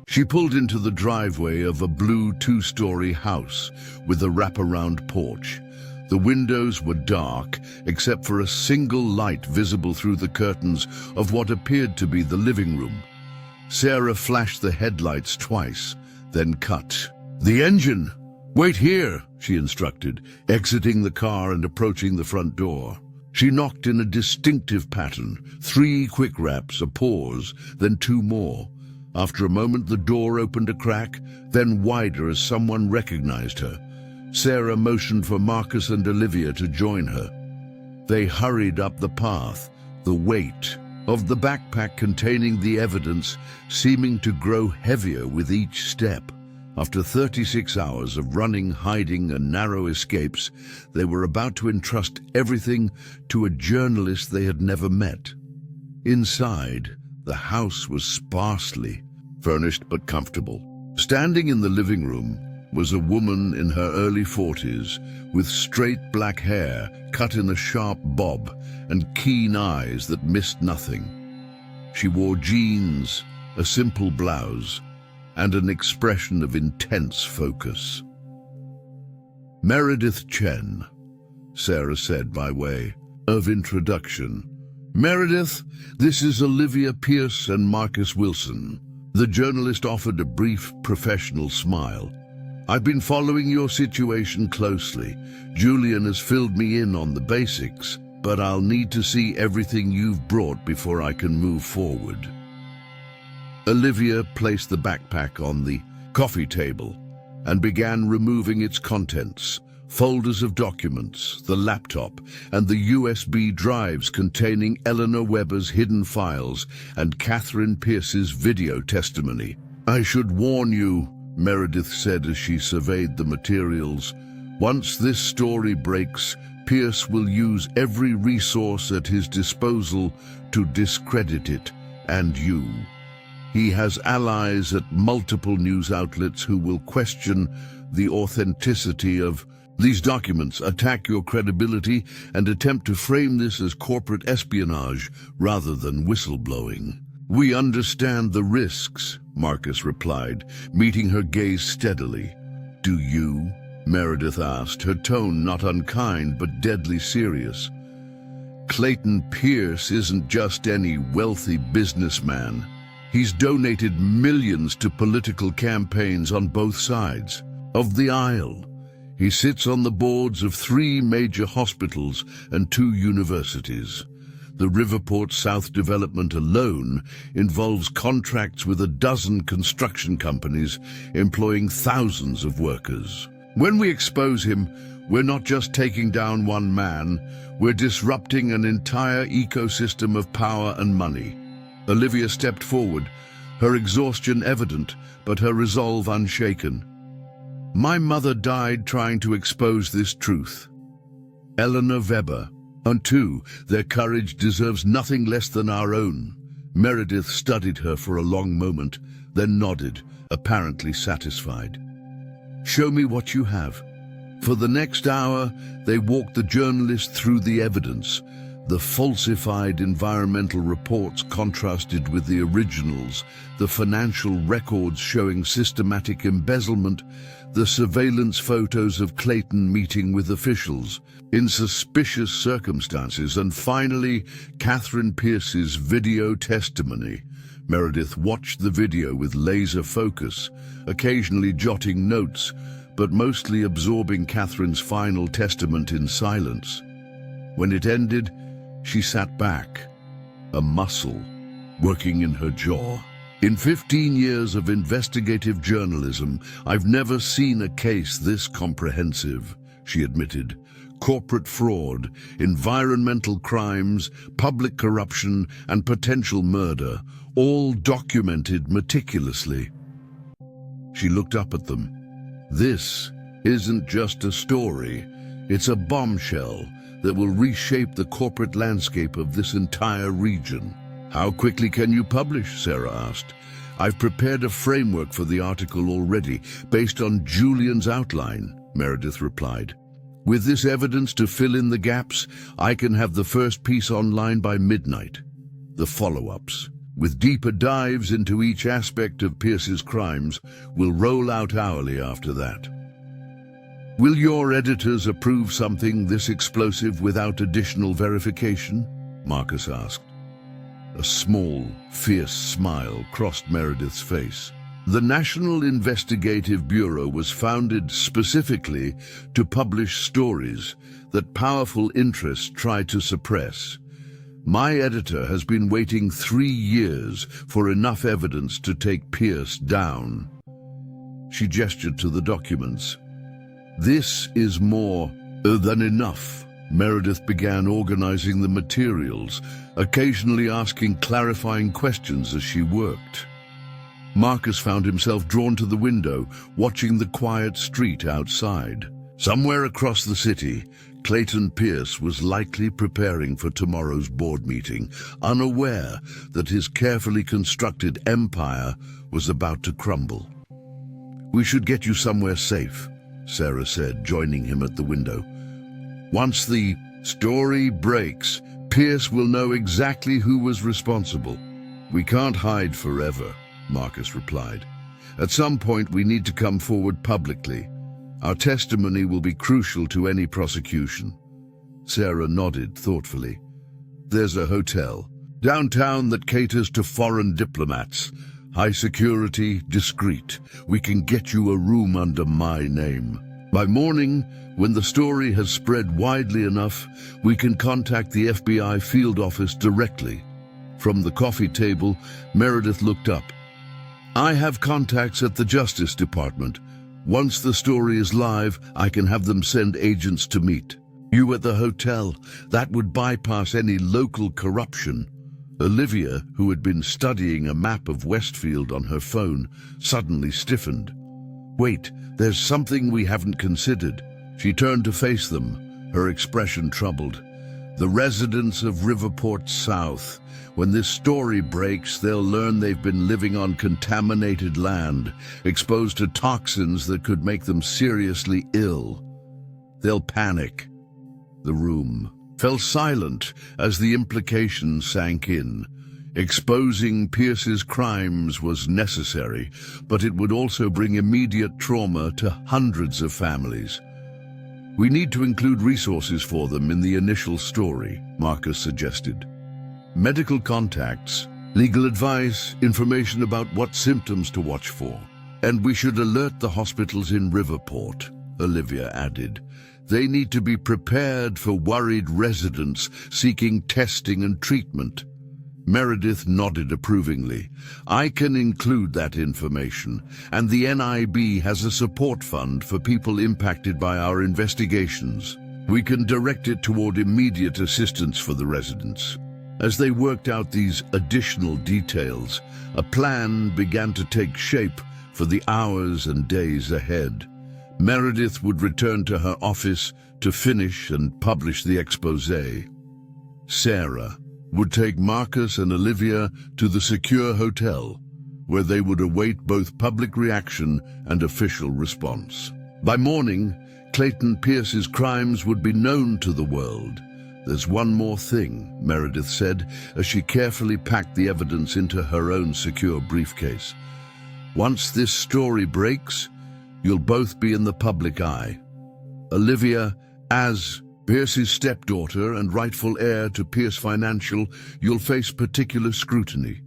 She pulled into the driveway of a blue two-story house with a wraparound porch. The windows were dark, except for a single light visible through the curtains of what appeared to be the living room. Sarah flashed the headlights twice, then cut. "The engine! Wait here," she instructed, exiting the car and approaching the front door. She knocked in a distinctive pattern, 3 quick raps, a pause, then 2 more. After a moment, the door opened a crack, then wider as someone recognized her. Sarah motioned for Marcus and Olivia to join her. They hurried up the path, the weight of the backpack containing the evidence seeming to grow heavier with each step. After 36 hours of running, hiding, and narrow escapes, they were about to entrust everything to a journalist they had never met. Inside, the house was sparsely furnished but comfortable. Standing in the living room was a woman in her early 40s with straight black hair cut in a sharp bob and keen eyes that missed nothing. She wore jeans, a simple blouse, and an expression of intense focus. "Meredith Chen," Sarah said by way of introduction. "Meredith, this is Olivia Pierce and Marcus Wilson." The journalist offered a brief professional smile. "I've been following your situation closely. Julian has filled me in on the basics, but I'll need to see everything you've brought before I can move forward." Olivia placed the backpack on the coffee table and began removing its contents, folders of documents, the laptop, and the USB drives containing Eleanor Weber's hidden files and Catherine Pierce's video testimony. "I should warn you," Meredith said as she surveyed the materials, "once this story breaks, Pierce will use every resource at his disposal to discredit it and you. He has allies at multiple news outlets who will question the authenticity of these documents, attack your credibility, and attempt to frame this as corporate espionage rather than whistleblowing." "We understand the risks," Marcus replied, meeting her gaze steadily. "Do you?" Meredith asked, her tone not unkind but deadly serious. "Clayton Pierce isn't just any wealthy businessman. He's donated millions to political campaigns on both sides of the aisle. He sits on the boards of 3 major hospitals and 2 universities. The Riverport South development alone involves contracts with 12 construction companies employing thousands of workers. When we expose him, we're not just taking down one man, we're disrupting an entire ecosystem of power and money." Olivia stepped forward, her exhaustion evident, but her resolve unshaken. My mother died trying to expose this truth. Eleanor Weber. And two, their courage deserves nothing less than our own. Meredith studied her for a long moment, then nodded, apparently satisfied. Show me what you have. For the next hour, they walked the journalist through the evidence. The falsified environmental reports contrasted with the originals, the financial records showing systematic embezzlement, the surveillance photos of Clayton meeting with officials in suspicious circumstances, and finally, Catherine Pierce's video testimony. Meredith watched the video with laser focus, occasionally jotting notes, but mostly absorbing Catherine's final testament in silence. When it ended, she sat back, a muscle working in her jaw. In 15 years of investigative journalism, I've never seen a case this comprehensive, she admitted. Corporate fraud, environmental crimes, public corruption, and potential murder, all documented meticulously. She looked up at them. This isn't just a story, it's a bombshell that will reshape the corporate landscape of this entire region. How quickly can you publish? Sarah asked. I've prepared a framework for the article already, based on Julian's outline, Meredith replied. With this evidence to fill in the gaps, I can have the first piece online by midnight. The follow-ups, with deeper dives into each aspect of Pierce's crimes, will roll out hourly after that. Will your editors approve something this explosive without additional verification? Marcus asked. A small, fierce smile crossed Meredith's face. The National Investigative Bureau was founded specifically to publish stories that powerful interests try to suppress. My editor has been waiting 3 years for enough evidence to take Pierce down. She gestured to the documents. This is more than enough. Meredith began organizing the materials, occasionally asking clarifying questions as she worked. Marcus found himself drawn to the window, watching the quiet street outside. Somewhere across the city, Clayton Pierce was likely preparing for tomorrow's board meeting, unaware that his carefully constructed empire was about to crumble. We should get you somewhere safe, Sarah said, joining him at the window. Once the story breaks, Pierce will know exactly who was responsible. We can't hide forever, Marcus replied. At some point, we need to come forward publicly. Our testimony will be crucial to any prosecution. Sarah nodded thoughtfully. There's a hotel downtown that caters to foreign diplomats. High security, discreet. We can get you a room under my name. By morning, when the story has spread widely enough, we can contact the FBI field office directly. From the coffee table, Meredith looked up. I have contacts at the Justice Department. Once the story is live, I can have them send agents to meet you at the hotel. That would bypass any local corruption. Olivia, who had been studying a map of Westfield on her phone, suddenly stiffened. Wait, there's something we haven't considered. She turned to face them, her expression troubled. The residents of Riverport South. When this story breaks, they'll learn they've been living on contaminated land, exposed to toxins that could make them seriously ill. They'll panic. The room fell silent as the implications sank in. Exposing Pierce's crimes was necessary, but it would also bring immediate trauma to hundreds of families. We need to include resources for them in the initial story, Marcus suggested. Medical contacts, legal advice, information about what symptoms to watch for. And we should alert the hospitals in Riverport, Olivia added. They need to be prepared for worried residents seeking testing and treatment. Meredith nodded approvingly. I can include that information, and the NIB has a support fund for people impacted by our investigations. We can direct it toward immediate assistance for the residents. As they worked out these additional details, a plan began to take shape for the hours and days ahead. Meredith would return to her office to finish and publish the exposé. Sarah would take Marcus and Olivia to the secure hotel, where they would await both public reaction and official response. By morning, Clayton Pierce's crimes would be known to the world. "There's one more thing," Meredith said, as she carefully packed the evidence into her own secure briefcase. "Once this story breaks, you'll both be in the public eye. Olivia, as Pierce's stepdaughter and rightful heir to Pierce Financial, you'll face particular scrutiny.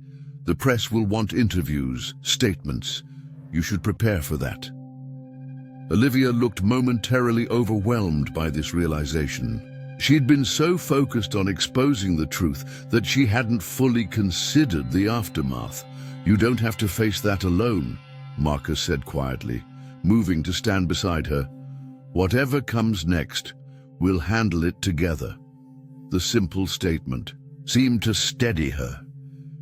The press will want interviews, statements. You should prepare for that." Olivia looked momentarily overwhelmed by this realization. She'd been so focused on exposing the truth that she hadn't fully considered the aftermath. "You don't have to face that alone," Marcus said quietly, moving to stand beside her. "Whatever comes next, we'll handle it together." The simple statement seemed to steady her.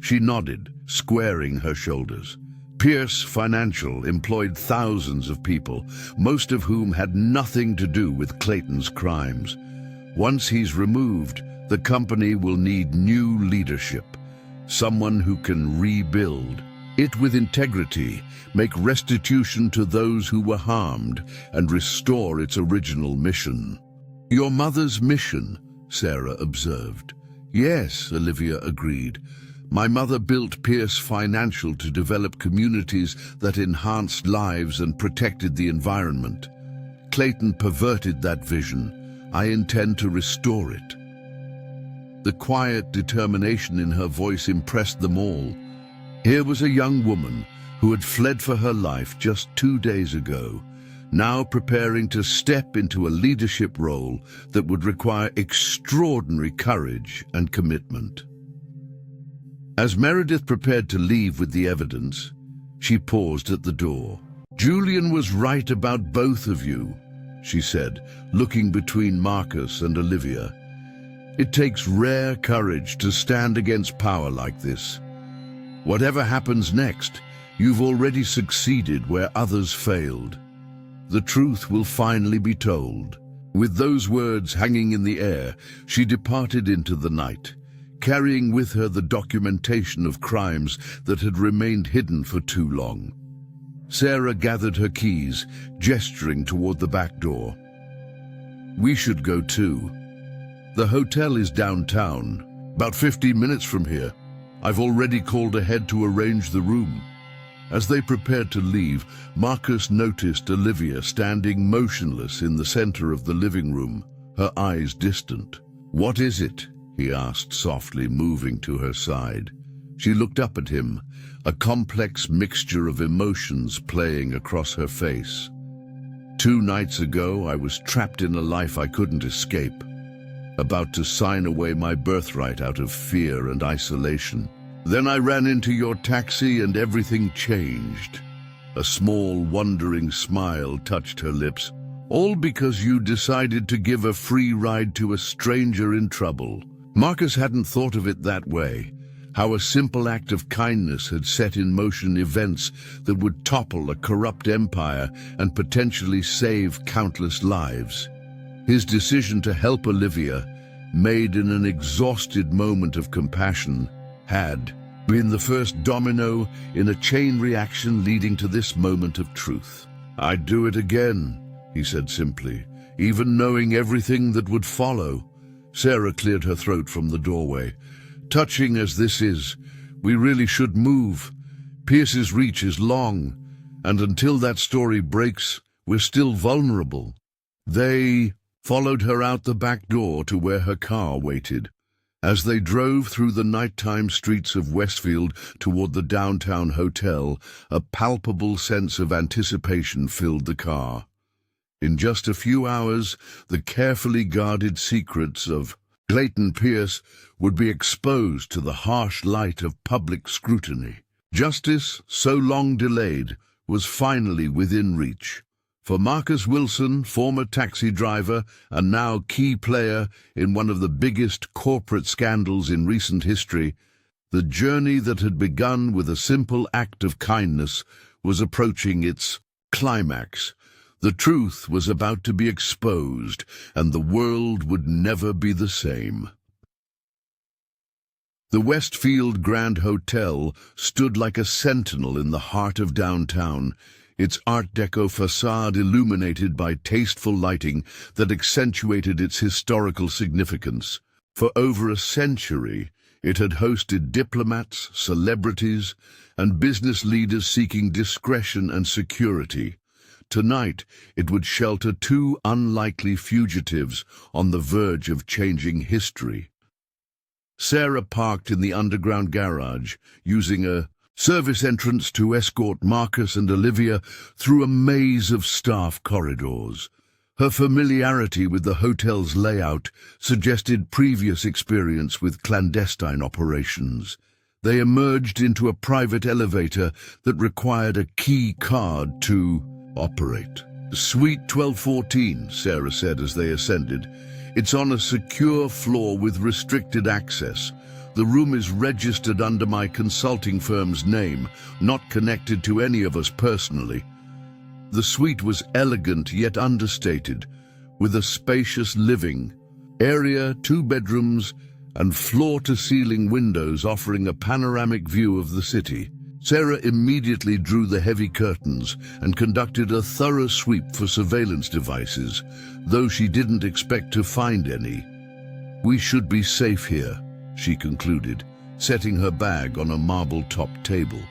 She nodded, squaring her shoulders. Pierce Financial employed thousands of people, most of whom had nothing to do with Clayton's crimes. Once he's removed, the company will need new leadership, someone who can rebuild it with integrity, make restitution to those who were harmed, and restore its original mission. "Your mother's mission," Sarah observed. "Yes," Olivia agreed. "My mother built Pierce Financial to develop communities that enhanced lives and protected the environment. Clayton perverted that vision. I intend to restore it." The quiet determination in her voice impressed them all. Here was a young woman who had fled for her life just 2 days ago, now preparing to step into a leadership role that would require extraordinary courage and commitment. As Meredith prepared to leave with the evidence, she paused at the door. "Julian was right about both of you," she said, looking between Marcus and Olivia. "It takes rare courage to stand against power like this. Whatever happens next, you've already succeeded where others failed. The truth will finally be told." With those words hanging in the air, she departed into the night, carrying with her the documentation of crimes that had remained hidden for too long. Sarah gathered her keys, gesturing toward the back door. "We should go too. The hotel is downtown, about 15 minutes from here. I've already called ahead to arrange the room." As they prepared to leave, Marcus noticed Olivia standing motionless in the center of the living room, her eyes distant. "What is it?" he asked softly, moving to her side. She looked up at him, a complex mixture of emotions playing across her face. 2 nights ago, I was trapped in a life I couldn't escape, about to sign away my birthright out of fear and isolation. Then I ran into your taxi and everything changed." A small, wondering smile touched her lips. "All because you decided to give a free ride to a stranger in trouble." Marcus hadn't thought of it that way, how a simple act of kindness had set in motion events that would topple a corrupt empire and potentially save countless lives. His decision to help Olivia, made in an exhausted moment of compassion, had been the first domino in a chain reaction leading to this moment of truth. "I'd do it again," he said simply, "even knowing everything that would follow." Sarah cleared her throat from the doorway. "Touching as this is, we really should move. Pierce's reach is long, and until that story breaks, we're still vulnerable." They followed her out the back door to where her car waited. As they drove through the nighttime streets of Westfield toward the downtown hotel, a palpable sense of anticipation filled the car. In just a few hours, the carefully guarded secrets of Clayton Pierce would be exposed to the harsh light of public scrutiny. Justice, so long delayed, was finally within reach. For Marcus Wilson, former taxi driver and now key player in one of the biggest corporate scandals in recent history, the journey that had begun with a simple act of kindness was approaching its climax. The truth was about to be exposed, and the world would never be the same. The Westfield Grand Hotel stood like a sentinel in the heart of downtown, its Art Deco facade illuminated by tasteful lighting that accentuated its historical significance. For over a century, it had hosted diplomats, celebrities, and business leaders seeking discretion and security. Tonight, it would shelter two unlikely fugitives on the verge of changing history. Sarah parked in the underground garage, using a service entrance to escort Marcus and Olivia through a maze of staff corridors. Her familiarity with the hotel's layout suggested previous experience with clandestine operations. They emerged into a private elevator that required a key card to operate. "Suite 1214, Sarah said as they ascended. "It's on a secure floor with restricted access. The room is registered under my consulting firm's name, not connected to any of us personally." The suite was elegant yet understated, with a spacious living area, 2 bedrooms, and floor-to-ceiling windows offering a panoramic view of the city. Sarah immediately drew the heavy curtains and conducted a thorough sweep for surveillance devices, though she didn't expect to find any. "We should be safe here," she concluded, setting her bag on a marble-top table.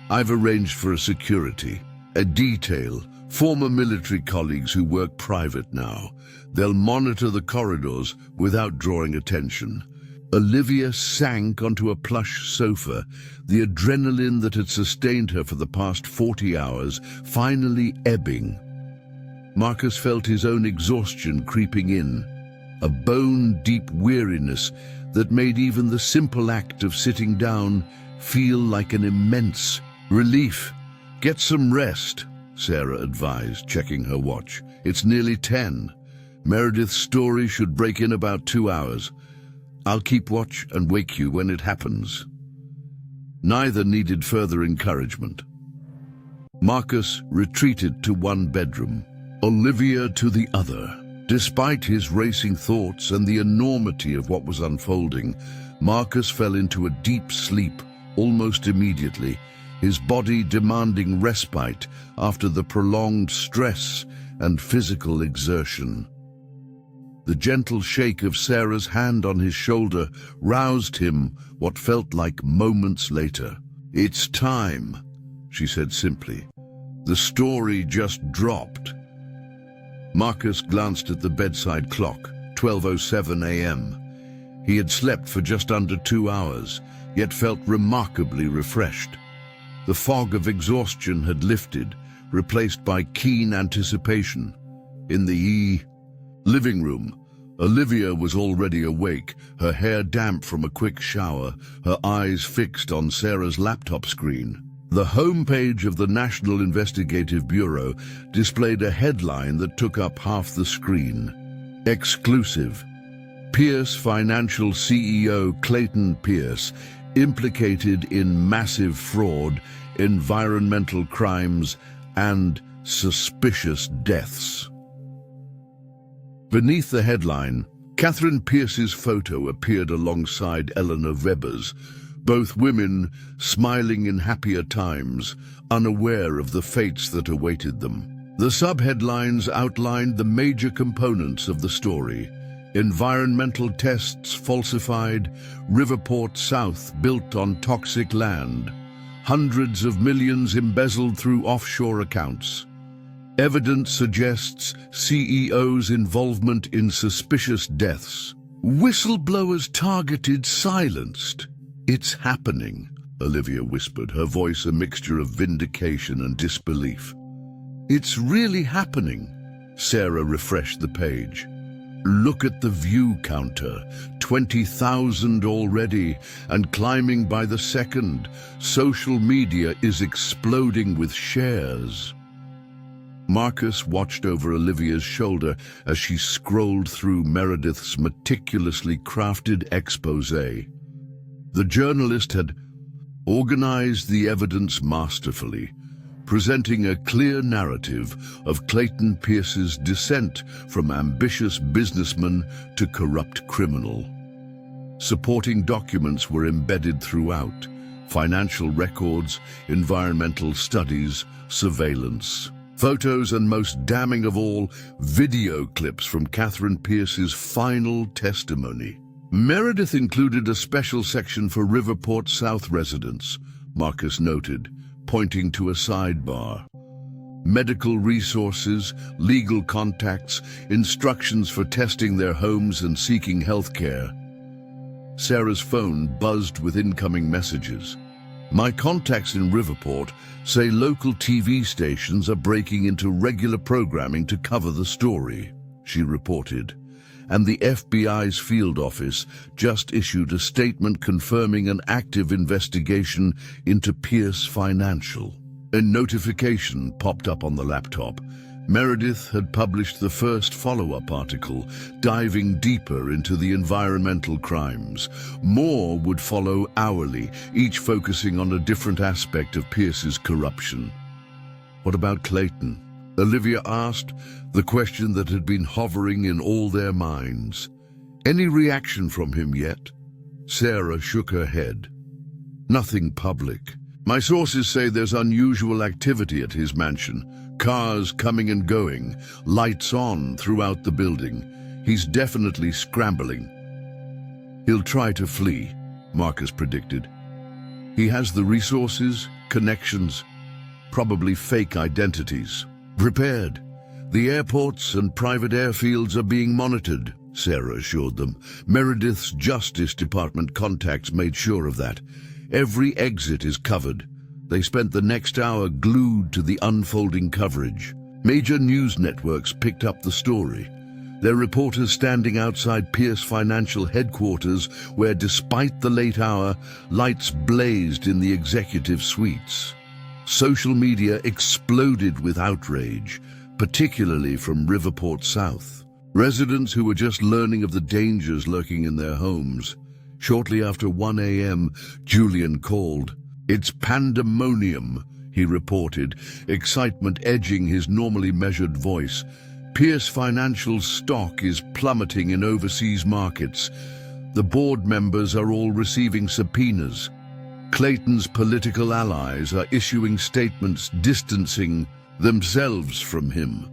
"I've arranged for a security, a detail, former military colleagues who work private now. They'll monitor the corridors without drawing attention." Olivia sank onto a plush sofa, the adrenaline that had sustained her for the past 40 hours finally ebbing. Marcus felt his own exhaustion creeping in, a bone-deep weariness that made even the simple act of sitting down feel like an immense relief. "Get some rest," Sarah advised, checking her watch. "It's nearly 10. Meredith's story should break in about 2 hours. I'll keep watch and wake you when it happens." Neither needed further encouragement. Marcus retreated to one bedroom, Olivia to the other. Despite his racing thoughts and the enormity of what was unfolding, Marcus fell into a deep sleep almost immediately, his body demanding respite after the prolonged stress and physical exertion. The gentle shake of Sarah's hand on his shoulder roused him what felt like moments later. "It's time," she said simply. "The story just dropped." Marcus glanced at the bedside clock, 12:07 a.m. He had slept for just under 2 hours, yet felt remarkably refreshed. The fog of exhaustion had lifted, replaced by keen anticipation. In the living room, Olivia was already awake, her hair damp from a quick shower, her eyes fixed on Sarah's laptop screen. The homepage of the National Investigative Bureau displayed a headline that took up half the screen. Exclusive. Pierce Financial CEO Clayton Pierce implicated in massive fraud, environmental crimes, and suspicious deaths. Beneath the headline, Catherine Pierce's photo appeared alongside Eleanor Weber's, both women smiling in happier times, unaware of the fates that awaited them. The subheadlines outlined the major components of the story: environmental tests falsified, Riverport South built on toxic land, hundreds of millions embezzled through offshore accounts. Evidence suggests CEO's involvement in suspicious deaths. Whistleblowers targeted, silenced. "It's happening," Olivia whispered, her voice a mixture of vindication and disbelief. "It's really happening." Sarah refreshed the page. "Look at the view counter, 20,000 already, and climbing by the second. Social media is exploding with shares." Marcus watched over Olivia's shoulder as she scrolled through Meredith's meticulously crafted exposé. The journalist had organized the evidence masterfully, presenting a clear narrative of Clayton Pierce's descent from ambitious businessman to corrupt criminal. Supporting documents were embedded throughout: financial records, environmental studies, surveillance. Photos, and most damning of all, video clips from Catherine Pierce's final testimony. Meredith included a special section for Riverport South residents, Marcus noted, pointing to a sidebar. Medical resources, legal contacts, instructions for testing their homes and seeking health care. Sarah's phone buzzed with incoming messages. My contacts in Riverport say local TV stations are breaking into regular programming to cover the story, she reported. And the FBI's field office just issued a statement confirming an active investigation into Pierce Financial. A notification popped up on the laptop. Meredith had published the first follow-up article, diving deeper into the environmental crimes. More would follow hourly, each focusing on a different aspect of Pierce's corruption. What about Clayton? Olivia asked, the question that had been hovering in all their minds. Any reaction from him yet? Sarah shook her head. Nothing public. My sources say there's unusual activity at his mansion. Cars coming and going, lights on throughout the building. He's definitely scrambling. He'll try to flee, Marcus predicted. He has the resources, connections, probably fake identities. Prepared. The airports and private airfields are being monitored, Sarah assured them. Meredith's Justice Department contacts made sure of that. Every exit is covered. They spent the next hour glued to the unfolding coverage. Major news networks picked up the story. Their reporters standing outside Pierce Financial headquarters, where, despite the late hour, lights blazed in the executive suites. Social media exploded with outrage, particularly from Riverport South. Residents who were just learning of the dangers lurking in their homes. Shortly after 1 a.m., Julian called. It's pandemonium, he reported, excitement edging his normally measured voice. Pierce Financial's stock is plummeting in overseas markets. The board members are all receiving subpoenas. Clayton's political allies are issuing statements distancing themselves from him.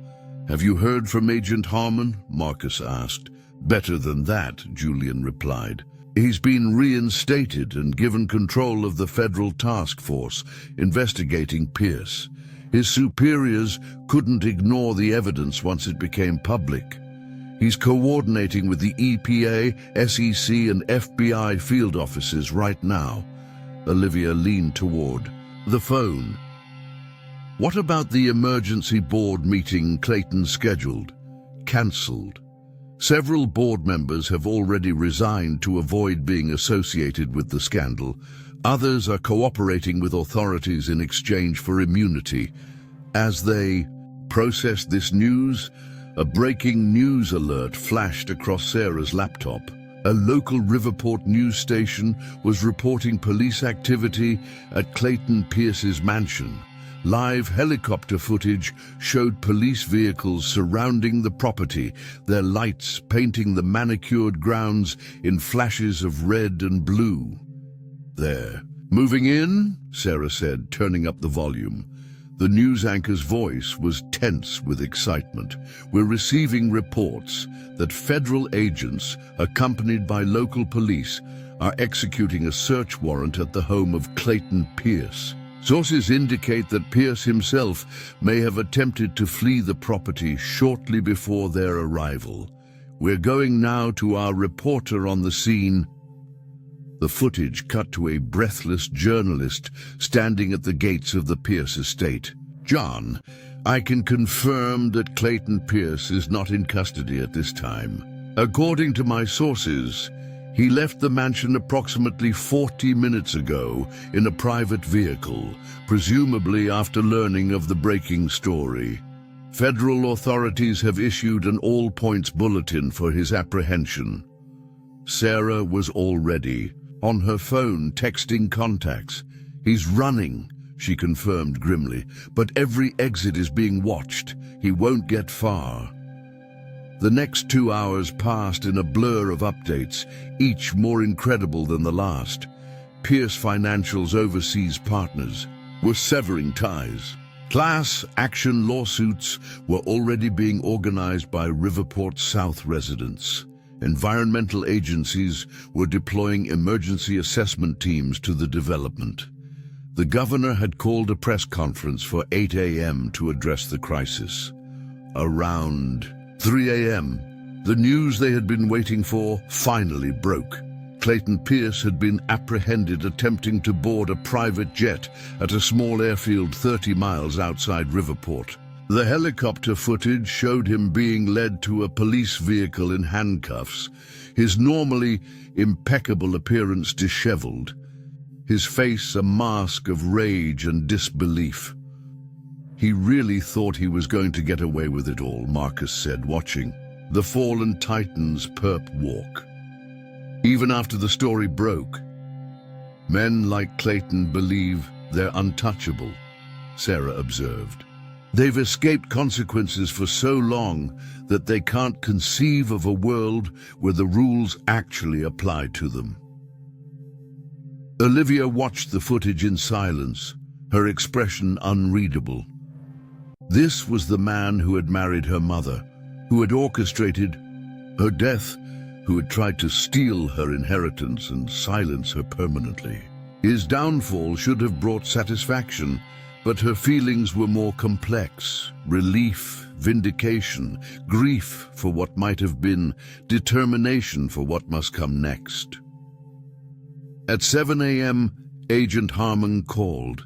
Have you heard from Agent Harmon? Marcus asked. Better than that, Julian replied. He's been reinstated and given control of the federal task force investigating Pierce. His superiors couldn't ignore the evidence once it became public. He's coordinating with the EPA, SEC, and FBI field offices right now. Olivia leaned toward the phone. What about the emergency board meeting Clayton scheduled? Cancelled. Several board members have already resigned to avoid being associated with the scandal. Others are cooperating with authorities in exchange for immunity. As they processed this news, a breaking news alert flashed across Sarah's laptop. A local Riverport news station was reporting police activity at Clayton Pierce's mansion. Live helicopter footage showed police vehicles surrounding the property, their lights painting the manicured grounds in flashes of red and blue. There. Moving in, Sarah said, turning up the volume. The news anchor's voice was tense with excitement. We're receiving reports that federal agents, accompanied by local police, are executing a search warrant at the home of Clayton Pierce. Sources indicate that Pierce himself may have attempted to flee the property shortly before their arrival. We're going now to our reporter on the scene. The footage cut to a breathless journalist standing at the gates of the Pierce estate. John, I can confirm that Clayton Pierce is not in custody at this time. According to my sources, he left the mansion approximately 40 minutes ago in a private vehicle, presumably after learning of the breaking story. Federal authorities have issued an all-points bulletin for his apprehension. Sarah was already on her phone texting contacts. He's running. she confirmed grimly, but every exit is being watched. He won't get far. The next 2 hours passed in a blur of updates, each more incredible than the last. Pierce Financial's overseas partners were severing ties. Class action lawsuits were already being organized by Riverport South residents. Environmental agencies were deploying emergency assessment teams to the development. The governor had called a press conference for 8 a.m. to address the crisis. Around 3 a.m., the news they had been waiting for finally broke. Clayton Pierce had been apprehended attempting to board a private jet at a small airfield 30 miles outside Riverport. The helicopter footage showed him being led to a police vehicle in handcuffs, his normally impeccable appearance disheveled, his face a mask of rage and disbelief. He really thought he was going to get away with it all, Marcus said, watching the fallen Titan's perp walk. Even after the story broke, men like Clayton believe they're untouchable, Sarah observed. They've escaped consequences for so long that they can't conceive of a world where the rules actually apply to them. Olivia watched the footage in silence, her expression unreadable. This was the man who had married her mother, who had orchestrated her death, who had tried to steal her inheritance and silence her permanently. His downfall should have brought satisfaction, but her feelings were more complex: relief, vindication, grief for what might have been, determination for what must come next. At 7 a.m., Agent Harmon called.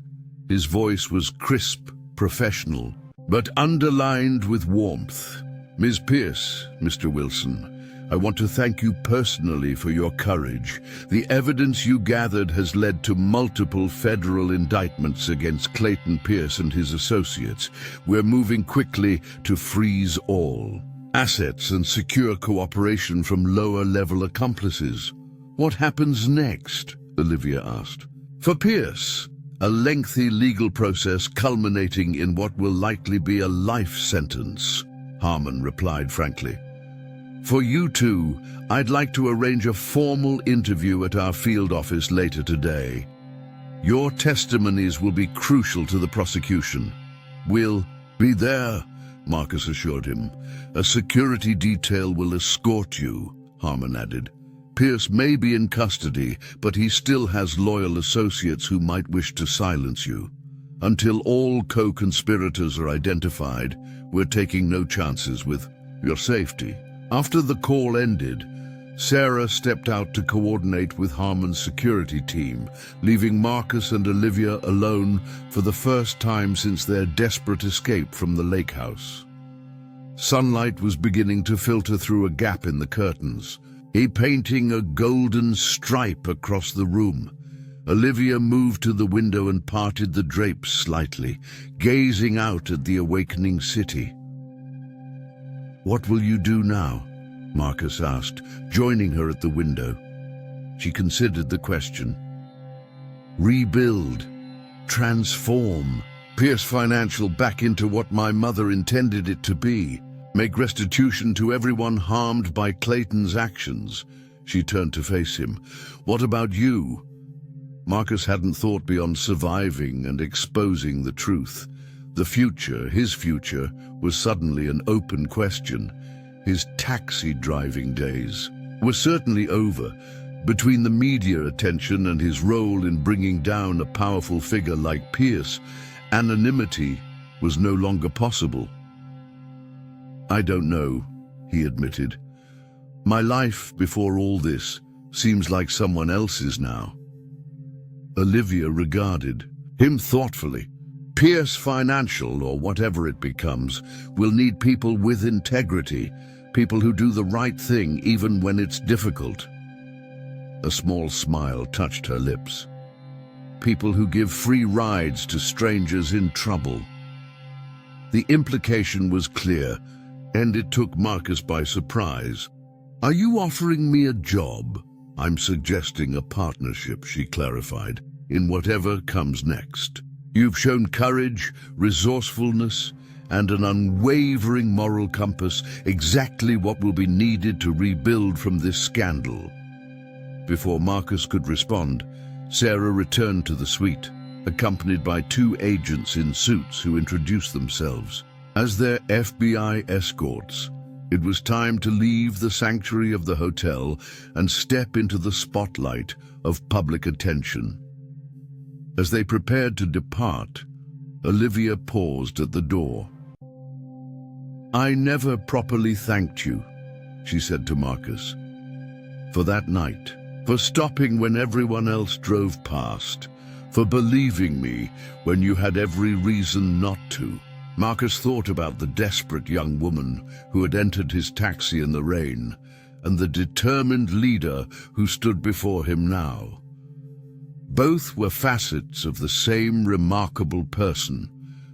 His voice was crisp, professional, but underlined with warmth. Ms. Pierce, Mr. Wilson, I want to thank you personally for your courage. The evidence you gathered has led to multiple federal indictments against Clayton Pierce and his associates. We're moving quickly to freeze all assets and secure cooperation from lower-level accomplices. What happens next? Olivia asked. For Pierce, a lengthy legal process culminating in what will likely be a life sentence, Harmon replied frankly. For you two, I'd like to arrange a formal interview at our field office later today. Your testimonies will be crucial to the prosecution. We'll be there, Marcus assured him. A security detail will escort you, Harmon added. Pierce may be in custody, but he still has loyal associates who might wish to silence you. Until all co-conspirators are identified, we're taking no chances with your safety. After the call ended, Sarah stepped out to coordinate with Harmon's security team, leaving Marcus and Olivia alone for the first time since their desperate escape from the lake house. Sunlight was beginning to filter through a gap in the curtains, painting a golden stripe across the room. Olivia moved to the window and parted the drapes slightly, gazing out at the awakening city. What will you do now? Marcus asked, joining her at the window. She considered the question. Rebuild, transform, Pierce Financial back into what my mother intended it to be. Make restitution to everyone harmed by Clayton's actions. She turned to face him. What about you? Marcus hadn't thought beyond surviving and exposing the truth. The future, his future, was suddenly an open question. His taxi driving days were certainly over. Between the media attention and his role in bringing down a powerful figure like Pierce, anonymity was no longer possible. I don't know, he admitted. My life before all this seems like someone else's now. Olivia regarded him thoughtfully. Pierce Financial, or whatever it becomes, will need people with integrity, people who do the right thing even when it's difficult. A small smile touched her lips. People who give free rides to strangers in trouble. The implication was clear, and it took Marcus by surprise. Are you offering me a job? I'm suggesting a partnership, she clarified, in whatever comes next. You've shown courage, resourcefulness, and an unwavering moral compass, exactly what will be needed to rebuild from this scandal." Before Marcus could respond, Sarah returned to the suite, accompanied by two agents in suits who introduced themselves as their FBI escorts. It was time to leave the sanctuary of the hotel and step into the spotlight of public attention. As they prepared to depart, Olivia paused at the door. "I never properly thanked you," she said to Marcus, "for that night, for stopping when everyone else drove past, for believing me when you had every reason not to." Marcus thought about the desperate young woman who had entered his taxi in the rain, and the determined leader who stood before him now. Both were facets of the same remarkable person,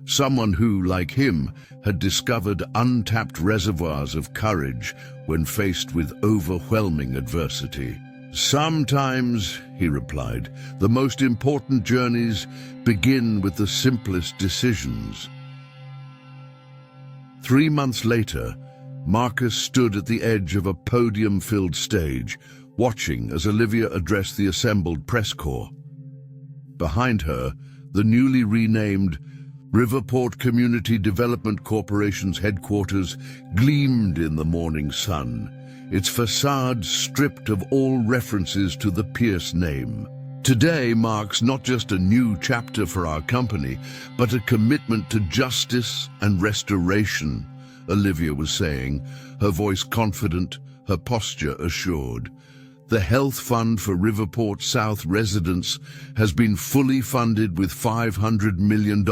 someone who, like him, had discovered untapped reservoirs of courage when faced with overwhelming adversity. "Sometimes," he replied, "the most important journeys begin with the simplest decisions." 3 months later, Marcus stood at the edge of a podium-filled stage, watching as Olivia addressed the assembled press corps. Behind her, the newly renamed Riverport Community Development Corporation's headquarters gleamed in the morning sun, its facade stripped of all references to the Pierce name. "Today marks not just a new chapter for our company, but a commitment to justice and restoration," Olivia was saying, her voice confident, her posture assured. "The Health Fund for Riverport South residents has been fully funded with $500 million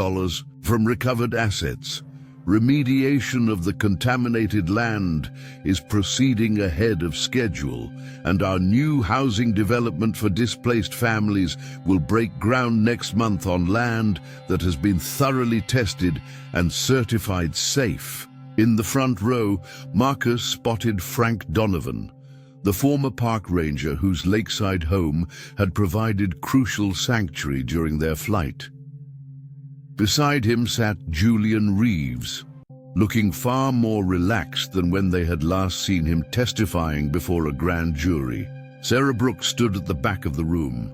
from recovered assets. Remediation of the contaminated land is proceeding ahead of schedule, and our new housing development for displaced families will break ground next month on land that has been thoroughly tested and certified safe." In the front row, Marcus spotted Frank Donovan, the former park ranger whose lakeside home had provided crucial sanctuary during their flight. Beside him sat Julian Reeves, looking far more relaxed than when they had last seen him testifying before a grand jury. Sarah Brooks stood at the back of the room,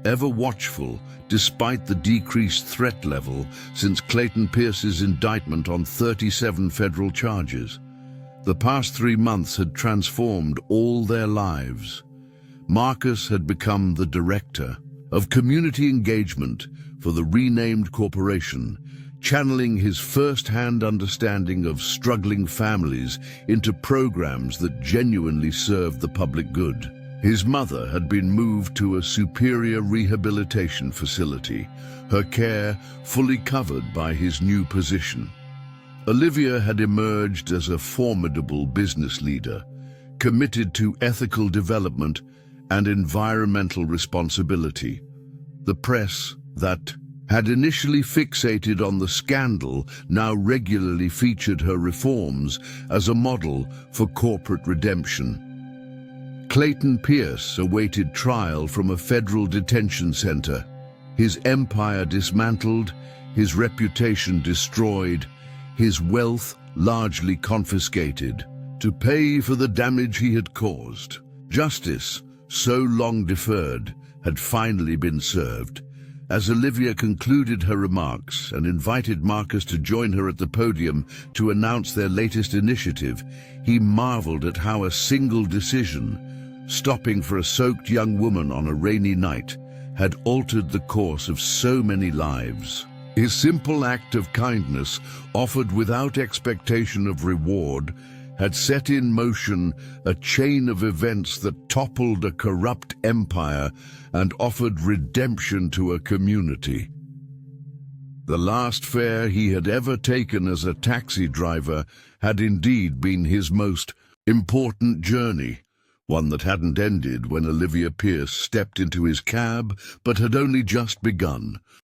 ever watchful despite the decreased threat level since Clayton Pierce's indictment on 37 federal charges. The past 3 months had transformed all their lives. Marcus had become the director of community engagement for the renamed corporation, channeling his first-hand understanding of struggling families into programs that genuinely served the public good. His mother had been moved to a superior rehabilitation facility, her care fully covered by his new position. Olivia had emerged as a formidable business leader, committed to ethical development and environmental responsibility. The press, that had initially fixated on the scandal, now regularly featured her reforms as a model for corporate redemption. Clayton Pierce awaited trial from a federal detention center, his empire dismantled, his reputation destroyed, his wealth largely confiscated, to pay for the damage he had caused. Justice, so long deferred, had finally been served. As Olivia concluded her remarks and invited Marcus to join her at the podium to announce their latest initiative, he marveled at how a single decision, stopping for a soaked young woman on a rainy night, had altered the course of so many lives. His simple act of kindness, offered without expectation of reward, had set in motion a chain of events that toppled a corrupt empire and offered redemption to a community. The last fare he had ever taken as a taxi driver had indeed been his most important journey, one that hadn't ended when Olivia Pierce stepped into his cab, but had only just begun.